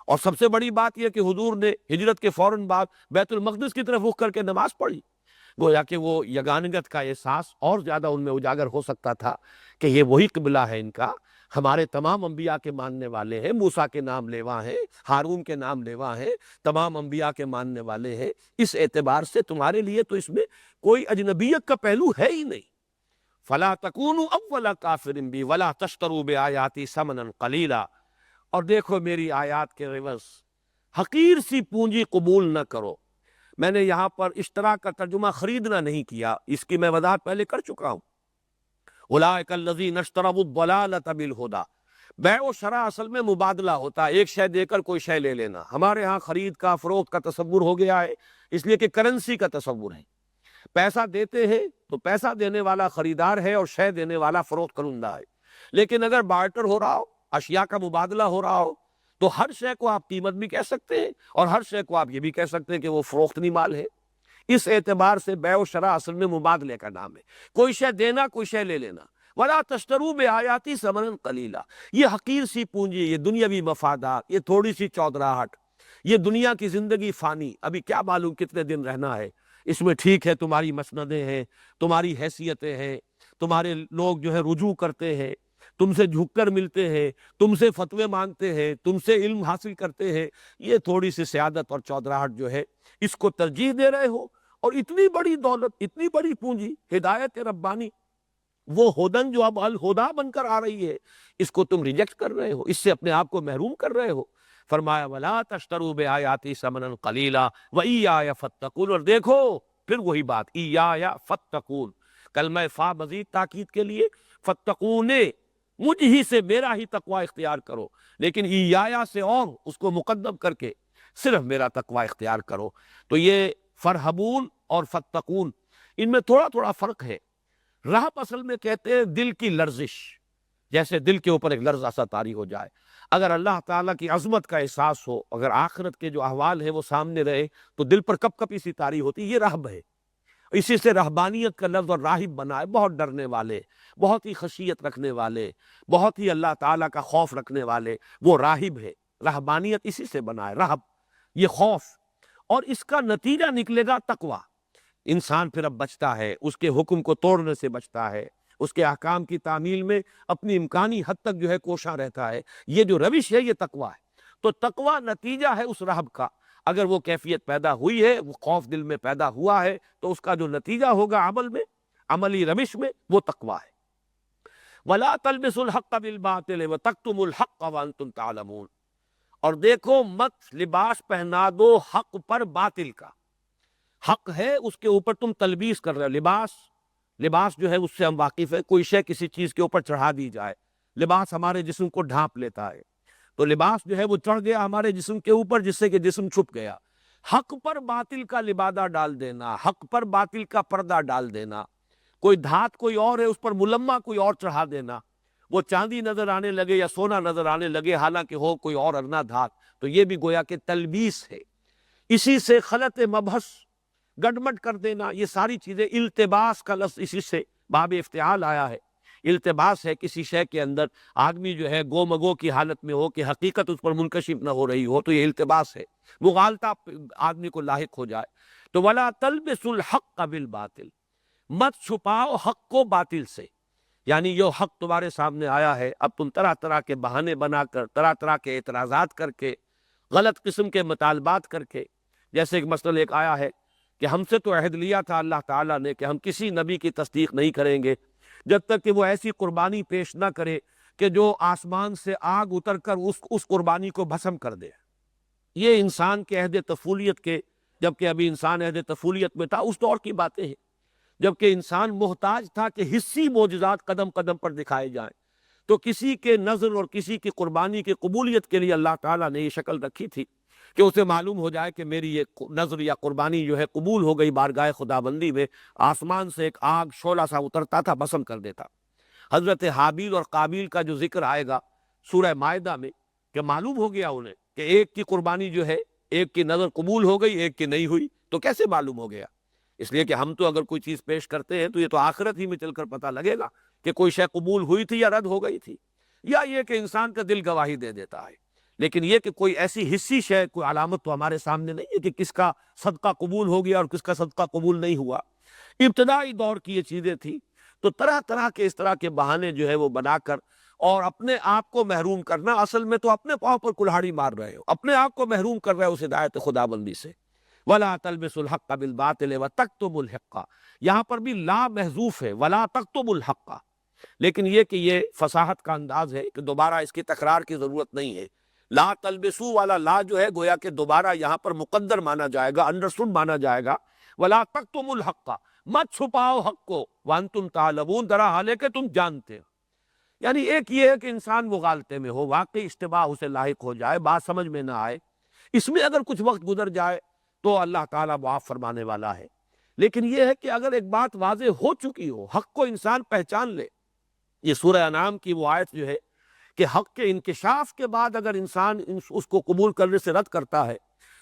A: اور سب سے بڑی بات یہ کہ حضور نے ہجرت کے فوراً بعد بیت المقدس کی طرف رخ کر کے نماز پڑھی، گویا کہ وہ یگانگت کا احساس اور زیادہ ان میں اجاگر ہو سکتا تھا کہ یہ وہی قبلہ ہے ان کا، ہمارے تمام انبیاء کے ماننے والے ہیں، موسیٰ کے نام لیوا ہیں، ہارون کے نام لیوا ہیں، تمام انبیاء کے ماننے والے ہیں۔ اس اعتبار سے تمہارے لیے تو اس میں کوئی اجنبیت کا پہلو ہے ہی نہیں۔ فَلَا تَكُونُوا أَوَّلَ كَافِرٍ بِي وَلَا تَشْتَرُوا بِآيَاتِي ثَمَنًا قَلِيلًا، اور دیکھو میری آیات کے عوض حقیر سی پونجی قبول نہ کرو۔ میں نے یہاں پر اشترا کا ترجمہ خریدنا نہیں کیا، اس کی میں وضاحت پہلے کر چکا ہوں۔ اولئک الذین اشتروا الضلالۃ بالہدی، بیع و شراء اصل میں مبادلہ ہوتا ہے، ایک شے دے کر کوئی شے لے لینا۔ ہمارے ہاں خرید کا فروخت کا تصور ہو گیا ہے، اس لیے کہ کرنسی کا تصور ہے، پیسہ دیتے ہیں تو پیسہ دینے والا خریدار ہے اور شے دینے والا فروخت کنندہ ہے۔ لیکن اگر بارٹر ہو رہا ہو، اشیاء کا مبادلہ ہو رہا ہو، تو ہر شے کو آپ قیمت بھی کہہ سکتے ہیں اور ہر شے کو آپ یہ بھی کہہ سکتے ہیں کہ وہ فروختنی مال ہے۔ اس اعتبار سے بیع و شراء اصل میں مبادلے کا نام ہے، کوئی شے دینا کوئی شے لے لینا۔ وَلَا تَشْتَرُوا بِآيَاتِي ثَمَنًا قَلِيلًا، یہ حقیر سی پونجی، یہ دنیاوی مفادات، یہ تھوڑی سی چودراہٹ، یہ دنیا کی زندگی فانی، ابھی کیا معلوم کتنے دن رہنا ہے اس میں۔ ٹھیک ہے تمہاری مسندیں ہیں، تمہاری حیثیتیں ہیں، تمہارے لوگ جو ہے رجوع کرتے ہیں، تم سے جھک کر ملتے ہیں، تم سے فتوے مانگتے ہیں، تم سے علم حاصل کرتے ہیں، یہ تھوڑی سی سیادت اور چودراہٹ جو ہے اس کو ترجیح دے رہے ہو، اور اتنی بڑی دولت، اتنی بڑی پونجی، ہدایت ربانی، وہ ہدن جو اب الہدا بن کر آ رہی ہے، اس کو تم ریجیکٹ کر رہے ہو، اس سے اپنے آپ کو محروم کر رہے ہو۔ فرمایا وَلَا تَشْتَرُوا بِآيَاتِي ثَمَنًا قَلِيلًا وَإِيَّايَ فَاتَّقُونِ، اور دیکھو پھر وہی بات، ایَّايَ فَاتَّقُونِ، کلمہ فا مزید تاکید کے لیے، فَاتَّقُونِ، مجھ ہی سے میرا ہی تقوی اختیار کرو، لیکن ایَّايَ سے اور اس کو مقدم کر کے صرف میرا تقوی اختیار کرو۔ تو یہ فرحبون اور فتقون، ان میں تھوڑا تھوڑا فرق ہے۔ رہب اصل میں کہتے ہیں دل کی لرزش، جیسے دل کے اوپر ایک لرزہ سا طاری ہو جائے۔ اگر اللہ تعالیٰ کی عظمت کا احساس ہو، اگر آخرت کے جو احوال ہیں وہ سامنے رہے تو دل پر کپ کپی سی طاری ہوتی، یہ رہب ہے۔ اسی سے رہبانیت کا لفظ اور راہب بنا ہے، بہت ڈرنے والے، بہت ہی خشیت رکھنے والے، بہت ہی اللہ تعالیٰ کا خوف رکھنے والے، وہ راہب ہے۔ رہبانیت اسی سے بنا ہے، رہب، یہ خوف، اور اس کا نتیجہ نکلے گا تقوی۔ انسان پھر اب بچتا ہے، اس کے حکم کو توڑنے سے بچتا ہے، اس کے احکام کی تعمیل میں اپنی امکانی حد تک جو ہے کوشاں رہتا ہے۔ یہ جو روش ہے یہ تقوی ہے۔ تو تقوی نتیجہ ہے اس رہب کا، اگر وہ کیفیت پیدا ہوئی ہے، وہ خوف دل میں پیدا ہوا ہے، تو اس کا جو نتیجہ ہوگا عمل میں، عملی روش میں، وہ تقوی ہے۔ وَلَا تَلْبِسُوا الْحَقَّ بِالْبَاطِلِ وَتَكْتُمُوا الْحَقَّ وَأَنْتُمْ تَعْلَمُونَ، اور دیکھو مت لباس پہنا دو حق پر باطل کا۔ حق ہے اس کے اوپر تم تلبیس کر رہے ہو۔ لباس جو ہے اس سے ہم واقف ہے، کوئی شے کسی چیز کے اوپر چڑھا دی جائے، لباس ہمارے جسم کو ڈھانپ لیتا ہے، تو لباس جو ہے وہ چڑھ گیا ہمارے جسم کے اوپر، جس سے کہ جسم چھپ گیا۔ حق پر باطل کا لبادہ ڈال دینا، حق پر باطل کا پردہ ڈال دینا، کوئی دھات کوئی اور ہے اس پر ملمہ کوئی اور چڑھا دینا، وہ چاندی نظر آنے لگے یا سونا نظر آنے لگے حالانکہ ہو کوئی اور ادنا دھات، تو یہ بھی گویا کہ تلبیس ہے۔ اسی سے خلط مبحث، گڈمٹ کر دینا، یہ ساری چیزیں، التباس کا لفظ اسی سے باب افتعال آیا ہے۔ التباس ہے کسی شے کے اندر آدمی جو ہے گو مگو کی حالت میں ہو کہ حقیقت اس پر منکشف نہ ہو رہی ہو، تو یہ التباس ہے، مغالطہ آدمی کو لاحق ہو جائے۔ تو وَلَا تَلْبِسُوا الْحَقَّ بِالْبَاطِلِ، مت چھپاؤ حق کو باطل سے، یعنی یہ حق تمہارے سامنے آیا ہے، اب تم طرح طرح کے بہانے بنا کر، طرح طرح کے اعتراضات کر کے، غلط قسم کے مطالبات کر کے، جیسے ایک مسئلہ ایک آیا ہے کہ ہم سے تو عہد لیا تھا اللہ تعالیٰ نے کہ ہم کسی نبی کی تصدیق نہیں کریں گے جب تک کہ وہ ایسی قربانی پیش نہ کرے کہ جو آسمان سے آگ اتر کر اس قربانی کو بھسم کر دے۔ یہ انسان کے عہد طفولیت کے، جبکہ ابھی انسان عہد طفولیت میں تھا، اس دور کی باتیں ہیں، جبکہ انسان محتاج تھا کہ حصی معجزات قدم قدم پر دکھائے جائیں، تو کسی کے نظر اور کسی کی قربانی کی قبولیت کے لیے اللہ تعالیٰ نے یہ شکل رکھی تھی کہ اسے معلوم ہو جائے کہ میری یہ نظر یا قربانی جو ہے قبول ہو گئی بارگاہ خدابندی میں، آسمان سے ایک آگ شعلہ سا اترتا تھا، بھسم کر دیتا۔ حضرت حابیل اور قابیل کا جو ذکر آئے گا سورہ مائدہ میں، کہ معلوم ہو گیا انہیں کہ ایک کی قربانی جو ہے، ایک کی نظر قبول ہو گئی، ایک کی نہیں ہوئی، تو کیسے معلوم ہو گیا؟ اس لیے کہ ہم تو اگر کوئی چیز پیش کرتے ہیں تو یہ تو آخرت ہی میں چل کر پتہ لگے گا کہ کوئی شے قبول ہوئی تھی یا رد ہو گئی تھی، یا یہ کہ انسان کا دل گواہی دے دیتا ہے۔ لیکن یہ کہ کوئی ایسی حصی شے، کوئی علامت تو ہمارے سامنے نہیں ہے کہ کس کا صدقہ قبول ہو گیا اور کس کا صدقہ قبول نہیں ہوا۔ ابتدائی دور کی یہ چیزیں تھیں، تو طرح طرح کے اس طرح کے بہانے جو ہے وہ بنا کر اور اپنے آپ کو محروم کرنا، اصل میں تو اپنے پاؤں پر کلہاڑی مار رہے ہو، اپنے آپ کو محروم کر رہے ہو اس ہدایت خدا بندی سے۔ وَلَا تَلْبِسُوا الْحَقَّ بِالْبَاطِلِ وَتَكْتُمُوا الْحَقَّ، یہاں پر بھی لا محذوف ہے، وَلَا تَكْتُمُوا الْحَقَّ، لیکن یہ کہ یہ فصاحت کا انداز ہے کہ دوبارہ اس کی تکرار کی ضرورت نہیں ہے۔ لا تلبسو والا لا جو ہے گویا کہ دوبارہ یہاں پر مقدر مانا جائے گا، انڈرسٹوڈ مانا جائے گا۔ وَلَا تَكْتُمُوا الْحَقَّ، مت چھپاؤ حق کو، وَأَنْتُمْ تَعْلَمُونَ، درا حال ہے کہ تم جانتے ہو۔ یعنی ایک یہ ہے کہ انسان مغالطے میں ہو، واقعی اشتباہ اسے لاحق ہو جائے، بات سمجھ میں نہ آئے، اس میں اگر کچھ وقت گزر جائے تو اللہ تعالیٰ معاف فرمانے والا ہے۔ لیکن یہ ہے کہ اگر ایک بات واضح ہو چکی ہو، حق کو انسان پہچان لے، یہ سورہ انعام کی وہ آیت جو ہے کہ حق کے انکشاف کے بعد اگر انسان اس کو قبول کرنے سے رد کرتا ہے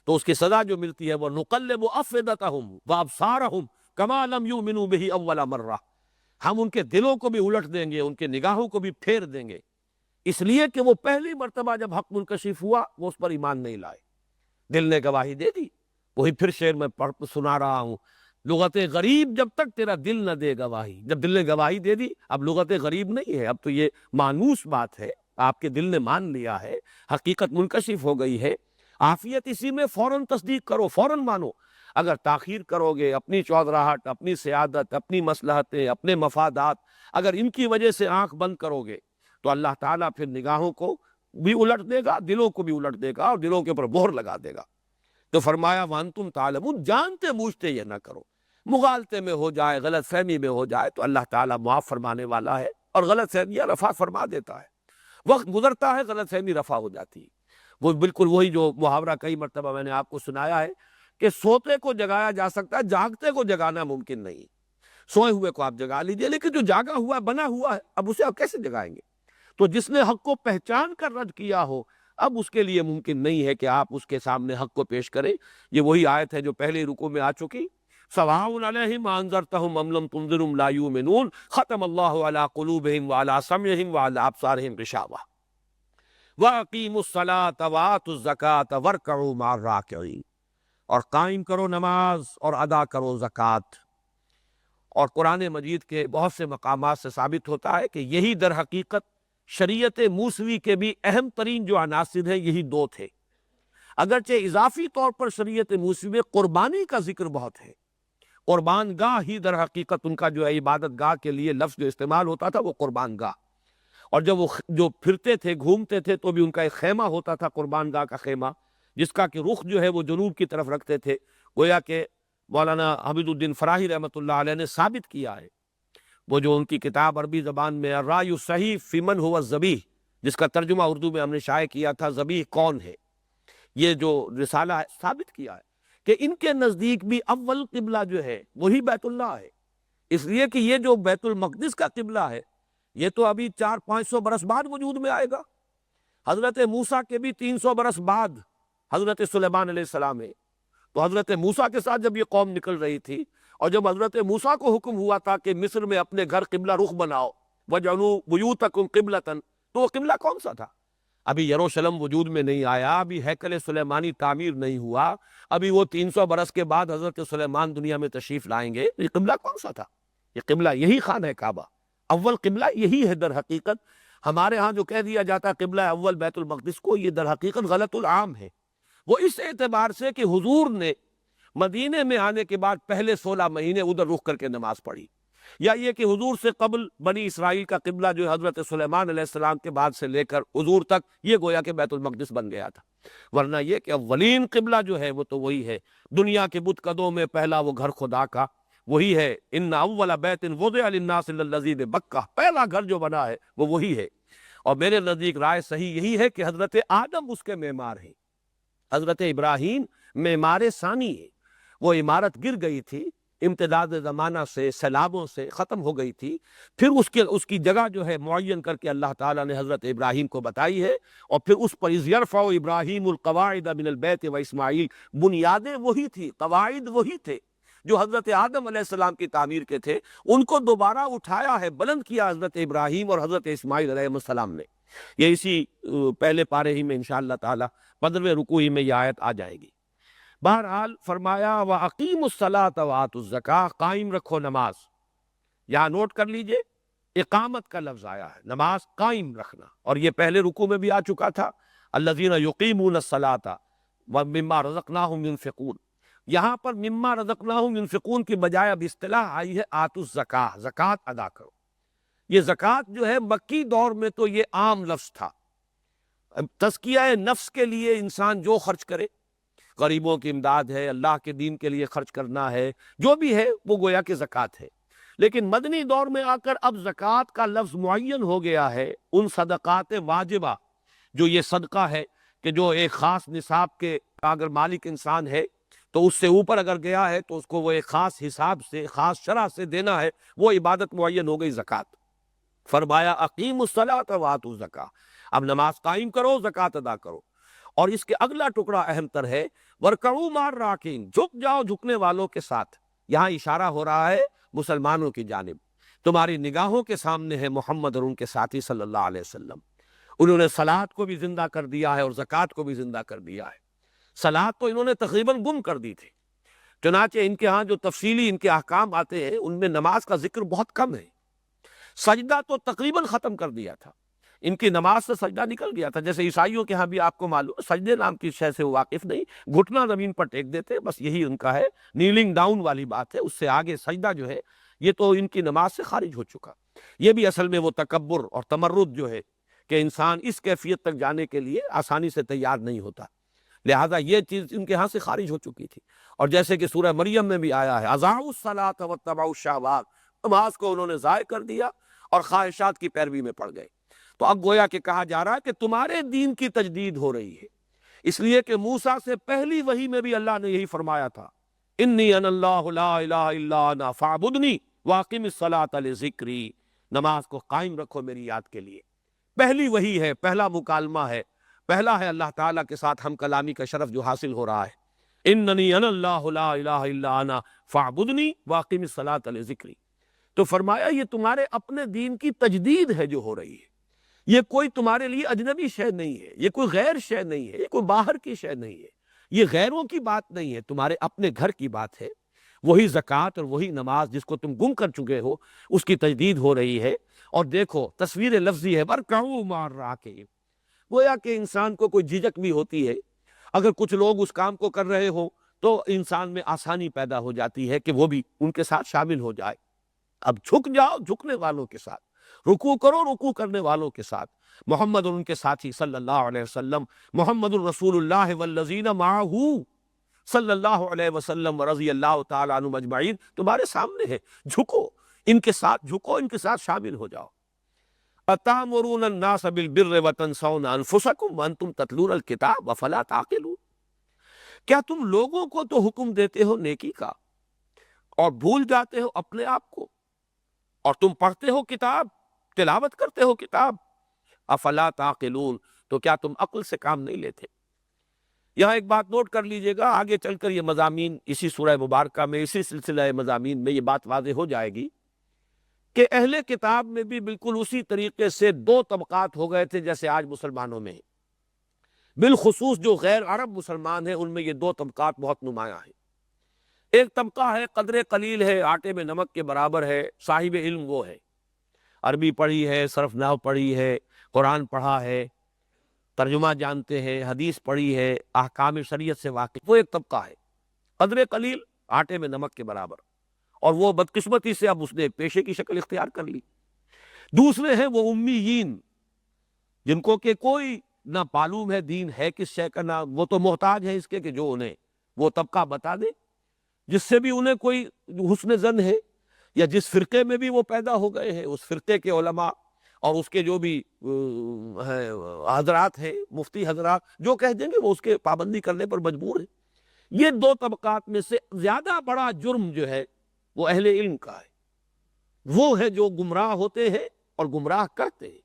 A: تو اس کی سزا جو ملتی ہے وہ نقلب افئدتہم وابصارہم کما لم یؤمنوا بہ اول مرہ، ہم ان کے دلوں کو بھی الٹ دیں گے، ان کے نگاہوں کو بھی پھیر دیں گے، اس لیے کہ وہ پہلی مرتبہ جب حق منکشف ہوا وہ اس پر ایمان نہیں لائے۔ دل نے گواہی دے دی، وہی پھر شعر میں سنا رہا ہوں، لغت غریب جب تک تیرا دل نہ دے گواہی، جب دل نے گواہی دے دی اب لغت غریب نہیں ہے، اب تو یہ مانوس بات ہے، آپ کے دل نے مان لیا ہے، حقیقت منکشف ہو گئی ہے، عافیت اسی میں فوراً تصدیق کرو، فوراً مانو۔ اگر تاخیر کرو گے، اپنی چودراہٹ، اپنی سیادت، اپنی مصلحتیں، اپنے مفادات، اگر ان کی وجہ سے آنکھ بند کرو گے تو اللہ تعالیٰ پھر نگاہوں کو بھی الٹ دے گا، دلوں کو بھی الٹ دے گا اور دلوں کے اوپر مہر لگا دے گا۔ تو فرمایا وَأَنْتُمْ تَعْلَمُونَ، جانتے بوجھتے یہ نہ کرو، مغالطے میں ہو جائے، غلط فہمی میں ہو جائے تو اللہ تعالیٰ معاف فرمانے والا ہے اور غلط فہمیاں رفع فرما دیتا ہے۔ وقت گزرتا ہے، غلط فہمی رفع ہو جاتی ہے۔ وہ بالکل وہی جو محاورہ کئی مرتبہ میں نے آپ کو سنایا ہے کہ سوتے کو جگایا جا سکتا ہے، جاگتے کو جگانا ممکن نہیں۔ سوئے ہوئے کو آپ جگا لیجئے، لیکن جو جاگا ہوا ہے، بنا ہوا ہے، اب اسے آپ کیسے جگائیں گے؟ تو جس نے حق کو پہچان کر رد کیا ہو، اب اس کے لیے ممکن نہیں ہے کہ آپ اس کے سامنے حق کو پیش کریں۔ یہ وہی آیت ہے جو پہلے رکوع میں آ چکی، سواء علیہم انذرتہم ام لم تنذرہم لا یؤمنون ختم اللہ علی قلوبہم وعلی سمعہم وعلی ابصارہم غشاوہ وَأَقِیمُوا الصَّلَاةَ وَآتُوا الزَّکَاةَ وَارْکَعُوا مَعَ الرَّاکِعِینَ، اور قائم کرو نماز اور ادا کرو زکوٰۃ۔ اور قرآن مجید کے بہت سے مقامات سے ثابت ہوتا ہے کہ یہی در حقیقت شریعت موسوی کے بھی اہم ترین جو عناصر ہیں یہی دو تھے، اگرچہ اضافی طور پر شریعت موسوی میں قربانی کا ذکر بہت ہے۔ قربان گاہ ہی در حقیقت ان کا جو ہے عبادت گاہ کے لیے لفظ جو استعمال ہوتا تھا وہ قربان گاہ، اور جب وہ جو پھرتے تھے، گھومتے تھے، تو بھی ان کا ایک خیمہ ہوتا تھا، قربان گاہ کا خیمہ، جس کا کہ رخ جو ہے وہ جنوب کی طرف رکھتے تھے۔ گویا کہ مولانا حمید الدین فراہی رحمۃ اللہ علیہ نے ثابت کیا ہے، وہ جو ان کی کتاب عربی زبان میں الرائے الصحیح فی من هو الذبیح، جس کا ترجمہ اردو میں ہم نے شائع کیا تھا، ذبیح کون ہے، یہ جو رسالہ ہے ثابت کیا ہے کہ ان کے نزدیک بھی اول قبلہ جو ہے وہی بیت اللہ ہے، اس لیے کہ یہ جو بیت المقدس کا قبلہ ہے یہ تو ابھی 400-500 برس بعد وجود میں آئے گا۔ حضرت موسیٰ کے بھی 300 برس بعد حضرت سلیمان علیہ السلام ہے، تو حضرت موسیٰ کے ساتھ جب یہ قوم نکل رہی تھی اور جب حضرت موسیٰ کو حکم ہوا تھا کہ مصر میں اپنے گھر قبلہ رخ بناؤ، وَجْعَلُوا بُيُوتَكُمْ قِبْلَةً، تو وہ قبلہ کون سا تھا؟ ابھی یروشلم وجود میں نہیں آیا، ابھی ہیکل سلیمانی تعمیر نہیں ہوا، ابھی وہ 300 برس کے بعد حضرت سلیمان دنیا میں تشریف لائیں گے، یہ قبلہ کون سا تھا؟ یہ قبلہ یہی خانہ کعبہ، اول قبلہ یہی ہے در حقیقت۔ ہمارے ہاں جو کہہ دیا جاتا ہے قبلہ اول بیت المقدس کو، یہ در حقیقت غلط العام ہے۔ وہ اس اعتبار سے کہ حضور نے مدینے میں آنے کے بعد پہلے 16 مہینے ادھر رخ کر کے نماز پڑھی، یا یہ کہ حضور سے قبل بنی اسرائیل کا قبلہ جو حضرت سلیمان علیہ السلام کے بعد سے لے کر حضور تک یہ گویا کہ بیت المقدس بن گیا تھا، ورنہ یہ کہ اولین قبلہ جو ہے وہ تو وہی ہے، دنیا کے بت قدوں میں پہلا وہ گھر خدا کا وہی ہے، ان اول بیت وضع للناس للذی ببکہ، پہلا گھر جو بنا ہے وہ وہی ہے۔ اور میرے نزدیک رائے صحیح یہی ہے کہ حضرت آدم اس کے معمار ہیں، حضرت ابراہیم معمار ثانی ہے، وہ عمارت گر گئی تھی، امتداد زمانہ سے، سیلابوں سے ختم ہو گئی تھی، پھر اس کی جگہ جو ہے معین کر کے اللہ تعالیٰ نے حضرت ابراہیم کو بتائی ہے، اور پھر اس پر اذ یرفع ابراہیم القواعد من البیت و اسماعیل، بنیادیں وہی تھی، قواعد وہی تھے جو حضرت آدم علیہ السلام کی تعمیر کے تھے، ان کو دوبارہ اٹھایا ہے، بلند کیا حضرت ابراہیم اور حضرت اسماعیل علیہ السلام نے۔ یہ اسی پہلے پارے ہی میں انشاءاللہ تعالی 15ویں رکوع ہی میں یہ آیت آ جائے گی۔ بہرحال فرمایا وَأَقِیمُوا الصَّلَاةَ وَآتُوا الزَّکَاةَ، قائم رکھو نماز۔ یہاں نوٹ کر لیجئے اقامت کا لفظ آیا ہے، نماز قائم رکھنا، اور یہ پہلے رکوع میں بھی آ چکا تھا، الذین یقیمون الصلاۃ ومما رزقناہم ینفقون۔ یہاں پر مما رزقناہم ینفقون کی بجائے اب اصطلاح آئی ہے آتوا الزکاۃ، زکوٰۃ ادا کرو۔ یہ زکوٰۃ جو ہے مکی دور میں تو یہ عام لفظ تھا، تزکیہ نفس کے لیے انسان جو خرچ کرے، غریبوں کی امداد ہے، اللہ کے دین کے لیے خرچ کرنا ہے، جو بھی ہے وہ گویا کہ زکوٰۃ ہے۔ لیکن مدنی دور میں آ کر اب زکوٰۃ کا لفظ معین ہو گیا ہے ان صدقات واجبہ، جو یہ صدقہ ہے کہ جو ایک خاص نصاب کے اگر مالک انسان ہے تو اس سے اوپر اگر گیا ہے تو اس کو وہ ایک خاص حساب سے، خاص شرح سے دینا ہے، وہ عبادت معین ہو گئی زکوٰۃ۔ فرمایا اقیموا الصلاۃ وآتوا الزکاۃ، اب نماز قائم کرو، زکوٰۃ ادا کرو۔ اور اس کے اگلا ٹکڑا اہم تر ہے وَارْكَعُوا مَعَ الرَّاكِعِينَ، جھک جاؤ جھکنے والوں کے ساتھ۔ یہاں اشارہ ہو رہا ہے مسلمانوں کی جانب، تمہاری نگاہوں کے سامنے ہے محمد اور ان کے ساتھی صلی اللہ علیہ وسلم، انہوں نے صلاۃ کو بھی زندہ کر دیا ہے اور زکوٰۃ کو بھی زندہ کر دیا ہے۔ صلاۃ تو انہوں نے تقریباً گم کر دی تھی، چنانچہ ان کے ہاں جو تفصیلی ان کے احکام آتے ہیں ان میں نماز کا ذکر بہت کم ہے۔ سجدہ تو تقریباً ختم کر دیا تھا، ان کی نماز سے سجدہ نکل گیا تھا، جیسے عیسائیوں کے ہاں بھی آپ کو معلوم سجدے نام کی شے سے وہ واقف نہیں، گھٹنا زمین پر ٹیک دیتے، بس یہی ان کا ہے، نیلنگ ڈاؤن والی بات ہے، اس سے آگے سجدہ جو ہے یہ تو ان کی نماز سے خارج ہو چکا۔ یہ بھی اصل میں وہ تکبر اور تمرد جو ہے کہ انسان اس کیفیت تک جانے کے لیے آسانی سے تیار نہیں ہوتا، لہذا یہ چیز ان کے ہاں سے خارج ہو چکی تھی۔ اور جیسے کہ سورہ مریم میں بھی آیا ہے اضاعوا الصلاۃ واتبعوا الشہوات، نماز کو انہوں نے ضائع کر دیا اور خواہشات کی پیروی میں پڑ گئے۔ تو اب گویا کہ کہا جا رہا ہے کہ تمہارے دین کی تجدید ہو رہی ہے، اس لیے کہ موسیٰ سے پہلی وحی میں بھی اللہ نے یہی فرمایا تھا، انی انا اللہ لا الہ الا انا فاعبدنی واقم الصلاۃ لذکری، نماز کو قائم رکھو میری یاد کے لیے۔ پہلی وحی ہے، پہلا مکالمہ ہے، پہلا ہے اللہ تعالیٰ کے ساتھ ہم کلامی کا شرف جو حاصل ہو رہا ہے، اننی انا اللہ لا الہ الا انا فاعبدنی واقم الصلاۃ لذکری۔ تو فرمایا یہ تمہارے اپنے دین کی تجدید ہے جو ہو رہی ہے، یہ کوئی تمہارے لیے اجنبی شے نہیں ہے، یہ کوئی غیر شے نہیں ہے، یہ کوئی باہر کی شے نہیں ہے، یہ غیروں کی بات نہیں ہے، تمہارے اپنے گھر کی بات ہے۔ وہی زکوٰۃ اور وہی نماز جس کو تم گم کر چکے ہو اس کی تجدید ہو رہی ہے۔ اور دیکھو تصویر لفظی ہے وَارْكَعُوا مَعَ الرَّاكِعِينَ، گویا کہ انسان کو کوئی جھجک بھی ہوتی ہے، اگر کچھ لوگ اس کام کو کر رہے ہوں تو انسان میں آسانی پیدا ہو جاتی ہے کہ وہ بھی ان کے ساتھ شامل ہو جائے۔ اب جھک جاؤ جھکنے والوں کے ساتھ، رکوع کرو رکوع کرنے والوں کے ساتھ، محمد اور ان کے ساتھی صلی اللہ علیہ وسلم، محمد الرسول اللہ والذین معہ صلی اللہ علیہ وسلم ورضی اللہ تعالیٰ عنہم اجمعین تمہارے سامنے ہے، جھکو ان کے ساتھ، جھکو ان کے ساتھ شامل ہو جاؤ۔ اتامرون الناس بالبر وتنسون انفسکم وانتم تتلون الکتاب افلا تعقلون، کیا تم لوگوں کو تو حکم دیتے ہو نیکی کا اور بھول جاتے ہو اپنے آپ کو، اور تم پڑھتے ہو کتاب، تلاوت کرتے ہو کتاب، افلا تعقلون، تو کیا تم عقل سے کام نہیں لیتے؟ یہاں ایک بات نوٹ کر لیجئے گا، آگے چل کر یہ مضامین اسی سورہ مبارکہ میں، اسی سلسلہ مضامین میں یہ بات واضح ہو جائے گی کہ اہل کتاب میں بھی بالکل اسی طریقے سے دو طبقات ہو گئے تھے جیسے آج مسلمانوں میں، بالخصوص جو غیر عرب مسلمان ہیں ان میں یہ دو طبقات بہت نمایاں ہیں۔ ایک طبقہ ہے قدر قلیل ہے، آٹے میں نمک کے برابر ہے، صاحب علم وہ ہے، عربی پڑھی ہے، صرف نحو پڑھی ہے، قرآن پڑھا ہے، ترجمہ جانتے ہیں، حدیث پڑھی ہے، احکام شریعت سے واقف، وہ ایک طبقہ ہے قدر قلیل، آٹے میں نمک کے برابر، اور وہ بدقسمتی سے اب اس نے ایک پیشے کی شکل اختیار کر لی۔ دوسرے ہیں وہ امیین، جن کو کہ کوئی نہ معلوم ہے دین ہے کس شے کا، نہ وہ تو محتاج ہے اس کے کہ جو انہیں وہ طبقہ بتا دے جس سے بھی انہیں کوئی حسن ظن ہے، یا جس فرقے میں بھی وہ پیدا ہو گئے ہیں اس فرقے کے علماء اور اس کے جو بھی حضرات ہیں، مفتی حضرات جو کہہ دیں گے وہ اس کے پابندی کرنے پر مجبور ہیں۔ یہ دو طبقات میں سے زیادہ بڑا جرم جو ہے وہ اہل علم کا ہے، وہ ہے جو گمراہ ہوتے ہیں اور گمراہ کرتے ہیں۔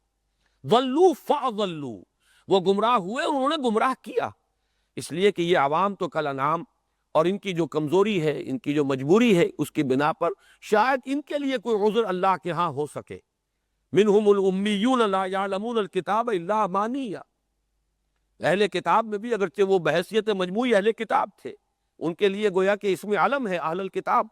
A: ضلوا فاضلوا، وہ گمراہ ہوئے اور انہوں نے گمراہ کیا، اس لیے کہ یہ عوام تو کل انعام، اور ان کی جو کمزوری ہے، ان کی جو مجبوری ہے، اس کی بنا پر شاید ان کے لیے کوئی عذر اللہ کے ہاں ہو سکے۔ منہم الامیون لا یعلمون الکتاب الا امانیہ، اہل کتاب میں بھی اگرچہ وہ بحیثیت مجموعی اہل کتاب تھے، ان کے لیے گویا کہ اس میں علم ہے اہل الکتاب،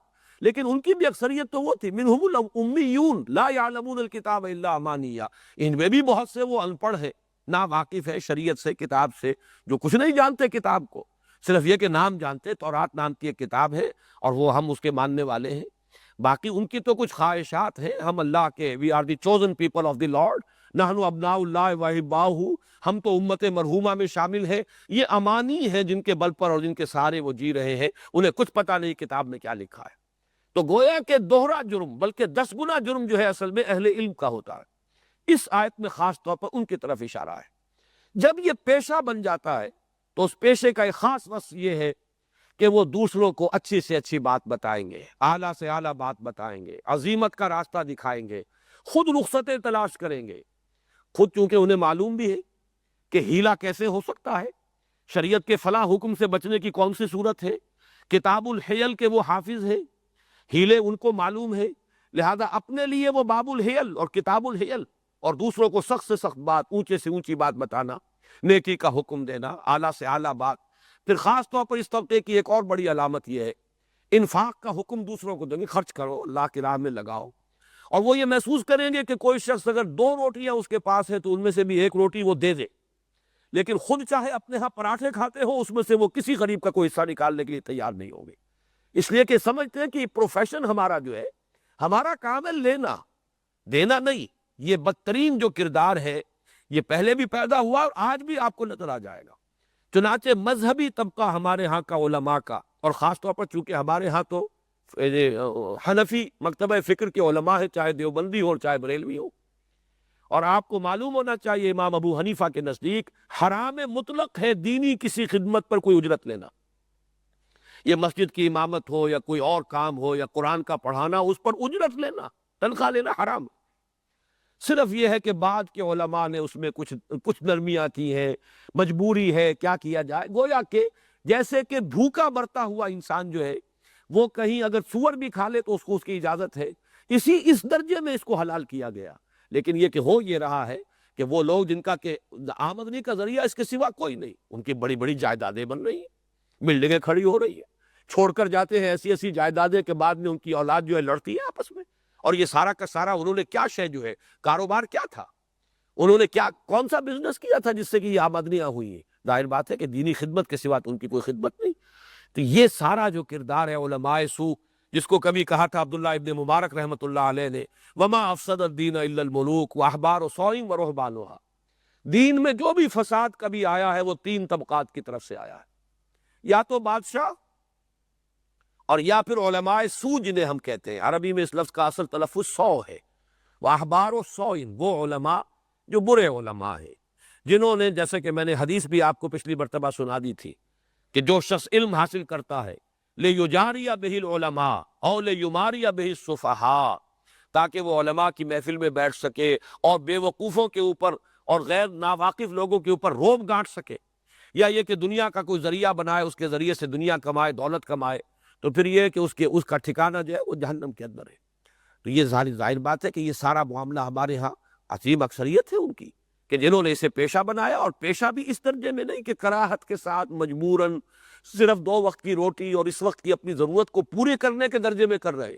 A: لیکن ان کی بھی اکثریت تو وہ تھی منہم الامیون لا یعلمون الکتاب الا امانیہ، ان میں بھی بہت سے وہ ان پڑھ ہے، نا واقف ہے شریعت سے، کتاب سے، جو کچھ نہیں جانتے کتاب کو، صرف یہ کہ نام جانتے، تورات نام کی ایک کتاب ہے اور وہ ہم اس کے ماننے والے ہیں، باقی ان کی تو کچھ خواہشات ہیں، ہم اللہ کے we are the chosen people of the Lord, نحن ابناء اللہ و احباؤہ، ہم تو امت مرحومہ میں شامل ہیں، یہ امانی ہے جن کے بل پر اور جن کے سہارے وہ جی رہے ہیں، انہیں کچھ پتہ نہیں کتاب میں کیا لکھا ہے۔ تو گویا کہ دوہرا جرم بلکہ 10 گنا جرم جو ہے اصل میں اہل علم کا ہوتا ہے۔ اس آیت میں خاص طور پر ان کی طرف اشارہ ہے۔ جب یہ پیشہ بن جاتا ہے تو اس پیشے کا ایک خاص وصف یہ ہے کہ وہ دوسروں کو اچھی سے اچھی بات بتائیں گے، اعلیٰ سے اعلیٰ بات بتائیں گے، عظیمت کا راستہ دکھائیں گے، خود رخصتیں تلاش کریں گے، خود چونکہ انہیں معلوم بھی ہے کہ ہیلا کیسے ہو سکتا ہے، شریعت کے فلاں حکم سے بچنے کی کون سی صورت ہے، کتاب الحیل کے وہ حافظ ہیں، ہیلے ان کو معلوم ہے، لہذا اپنے لیے وہ باب الحیل اور کتاب الحیل، اور دوسروں کو سخت سے سخت بات، اونچے سے اونچی بات بتانا، نیکی کا حکم دینا، اعلیٰ سے اعلیٰ بات۔ پھر خاص طور پر اس طبقے کی ایک اور بڑی علامت یہ ہے، انفاق کا حکم دوسروں کو دیں گے، خرچ کرو، اللہ کی راہ میں لگاؤ، اور وہ یہ محسوس کریں گے کہ کوئی شخص اگر 2 روٹیاں اس کے پاس ہے تو ان میں سے بھی 1 روٹی وہ دے دے، لیکن خود چاہے اپنے ہاں پراٹھے کھاتے ہو، اس میں سے وہ کسی غریب کا کوئی حصہ نکالنے کے لیے تیار نہیں ہوں گے، اس لیے کہ سمجھتے ہیں کہ یہ پروفیشن ہمارا جو ہے، ہمارا کام ہے لینا، دینا نہیں۔ یہ بدترین جو کردار ہے یہ پہلے بھی پیدا ہوا اور آج بھی آپ کو نظر آ جائے گا۔ چنانچہ مذہبی طبقہ ہمارے ہاں کا علماء کا، اور خاص طور پر چونکہ ہمارے ہاں تو حنفی مکتبہ فکر کے علماء ہیں، چاہے دیوبندی ہو چاہے بریلوی ہو، اور آپ کو معلوم ہونا چاہیے امام ابو حنیفہ کے نزدیک حرام مطلق ہے دینی کسی خدمت پر کوئی اجرت لینا، یہ مسجد کی امامت ہو یا کوئی اور کام ہو یا قرآن کا پڑھانا، اس پر اجرت لینا، تنخواہ لینا حرام۔ صرف یہ ہے کہ بعد کے علماء نے اس میں کچھ نرمیاں کی ہیں، مجبوری ہے، کیا کیا جائے، گویا کہ جیسے کہ بھوکا مرتا ہوا انسان جو ہے وہ کہیں اگر سور بھی کھا لے تو اس کو اس کی اجازت ہے، اس درجے میں اس کو حلال کیا گیا۔ لیکن یہ کہ ہو یہ رہا ہے کہ وہ لوگ جن کا کہ آمدنی کا ذریعہ اس کے سوا کوئی نہیں، ان کی بڑی بڑی جائیدادیں بن رہی ہیں، بلڈنگیں کھڑی ہو رہی ہیں، چھوڑ کر جاتے ہیں ایسی ایسی جائیدادیں کہ بعد میں ان کی اولاد جو ہے لڑتی ہے آپس میں، اور یہ سارا کا سارا انہوں نے کیا شے جو ہے، کاروبار کیا تھا، انہوں نے کون سا بزنس کیا تھا جس سے کہ یہ آمدنیاں ہوئی ہیں؟ ظاہر بات ہے کہ دینی خدمت کے سوا تو ان کی کوئی خدمت نہیں۔ تو یہ سارا جو کردار ہے علماء سو، جس کو کبھی کہا تھا عبداللہ ابن مبارک رحمۃ اللہ علیہ نے، وما افسد الدین الا الملوک واحبار صوم ورہبانها، دین میں جو بھی فساد کبھی آیا ہے وہ 3 طبقات کی طرف سے آیا ہے، یا تو بادشاہ، اور یا پھر علماء سو جنہیں ہم کہتے ہیں، عربی میں اس لفظ کا اصل تلفظ سو ہے، واحبار و سوئن، وہ علماء جو برے علماء ہیں، جنہوں نے، جیسے کہ میں نے حدیث بھی آپ کو پچھلی مرتبہ سنا دی تھی کہ جو شخص علم حاصل کرتا ہے لیجاری بہ العلماء او لیماری بہ السفہاء، تاکہ وہ علماء کی محفل میں بیٹھ سکے اور بے وقوفوں کے اوپر اور غیر ناواقف لوگوں کے اوپر روب گانٹ سکے، یا یہ کہ دنیا کا کوئی ذریعہ بنائے، اس کے ذریعے سے دنیا کمائے، دولت کمائے، تو پھر یہ کہ اس کا ٹھکانہ جو ہے وہ جہنم کے اندر ہے۔ تو یہ ظاہر بات ہے کہ یہ سارا معاملہ ہمارے ہاں عظیم اکثریت ہے ان کی، کہ جنہوں نے اسے پیشہ بنایا، اور پیشہ بھی اس درجے میں نہیں کہ کراہت کے ساتھ مجبوراً صرف 2 وقت کی روٹی اور اس وقت کی اپنی ضرورت کو پورے کرنے کے درجے میں کر رہے،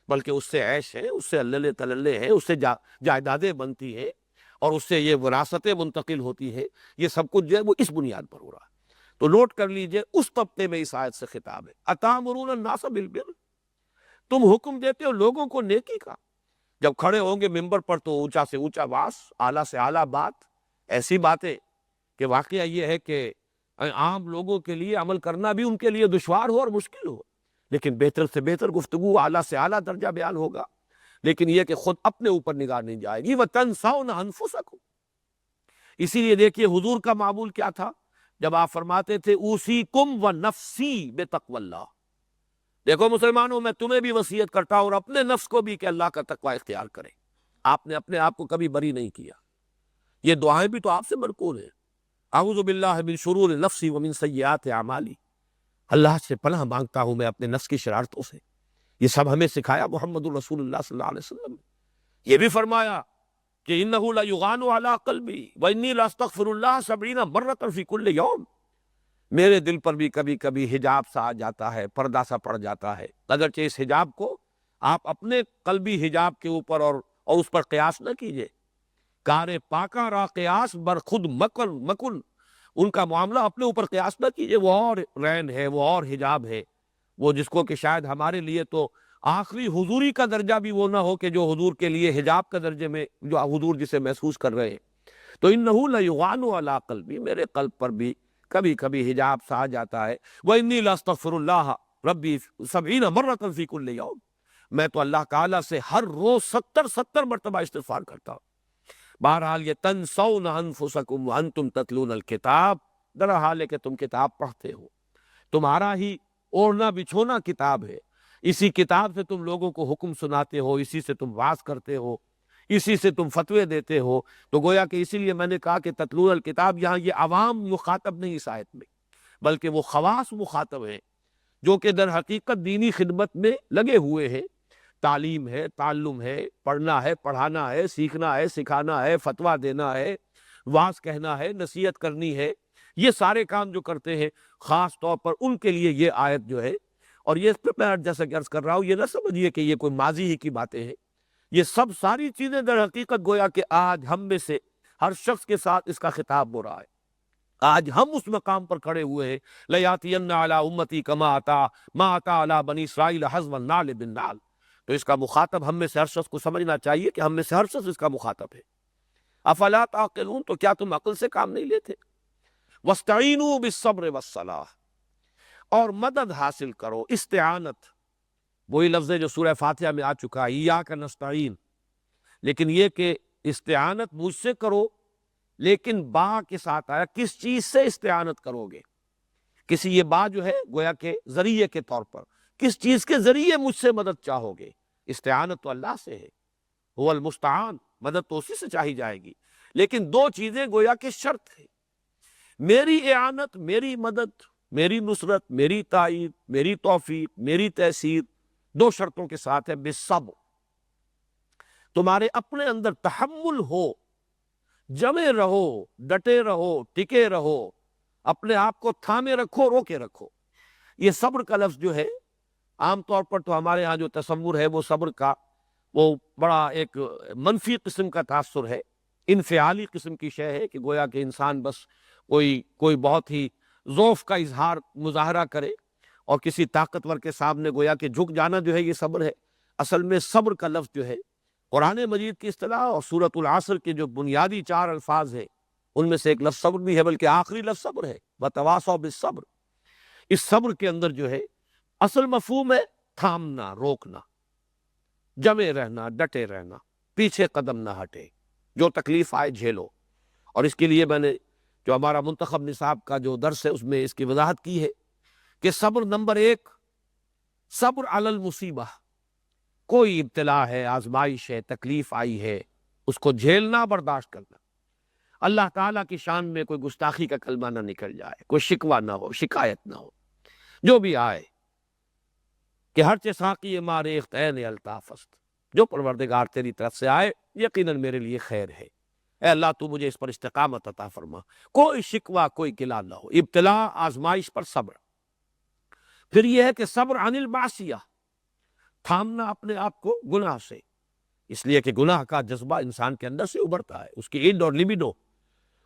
A: بلکہ اس سے عیش ہے، اس سے اللہ تللے ہیں، اس سے جائیدادیں بنتی ہیں، اور اس سے یہ وراثتیں منتقل ہوتی ہے، یہ سب کچھ جو ہے وہ اس بنیاد پر ہو رہا ہے۔ تو نوٹ کر لیجئے اس طبقے میں اس آیت سے خطاب ہے، اتامرون الناس بالبر، تم حکم دیتے ہو لوگوں کو نیکی کا، جب کھڑے ہوں گے ممبر پر تو اونچا سے اونچا واس، اعلیٰ سے اعلیٰ بات، ایسی باتیں کہ واقعہ یہ ہے کہ عام لوگوں کے لیے عمل کرنا بھی ان کے لیے دشوار ہو اور مشکل ہو، لیکن بہتر سے بہتر گفتگو، اعلیٰ سے اعلیٰ درجہ بیان ہوگا، لیکن یہ کہ خود اپنے اوپر نگاہ نہیں جائے گی، وَتَنْسَوْنَ أَنفُسَكُمْ۔ اسی لیے دیکھیے حضور کا معمول کیا تھا، جب آپ فرماتے تھے اوصیکم ونفسی بتقوی اللہ، دیکھو مسلمانوں میں تمہیں بھی وصیت کرتا ہوں اور اپنے نفس کو بھی کہ اللہ کا تقوی اختیار کرے۔ آپ نے اپنے آپ کو کبھی بری نہیں کیا، یہ دعائیں بھی تو آپ سے منقول ہیں، اعوذ باللہ من شرور نفسی ومن سیئات اعمالی، اللہ سے پناہ مانگتا ہوں میں اپنے نفس کی شرارتوں سے، یہ سب ہمیں سکھایا محمد الرسول اللہ صلی اللہ علیہ وسلم نے۔ یہ بھی فرمایا کہ انہ لا یغان علی قلبی وانی لاستغفر اللہ 70 مرۃ فی کل یوم، میرے دل پر بھی کبھی کبھی حجاب سا آ جاتا ہے، پردہ سا پڑ جاتا ہے، اگرچہ اس حجاب کو آپ اپنے قلبی حجاب کے اوپر اور اس پر قیاس نہ کیجئے۔ کار پاکاں را قیاس بر خود مکن، ان کا معاملہ اپنے اوپر قیاس نہ کیجئے، وہ اور رین ہے، وہ اور حجاب ہے، وہ جس کو کہ شاید ہمارے لیے تو آخری حضوری کا درجہ بھی وہ نہ ہو کہ جو حضور کے لیے حجاب کا درجے میں جو حضور جسے محسوس کر رہے ہیں۔ تو انہو لیغان علی قلبی، میرے قلب پر بھی کبھی کبھی حجاب سا آ جاتا ہے۔ وانی لاستغفر اللہ ربی 70 مرۃ فی کل یوم، میں تو اللہ تعالیٰ سے ہر روز 70 مرتبہ استغفار کرتا ہوں۔ بہرحال یہ تنسون انفسکم وانتم تتلون الکتاب، در حال ہے کہ تم کتاب پڑھتے ہو، تمہارا ہی اوڑھنا بچھونا کتاب ہے، اسی کتاب سے تم لوگوں کو حکم سناتے ہو، اسی سے تم واعظ کرتے ہو، اسی سے تم فتوے دیتے ہو۔ تو گویا کہ اسی لیے میں نے کہا کہ تتلون الکتاب، یہاں یہ عوام مخاطب نہیں اس آیت میں، بلکہ وہ خواص مخاطب ہیں جو کہ در حقیقت دینی خدمت میں لگے ہوئے ہیں۔ تعلیم ہے، تعلم ہے، پڑھنا ہے، پڑھانا ہے، سیکھنا ہے، سکھانا ہے، فتویٰ دینا ہے، واعظ کہنا ہے، نصیحت کرنی ہے، یہ سارے کام جو کرتے ہیں خاص طور پر ان کے لیے یہ آیت جو ہے۔ اور یہ میں جیسا کہ عرض کر رہا ہوں، یہ نہ سمجھیے کہ یہ کوئی ماضی ہی کی باتیں ہیں، یہ سب ساری چیزیں در حقیقت گویا کہ آج ہم میں سے ہر شخص کے ساتھ اس کا خطاب ہو رہا ہے۔ آج ہم اس مقام پر کھڑے ہوئے ہیں، لَيَأْتِيَنَّ عَلَىٰ أُمَّتِي كَمَا أَتَىٰ مَا أَتَىٰ عَلَىٰ بَنِي إِسْرَائِيلَ حَزْوَ النَّعْلِ بِالنَّعْلِ، تو اس کا مخاطب ہم میں سے ہر شخص کو سمجھنا چاہیے کہ ہم میں سے ہر شخص اس کا مخاطب ہے۔ افلا تعقلون، تو کیا تم عقل سے کام نہیں لیتے؟ وَاسْتَعِينُوا بِالصَّبْرِ وَالصَّلَاةِ، اور مدد حاصل کرو، استعانت، وہی لفظ ہے جو سورہ فاتحہ میں آ چکا ہے، ایاک نستعین، لیکن یہ کہ استعانت مجھ سے کرو، لیکن با کے ساتھ آیا، کس چیز سے استعانت کرو گے؟ کسی یہ با جو ہے گویا کہ ذریعے کے طور پر، کس چیز کے ذریعے مجھ سے مدد چاہو گے؟ استعانت تو اللہ سے ہے، هو المستعان، مدد تو اسی سے چاہی جائے گی، لیکن دو چیزیں گویا کہ شرط ہے، میری اعانت، میری مدد، میری نصرت، میری تائید، میری توفیق، میری تیسیر، دو شرطوں کے ساتھ ہے، بالصبر، تمہارے اپنے اندر تحمل ہو، جمے رہو، ڈٹے رہو، ٹکے رہو، اپنے آپ کو تھامے رکھو، روکے رکھو۔ یہ صبر کا لفظ جو ہے عام طور پر تو ہمارے ہاں جو تصور ہے وہ صبر کا وہ بڑا ایک منفی قسم کا تاثر ہے، انفعالی قسم کی شے ہے کہ گویا کہ انسان بس کوئی بہت ہی ضعف کا مظاہرہ کرے اور کسی طاقتور کے سامنے گویا کہ جھک جانا جو ہے یہ صبر ہے۔ اصل میں صبر کا لفظ جو ہے قرآن مجید کی اصطلاح اور سورۃ العصر کے جو بنیادی 4 الفاظ ہیں ان میں سے ایک لفظ صبر بھی ہے، بلکہ آخری لفظ صبر ہے، وَتَوَاصَوْا بِالصَّبْرِ۔ اس صبر کے اندر جو ہے اصل مفہوم ہے تھامنا، روکنا، جمے رہنا، ڈٹے رہنا، پیچھے قدم نہ ہٹے، جو تکلیف آئے جھیلو۔ اور اس کے لیے میں نے جو ہمارا منتخب نصاب کا جو درس ہے اس میں اس کی وضاحت کی ہے کہ صبر نمبر 1، صبر علی المصیبہ، کوئی ابتلا ہے، آزمائش ہے، تکلیف آئی ہے، اس کو جھیلنا، برداشت کرنا۔ اللہ تعالیٰ کی شان میں کوئی گستاخی کا کلمہ نہ نکل جائے، کوئی شکوہ نہ ہو، شکایت نہ ہو، جو بھی آئے کہ ہر ساقی مار ریخت عین الطاف است، جو پروردگار تیری طرف سے آئے یقیناً میرے لیے خیر ہے، اے اللہ تو مجھے اس پر استقامت عطا فرما، کوئی شکوہ، کوئی گلہ نہ ہو، ابتلا، آزمائش پر صبر۔ پھر یہ ہے کہ صبر عن المعصیہ، تھامنا اپنے آپ کو گناہ سے، اس لیے کہ گناہ کا جذبہ انسان کے اندر سے ابھرتا ہے، اس کی انڈ اور لیبیڈو،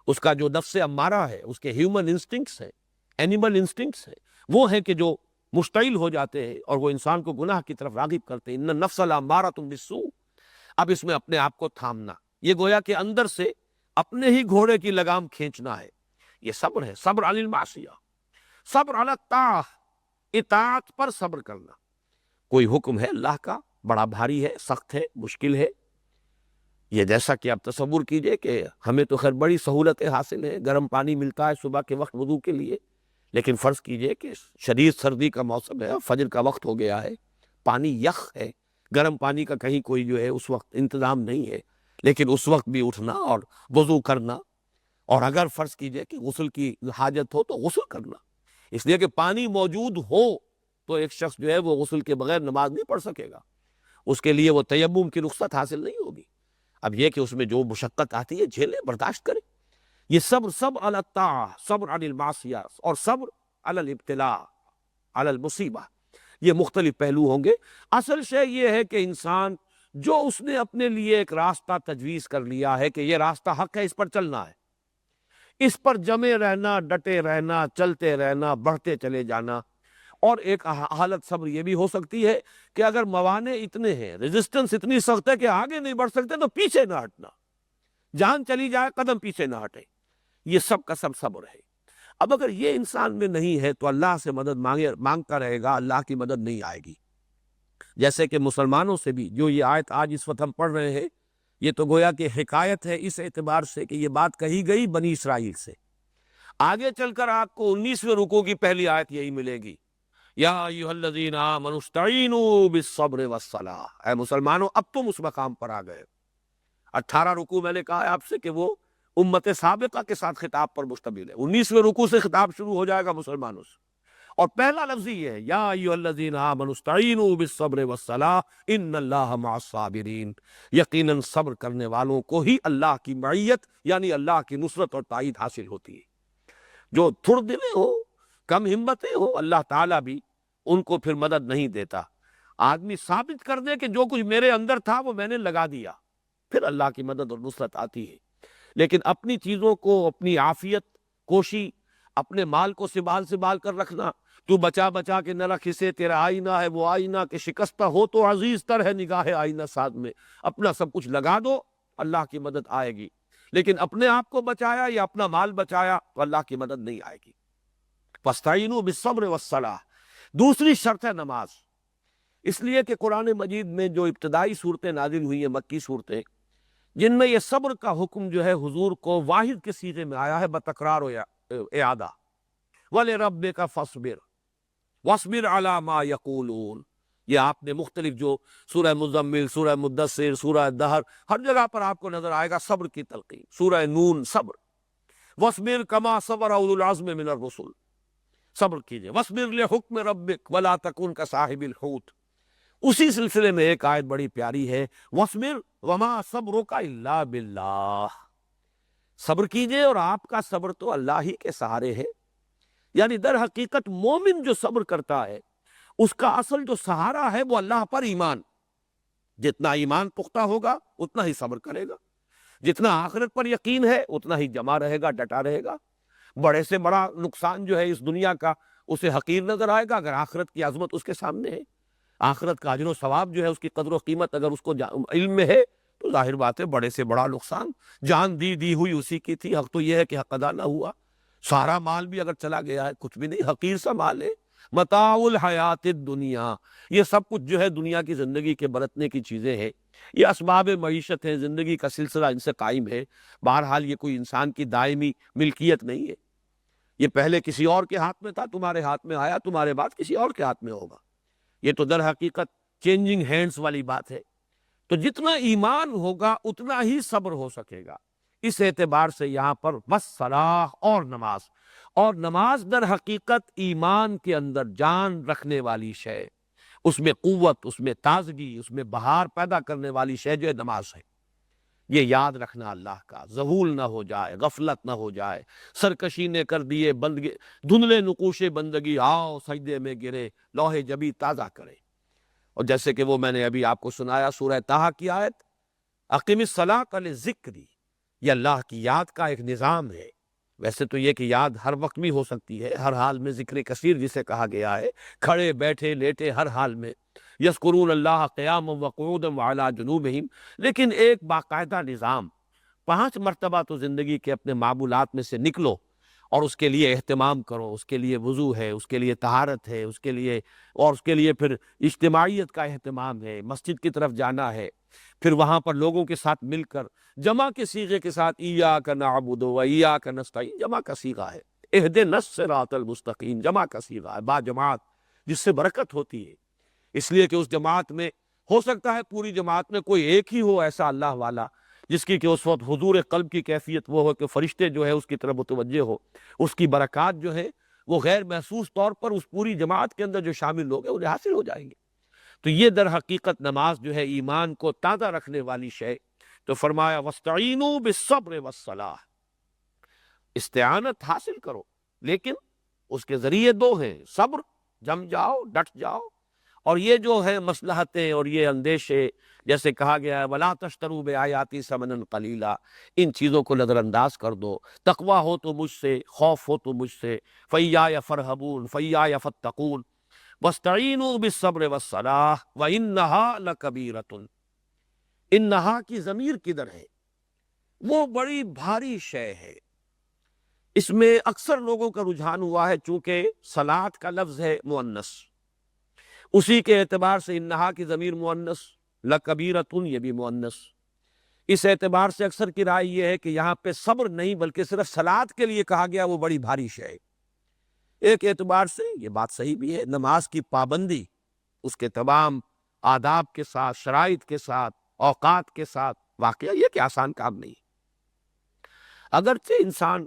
A: اس کا جو نفس امارہ ہے، اس کے ہیومن انسٹنکٹس ہیں، اینیمل انسٹنکٹس ہیں، وہ ہیں کہ جو مشتعل ہو جاتے ہیں اور وہ انسان کو گناہ کی طرف راغب کرتے ہیں۔ ان النفس لامارۃ بالسوء، اب اس میں اپنے آپ کو تھامنا، یہ گویا کہ اندر سے اپنے ہی گھوڑے کی لگام کھینچنا ہے، یہ صبر ہے۔ صبر علی المعصیہ، صبر علی الطاعہ، اطاعت پر صبر کرنا۔ کوئی حکم ہے اللہ کا، بڑا بھاری ہے، سخت ہے، مشکل ہے، یہ جیسا کہ آپ تصور کیجئے کہ ہمیں تو خیر بڑی سہولتیں حاصل ہیں، گرم پانی ملتا ہے صبح کے وقت وضو کے لیے، لیکن فرض کیجئے کہ شدید سردی کا موسم ہے، فجر کا وقت ہو گیا ہے، پانی یخ ہے، گرم پانی کا کہیں کوئی جو ہے اس وقت انتظام نہیں ہے، لیکن اس وقت بھی اٹھنا اور وضو کرنا، اور اگر فرض کیجئے کہ غسل کی حاجت ہو تو غسل کرنا، اس لیے کہ پانی موجود ہو تو ایک شخص جو ہے وہ غسل کے بغیر نماز نہیں پڑھ سکے گا، اس کے لیے وہ تیمم کی رخصت حاصل نہیں ہوگی۔ اب یہ کہ اس میں جو مشقت آتی ہے جھیلے، برداشت کرے، یہ صبر صبر علی الطاعہ، صبر عن المعصیہ، اور صبر علی الابتلاء، علی المصیبہ، یہ مختلف پہلو ہوں گے۔ اصل شے یہ ہے کہ انسان جو اس نے اپنے لیے ایک راستہ تجویز کر لیا ہے کہ یہ راستہ حق ہے، اس پر چلنا ہے، اس پر جمے رہنا، ڈٹے رہنا، چلتے رہنا، بڑھتے چلے جانا۔ اور ایک حالت صبر یہ بھی ہو سکتی ہے کہ اگر موانع اتنے ہیں، ریزسٹنس اتنی سخت ہے کہ آگے نہیں بڑھ سکتے، تو پیچھے نہ ہٹنا، جان چلی جائے قدم پیچھے نہ ہٹے، یہ سب کا سب صبر ہے۔ اب اگر یہ انسان میں نہیں ہے تو اللہ سے مدد مانگتا رہے گا، اللہ کی مدد نہیں آئے گی۔ جیسے کہ مسلمانوں سے بھی جو یہ آیت آج اس وقت ہم پڑھ رہے ہیں، یہ تو گویا کہ حکایت ہے اس اعتبار سے کہ یہ بات کہی گئی بنی اسرائیل سے۔ آگے چل کر آپ کو 19ویں رکوع کی پہلی آیت یہی ملے گی، یا ایھا الذین آمنوا استعینوا بالصبر والصلاۃ۔ اے مسلمانوں، اب تم اس مقام پر آ گئے۔ 18 رکوع میں نے کہا ہے آپ سے کہ وہ امت سابقہ کے ساتھ خطاب پر مشتمل ہے، 19ویں رکوع سے خطاب شروع ہو جائے گا مسلمانوں سے، اور پہلا لفظ یہ ہے، یا ایھا الذین آمنوا استعینوا بالصبر والصلاۃ ان اللہ مع الصابرین۔ یقیناً صبر کرنے والوں کو ہی اللہ کی معیت یعنی اللہ کی نصرت اور تائید حاصل ہوتی ہے۔ جو تھڑ دلے ہو، کم ہمتیں ہو، اللہ تعالیٰ بھی ان کو پھر مدد نہیں دیتا۔ آدمی ثابت کر دے کہ جو کچھ میرے اندر تھا وہ میں نے لگا دیا، پھر اللہ کی مدد اور نصرت آتی ہے۔ لیکن اپنی چیزوں کو، اپنی عافیت کوشی، اپنے مال کو سنبھال کر رکھنا، تو بچا بچا کے نہ رکھ اسے، تیرا آئینہ ہے وہ آئینہ کہ شکستہ ہو تو عزیز تر ہے نگاہ آئینہ ساتھ میں، اپنا سب کچھ لگا دو، اللہ کی مدد آئے گی۔ لیکن اپنے آپ کو بچایا یا اپنا مال بچایا تو اللہ کی مدد نہیں آئے گی۔ فاستعینوا بالصبر والصلاۃ۔ دوسری شرط ہے نماز، اس لیے کہ قرآن مجید میں جو ابتدائی صورتیں نازل ہوئی ہیں، مکی صورتیں، جن میں یہ صبر کا حکم جو ہے حضور کو واحد کے صیغے میں آیا ہے بتکرار و اعادہ، وَلِرَبِّكَ فَاصْبِرْ وَاصْبِرْ عَلَىٰ مَا يَقُولُونَ۔ یہ آپ نے مختلف جو سورہ مزمل، سورہ مدثر، سورہ دہر، ہر جگہ پر آپ کو نظر آئے گا صبر کی تلقین۔ سورہ نون صبر، وَاصْبِرْ كَمَا صَبَرَ أُولُو الْعَزْمِ مِنَ الرُّسُلِ، صبر کیجئے، وَاصْبِرْ لِحُکْمِ رَبِّكَ وَلَا تَكُنْ كَصَاحِبِ الْحُوتِ۔ اسی سلسلے میں ایک آیت بڑی پیاری ہے، وَاصْبِرْ وَمَا صَبْرُكَ إِلَّا بِاللَّهِ۔ صبر کیجئے اور آپ کا صبر تو اللہ ہی کے سہارے ہے۔ یعنی در حقیقت مومن جو صبر کرتا ہے اس کا اصل جو سہارا ہے وہ اللہ پر ایمان۔ جتنا ایمان پختہ ہوگا اتنا ہی صبر کرے گا، جتنا آخرت پر یقین ہے اتنا ہی جمع رہے گا، ڈٹا رہے گا۔ بڑے سے بڑا نقصان جو ہے اس دنیا کا اسے حقیر نظر آئے گا اگر آخرت کی عظمت اس کے سامنے ہے۔ آخرت کا اجر و ثواب جو ہے اس کی قدر و قیمت اگر اس کو علم میں ہے تو ظاہر بات ہے بڑے سے بڑا نقصان۔ جان دی ہوئی اسی کی تھی، حق تو یہ ہے کہ حق ادا نہ ہوا۔ سارا مال بھی اگر چلا گیا ہے کچھ بھی نہیں، حقیر سا مال ہے۔ متاع الحیات الدنیا، یہ سب کچھ جو ہے دنیا کی زندگی کے برتنے کی چیزیں ہیں، یہ اسباب معیشت ہیں، زندگی کا سلسلہ ان سے قائم ہے۔ بہرحال یہ کوئی انسان کی دائمی ملکیت نہیں ہے، یہ پہلے کسی اور کے ہاتھ میں تھا، تمہارے ہاتھ میں آیا، تمہارے بعد کسی اور کے ہاتھ میں ہوگا۔ یہ تو در حقیقت چینجنگ ہینڈز والی بات ہے۔ تو جتنا ایمان ہوگا اتنا ہی صبر ہو سکے گا۔ اس اعتبار سے یہاں پر بس صلاح اور نماز در حقیقت ایمان کے اندر جان رکھنے والی شے، اس میں قوت، اس میں تازگی، اس میں بہار پیدا کرنے والی شے جو ہے نماز ہے۔ یہ یاد رکھنا اللہ کا، ذہول نہ ہو جائے، غفلت نہ ہو جائے، سرکشی نے کر دیے بندگی، دھندلے نقوش بندگی، آؤ سجدے میں گرے، لوح جبی تازہ کرے۔ اور جیسے کہ وہ میں نے ابھی آپ کو سنایا سورہ طٰہٰ کی آیت، اقم الصلاۃ لذکری، یہ اللہ کی یاد کا ایک نظام ہے۔ ویسے تو یہ کہ یاد ہر وقت بھی ہو سکتی ہے، ہر حال میں ذکر کثیر جسے کہا گیا ہے، کھڑے بیٹھے لیٹے ہر حال میں، یذکرون اللہ قیاما وقعودا وعلی جنوبہم، لیکن ایک باقاعدہ نظام، 5 مرتبہ تو زندگی کے اپنے معمولات میں سے نکلو اور اس کے لیے اہتمام کرو، اس کے لیے وضو ہے، اس کے لیے طہارت ہے، اس کے لیے پھر اجتماعیت کا اہتمام ہے، مسجد کی طرف جانا ہے، پھر وہاں پر لوگوں کے ساتھ مل کر جمع کے صیغے کے ساتھ ایاک نعبد و ایاک نستعین، جمع کا صیغہ ہے، اہدنا الصراط المستقیم، جمع کا صیغہ ہے، با جماعت، جس سے برکت ہوتی ہے۔ اس لیے کہ اس جماعت میں ہو سکتا ہے پوری جماعت میں کوئی ایک ہی ہو ایسا اللہ والا جس کی کہ اس وقت حضور قلب کی کیفیت وہ ہو کہ فرشتے جو ہے اس کی طرف متوجہ ہو، اس کی برکات جو ہے وہ غیر محسوس طور پر اس پوری جماعت کے اندر جو شامل لوگ ہیں انہیں حاصل ہو جائیں گے۔ تو یہ در حقیقت نماز جو ہے ایمان کو تازہ رکھنے والی شے۔ تو فرمایا وَاسْتَعِینُوا بِالصَّبْرِ وَالصَّلَاةِ، استعانت حاصل کرو، لیکن اس کے ذریعے دو ہیں، صبر، جم جاؤ، ڈٹ جاؤ، اور یہ جو ہے مصلحتیں اور یہ اندیشے، جیسے کہا گیا ہے وَلَا تَشْتَرُوا بِآيَاتِي ثَمَنًا قَلِيلًا، ان چیزوں کو نظر انداز کر دو۔ تقویٰ ہو تو مجھ سے، خوف ہو تو مجھ سے، فَإِيَّايَ فَارْهَبُونِ فَإِيَّايَ فَاتَّقُونِ وَاسْتَعِينُوا بِالصَّبْرِ وَالصَّلَاةِ وَإِنَّهَا لَكَبِيرَةٌ۔ انہا کی ضمیر کدھر ہے؟ وہ بڑی بھاری شے ہے۔ اس میں اکثر لوگوں کا رجحان ہوا ہے، چونکہ صلاۃ کا لفظ ہے مؤنث، اسی کے اعتبار سے انہا کی ضمیر مؤنث، لکبیرتن یہ بھی مؤنث، اس اعتبار سے اکثر کی رائے یہ ہے کہ یہاں پہ صبر نہیں بلکہ صرف صلاۃ کے لیے کہا گیا، وہ بڑی بھاری شے ہے۔ ایک اعتبار سے یہ بات صحیح بھی ہے، نماز کی پابندی اس کے تمام آداب کے ساتھ، شرائط کے ساتھ، اوقات کے ساتھ، واقعہ یہ کہ آسان کام نہیں ہے۔ اگرچہ انسان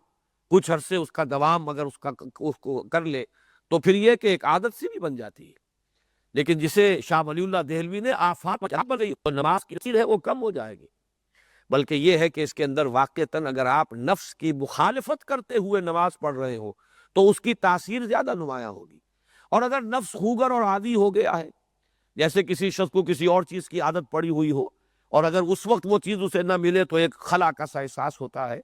A: کچھ عرصے اس کا دوام اگر اس کو کر لے تو پھر یہ کہ ایک عادت سی بھی بن جاتی ہے، لیکن جسے شاہ ولی اللہ دہلوی نے آفات بن گئی تو نماز کی تاثیر ہے وہ کم ہو جائے گی، بلکہ یہ ہے کہ اس کے اندر واقعتاً اگر آپ نفس کی مخالفت کرتے ہوئے نماز پڑھ رہے ہو تو اس کی تاثیر زیادہ نمایاں ہوگی، اور اگر نفس خوگر اور عادی ہو گیا ہے، جیسے کسی شخص کو کسی اور چیز کی عادت پڑی ہوئی ہو اور اگر اس وقت وہ چیز اسے نہ ملے تو ایک خلا کا سا احساس ہوتا ہے،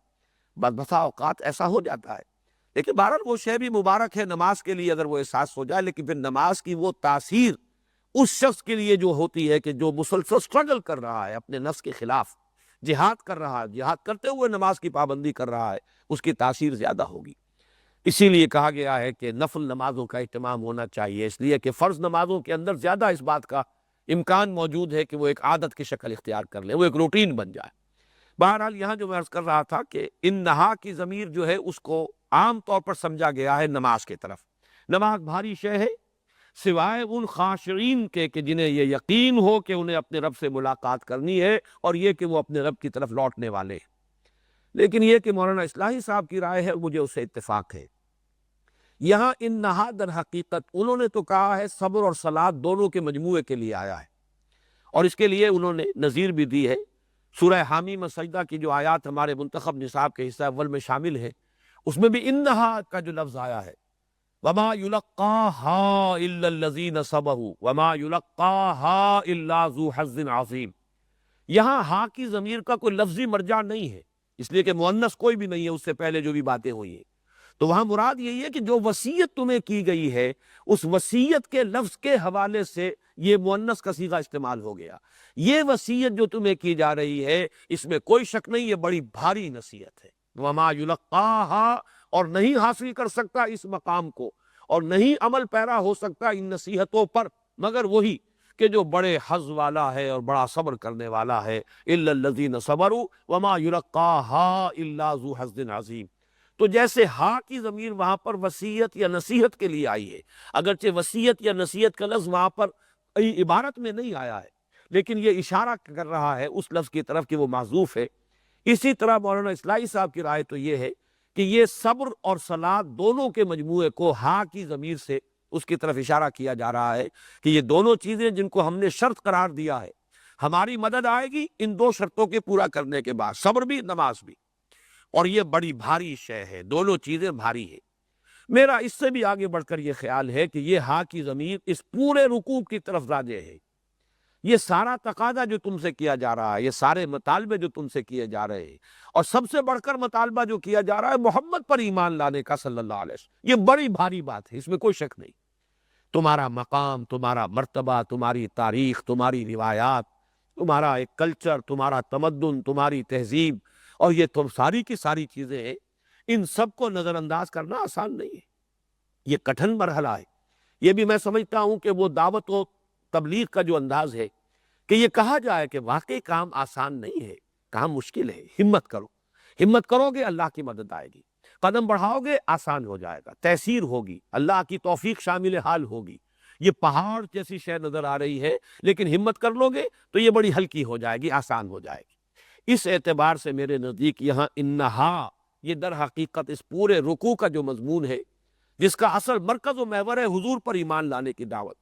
A: بسا اوقات ایسا ہو جاتا ہے۔ لیکن بہرحال وہ شے بھی مبارک ہے نماز کے لیے اگر وہ احساس ہو جائے، لیکن پھر نماز کی وہ تاثیر اس شخص کے لیے جو ہوتی ہے کہ جو مسلسل سٹرگل کر رہا ہے اپنے نفس کے خلاف، جہاد کر رہا ہے، جہاد کرتے ہوئے نماز کی پابندی کر رہا ہے، اس کی تاثیر زیادہ ہوگی۔ اسی لیے کہا گیا ہے کہ نفل نمازوں کا اہتمام ہونا چاہیے، اس لیے کہ فرض نمازوں کے اندر زیادہ اس بات کا امکان موجود ہے کہ وہ ایک عادت کی شکل اختیار کر لے، وہ ایک روٹین بن جائے۔ بہرحال یہاں جو میں عرض کر رہا تھا کہ انہا کی ضمیر جو ہے اس کو عام طور پر سمجھا گیا ہے نماز کی طرف۔ نماز بھاری شے ہے سوائے ان خاشعین کے کہ جنہیں یہ یقین ہو کہ انہیں اپنے رب سے ملاقات کرنی ہے اور یہ کہ وہ اپنے رب کی طرف لوٹنے والے ہیں۔ لیکن یہ کہ مولانا اصلاحی صاحب کی رائے ہے، مجھے اس سے اتفاق ہے۔ یہاں انہا در حقیقت انہوں نے تو کہا ہے صبر اور صلاۃ دونوں کے مجموعے کے لیے آیا ہے، اور اس کے لیے انہوں نے نظیر بھی دی ہے۔ سورہ حامیم سجدہ کی جو آیات ہمارے منتخب نصاب کے حصہ اول میں شامل ہے، اس میں بھی انہا کا جو لفظ آیا ہے، وَمَا يُلَقَّاهَا إِلَّا الَّذِينَ صَبَرُوا وَمَا يُلَقَّاهَا إِلَّا ذُو حَظٍّ عَظِيمٍ۔ یہاں ہا کی ضمیر کا کوئی لفظی مرجع نہیں ہے، اس لیے کہ مؤنث کوئی بھی نہیں ہے اس سے پہلے جو بھی باتیں ہوئی ہیں، تو وہاں مراد یہی ہے کہ جو وصیت تمہیں کی گئی ہے اس وصیت کے لفظ کے حوالے سے یہ مؤنث کا صیغہ استعمال ہو گیا۔ یہ وصیت جو تمہیں کی جا رہی ہے اس میں کوئی شک نہیں، یہ بڑی بھاری نصیحت ہے۔ وما یلقاها، اور نہیں حاصل کر سکتا اس مقام کو اور نہیں عمل پیرا ہو سکتا ان نصیحتوں پر مگر وہی کہ جو بڑے حظ والا ہے اور بڑا صبر کرنے والا ہے۔ الا الذین صبروا وما یلقاها الا ذو حظ عظیم۔ تو جیسے ہا کی ضمیر وہاں پر وصیت یا نصیحت کے لیے آئی ہے، اگرچہ وصیت یا نصیحت کا لفظ وہاں پر عبارت میں نہیں آیا ہے، لیکن یہ اشارہ کر رہا ہے اس لفظ کی طرف کہ وہ معذوف ہے۔ اسی طرح مولانا اصلاحی صاحب کی رائے تو یہ ہے کہ یہ صبر اور صلاۃ دونوں کے مجموعے کو ہا کی ضمیر سے اس کی طرف اشارہ کیا جا رہا ہے کہ یہ دونوں چیزیں جن کو ہم نے شرط قرار دیا ہے، ہماری مدد آئے گی ان دو شرطوں کے پورا کرنے کے بعد، صبر بھی نماز بھی، اور یہ بڑی بھاری شے ہے، دونوں چیزیں بھاری ہیں۔ میرا اس سے بھی آگے بڑھ کر یہ خیال ہے کہ یہ ہا کی ضمیر اس پورے رکوع کی طرف راجع ہے۔ یہ سارا تقاضا جو تم سے کیا جا رہا ہے، یہ سارے مطالبے جو تم سے کیے جا رہے ہیں، اور سب سے بڑھ کر مطالبہ جو کیا جا رہا ہے محمد پر ایمان لانے کا صلی اللہ علیہ وسلم، یہ بڑی بھاری بات ہے، اس میں کوئی شک نہیں۔ تمہارا مقام، تمہارا مرتبہ، تمہاری تاریخ، تمہاری روایات، تمہارا ایک کلچر، تمہارا تمدن، تمہاری تہذیب، اور یہ تم ساری کی ساری چیزیں ہیں، ان سب کو نظر انداز کرنا آسان نہیں ہے، یہ کٹھن مرحلہ ہے۔ یہ بھی میں سمجھتا ہوں کہ وہ دعوت و تبلیغ کا جو انداز ہے کہ یہ کہا جائے کہ واقعی کام آسان نہیں ہے، کام مشکل ہے، ہمت کرو گے اللہ کی مدد آئے گی، قدم بڑھاؤ گے آسان ہو جائے گا، تیسیر ہوگی، اللہ کی توفیق شامل حال ہوگی۔ یہ پہاڑ جیسی شے نظر آ رہی ہے، لیکن ہمت کر لو گے تو یہ بڑی ہلکی ہو جائے گی، آسان ہو جائے گی۔ اس اعتبار سے میرے نزدیک یہاں انہا یہ در حقیقت اس پورے رکوع کا جو مضمون ہے، جس کا اصل مرکز و محور ہے حضور پر ایمان لانے کی دعوت،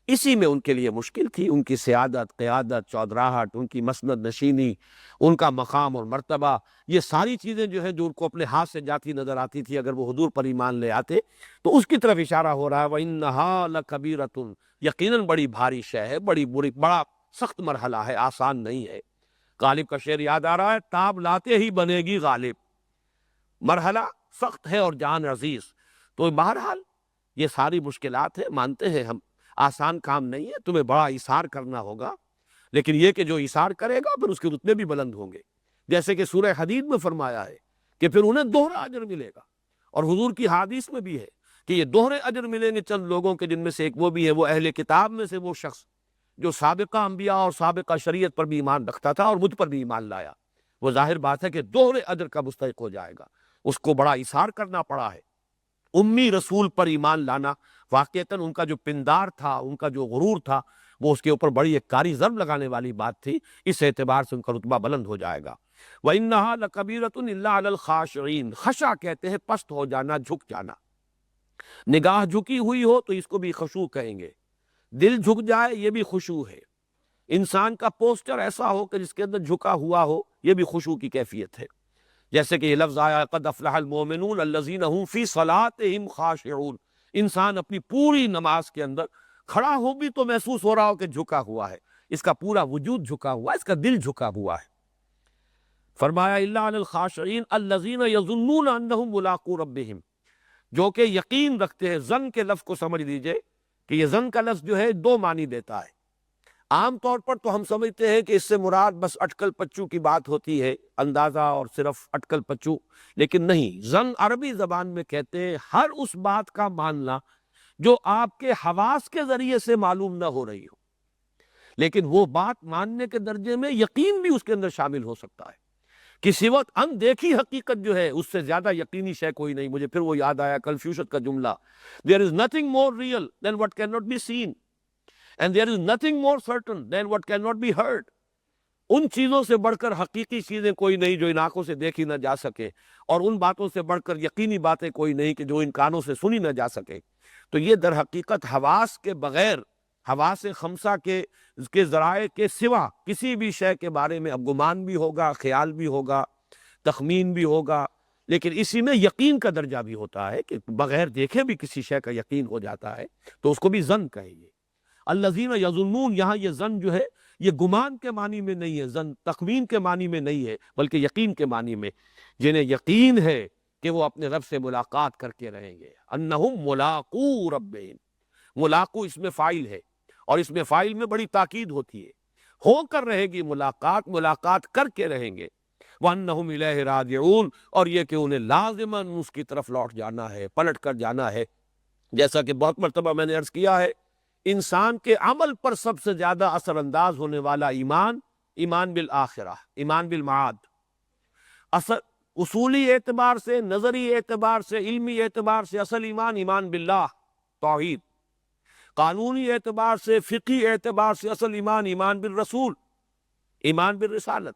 A: اسی میں ان کے لیے مشکل تھی، ان کی سیادت، قیادت، چودراہٹ، ان کی مسند نشینی، ان کا مقام اور مرتبہ، یہ ساری چیزیں جو ہے جو ان کو اپنے ہاتھ سے جاتی نظر آتی تھی، اگر وہ حضور پر ایمان لے آتے تو اس کی طرف اشارہ ہو رہا ہے وَإِنَّهَا لَكَبِيرَةٌ، یقیناً بڑی بھاری شے ہے، بڑا سخت مرحلہ ہے، آسان نہیں ہے۔ غالب کا شعر یاد آ رہا ہے، تاب لاتے ہی بنے گی غالب، مرحلہ سخت ہے اور جان عزیز۔ تو بہرحال یہ ساری مشکلات ہیں، مانتے ہیں ہم، آسان کام نہیں ہے، تمہیں بڑا ایثار کرنا ہوگا، لیکن یہ کہ جو ایثار کرے گا پھر اس کے رتبے بھی بلند ہوں گے، جیسے کہ سورہ حدید میں فرمایا ہے کہ پھر انہیں دوہرا اجر ملے گا، اور حضور کی حدیث میں بھی ہے کہ یہ دوہرے اجر ملیں گے چند لوگوں کے، جن میں سے ایک وہ بھی ہے، وہ اہل کتاب میں سے وہ شخص جو سابقہ انبیاء اور سابقہ شریعت پر بھی ایمان رکھتا تھا اور مجھ پر بھی ایمان لایا، وہ ظاہر بات ہے کہ دوہرے اجر کا مستحق ہو جائے گا، اس کو بڑا ایثار کرنا پڑا ہے۔ امی رسول پر ایمان لانا واقعتاً ان کا جو پندار تھا، ان کا جو غرور تھا، وہ اس کے اوپر بڑی ایک کاری ضرب لگانے والی بات تھی، اس اعتبار سے ان کا رتبہ بلند ہو جائے گا۔ وَإِنَّهَا لَكَبِيرَةٌ إِلَّا عَلَى الْخَاشِعِينَ، خشع کہتے ہیں پست ہو جانا، جھک جانا، نگاہ جھکی ہوئی ہو تو اس کو بھی خشوع کہیں گے، دل جھک جائے یہ بھی خشوع ہے، انسان کا پوسچر ایسا ہو کہ جس کے اندر جھکا ہوا ہو، یہ بھی خشوع کی کیفیت ہے۔ جیسے کہ یہ لفظ آیا قد افلح المؤمنون الذین هم فی صلاتهم خاشعون، انسان اپنی پوری نماز کے اندر کھڑا ہو بھی تو محسوس ہو رہا ہو کہ جھکا ہوا ہے، اس کا پورا وجود جھکا ہوا ہے، اس کا دل جھکا ہوا ہے۔ فرمایا الا علی الخاشعین الذین یظنون انہم ملاقو ربہم، جو کہ یقین رکھتے ہیں، ظن کے لفظ کو سمجھ لیجئے کہ یہ ظن کا لفظ جو ہے دو معنی دیتا ہے۔ عام طور پر تو ہم سمجھتے ہیں کہ اس سے مراد بس اٹکل پچو کی بات ہوتی ہے، اندازہ اور صرف اٹکل پچو، لیکن نہیں، ظن عربی زبان میں کہتے ہیں ہر اس بات کا ماننا جو آپ کے حواس کے ذریعے سے معلوم نہ ہو رہی ہو، لیکن وہ بات ماننے کے درجے میں یقین بھی اس کے اندر شامل ہو سکتا ہے۔ کسی وقت اندیکھی حقیقت جو ہے اس سے زیادہ یقینی شے کوئی نہیں۔ مجھے پھر وہ یاد آیا کنفیوشن کا جملہ، there is nothing more real than what cannot be seen and there is nothing more certain than what cannot be heard۔ ان چیزوں سے بڑھ کر حقیقی چیزیں کوئی نہیں جو ان آنکھوں سے دیکھی نہ جا سکے، اور ان باتوں سے بڑھ کر یقینی باتیں کوئی نہیں کہ جو ان کانوں سے سنی نہ جا سکے۔ تو یہ در حقیقت حواس کے بغیر، حواس خمسہ کے ذرائع کے سوا کسی بھی شے کے بارے میں اب گمان بھی ہوگا، خیال بھی ہوگا، تخمین بھی ہوگا، لیکن اسی میں یقین کا درجہ بھی ہوتا ہے کہ بغیر دیکھے بھی کسی شے کا یقین ہو جاتا ہے، تو اس کو بھی ظن کہیں گے۔ الذین یظنون، یہاں یہ ظن جو ہے یہ گمان کے معنی میں نہیں ہے، ظن تخمین کے معنی میں نہیں ہے، بلکہ یقین کے معنی میں، جنہیں یقین ہے کہ وہ اپنے رب سے ملاقات کر کے رہیں گے۔ انہم ملاقو ربہم، ملاقو اس میں فاعل ہے، اور اس میں فاعل میں بڑی تاکید ہوتی ہے، ہو کر رہے گی ملاقات، ملاقات کر کے رہیں گے۔ وَأَنَّهُمْ إِلَيْهِ رَاجِعُونَ، اور یہ کہ انہیں لازماً اس کی طرف لوٹ جانا ہے، پلٹ کر جانا ہے۔ جیسا کہ بہت مرتبہ میں نے عرض کیا ہے، انسان کے عمل پر سب سے زیادہ اثر انداز ہونے والا ایمان، ایمان بالآخرہ، ایمان بالمعاد۔ اصل اصولی اعتبار سے، نظری اعتبار سے، علمی اعتبار سے اصل ایمان، ایمان باللہ، توحید۔ قانونی اعتبار سے، فقہی اعتبار سے اصل ایمان، ایمان بالرسول، ایمان بالرسالت۔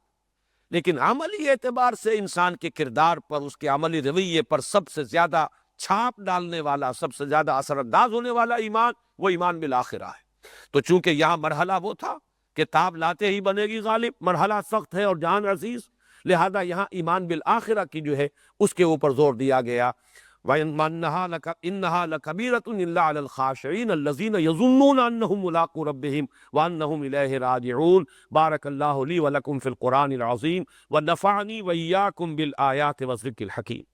A: لیکن عملی اعتبار سے انسان کے کردار پر، اس کے عملی رویے پر سب سے زیادہ چھاپ ڈالنے والا، سب سے زیادہ اثر انداز ہونے والا ایمان، وہ ایمان بالآخرہ ہے۔ تو چونکہ یہاں مرحلہ وہ تھا کہ تاب لاتے ہی بنے گی غالب، مرحلہ سخت ہے اور جان عزیز، لہذا یہاں ایمان بالآخرہ کی جو ہے اس کے اوپر زور دیا گیا۔ إِنَّهَا لَكَبِيرَةٌ إِلَّا عَلَى الْخَاشِعِينَ الَّذِينَ يَظُنُّونَ أَنَّهُمْ مُلَاقُو رَبِّهِمْ وَأَنَّهُمْ إِلَيْهِ رَاجِعُونَ۔ بارك الله لي ولكم في القرآن العظيم ونفعني وإياكم بالآيات والذكر الحكيم۔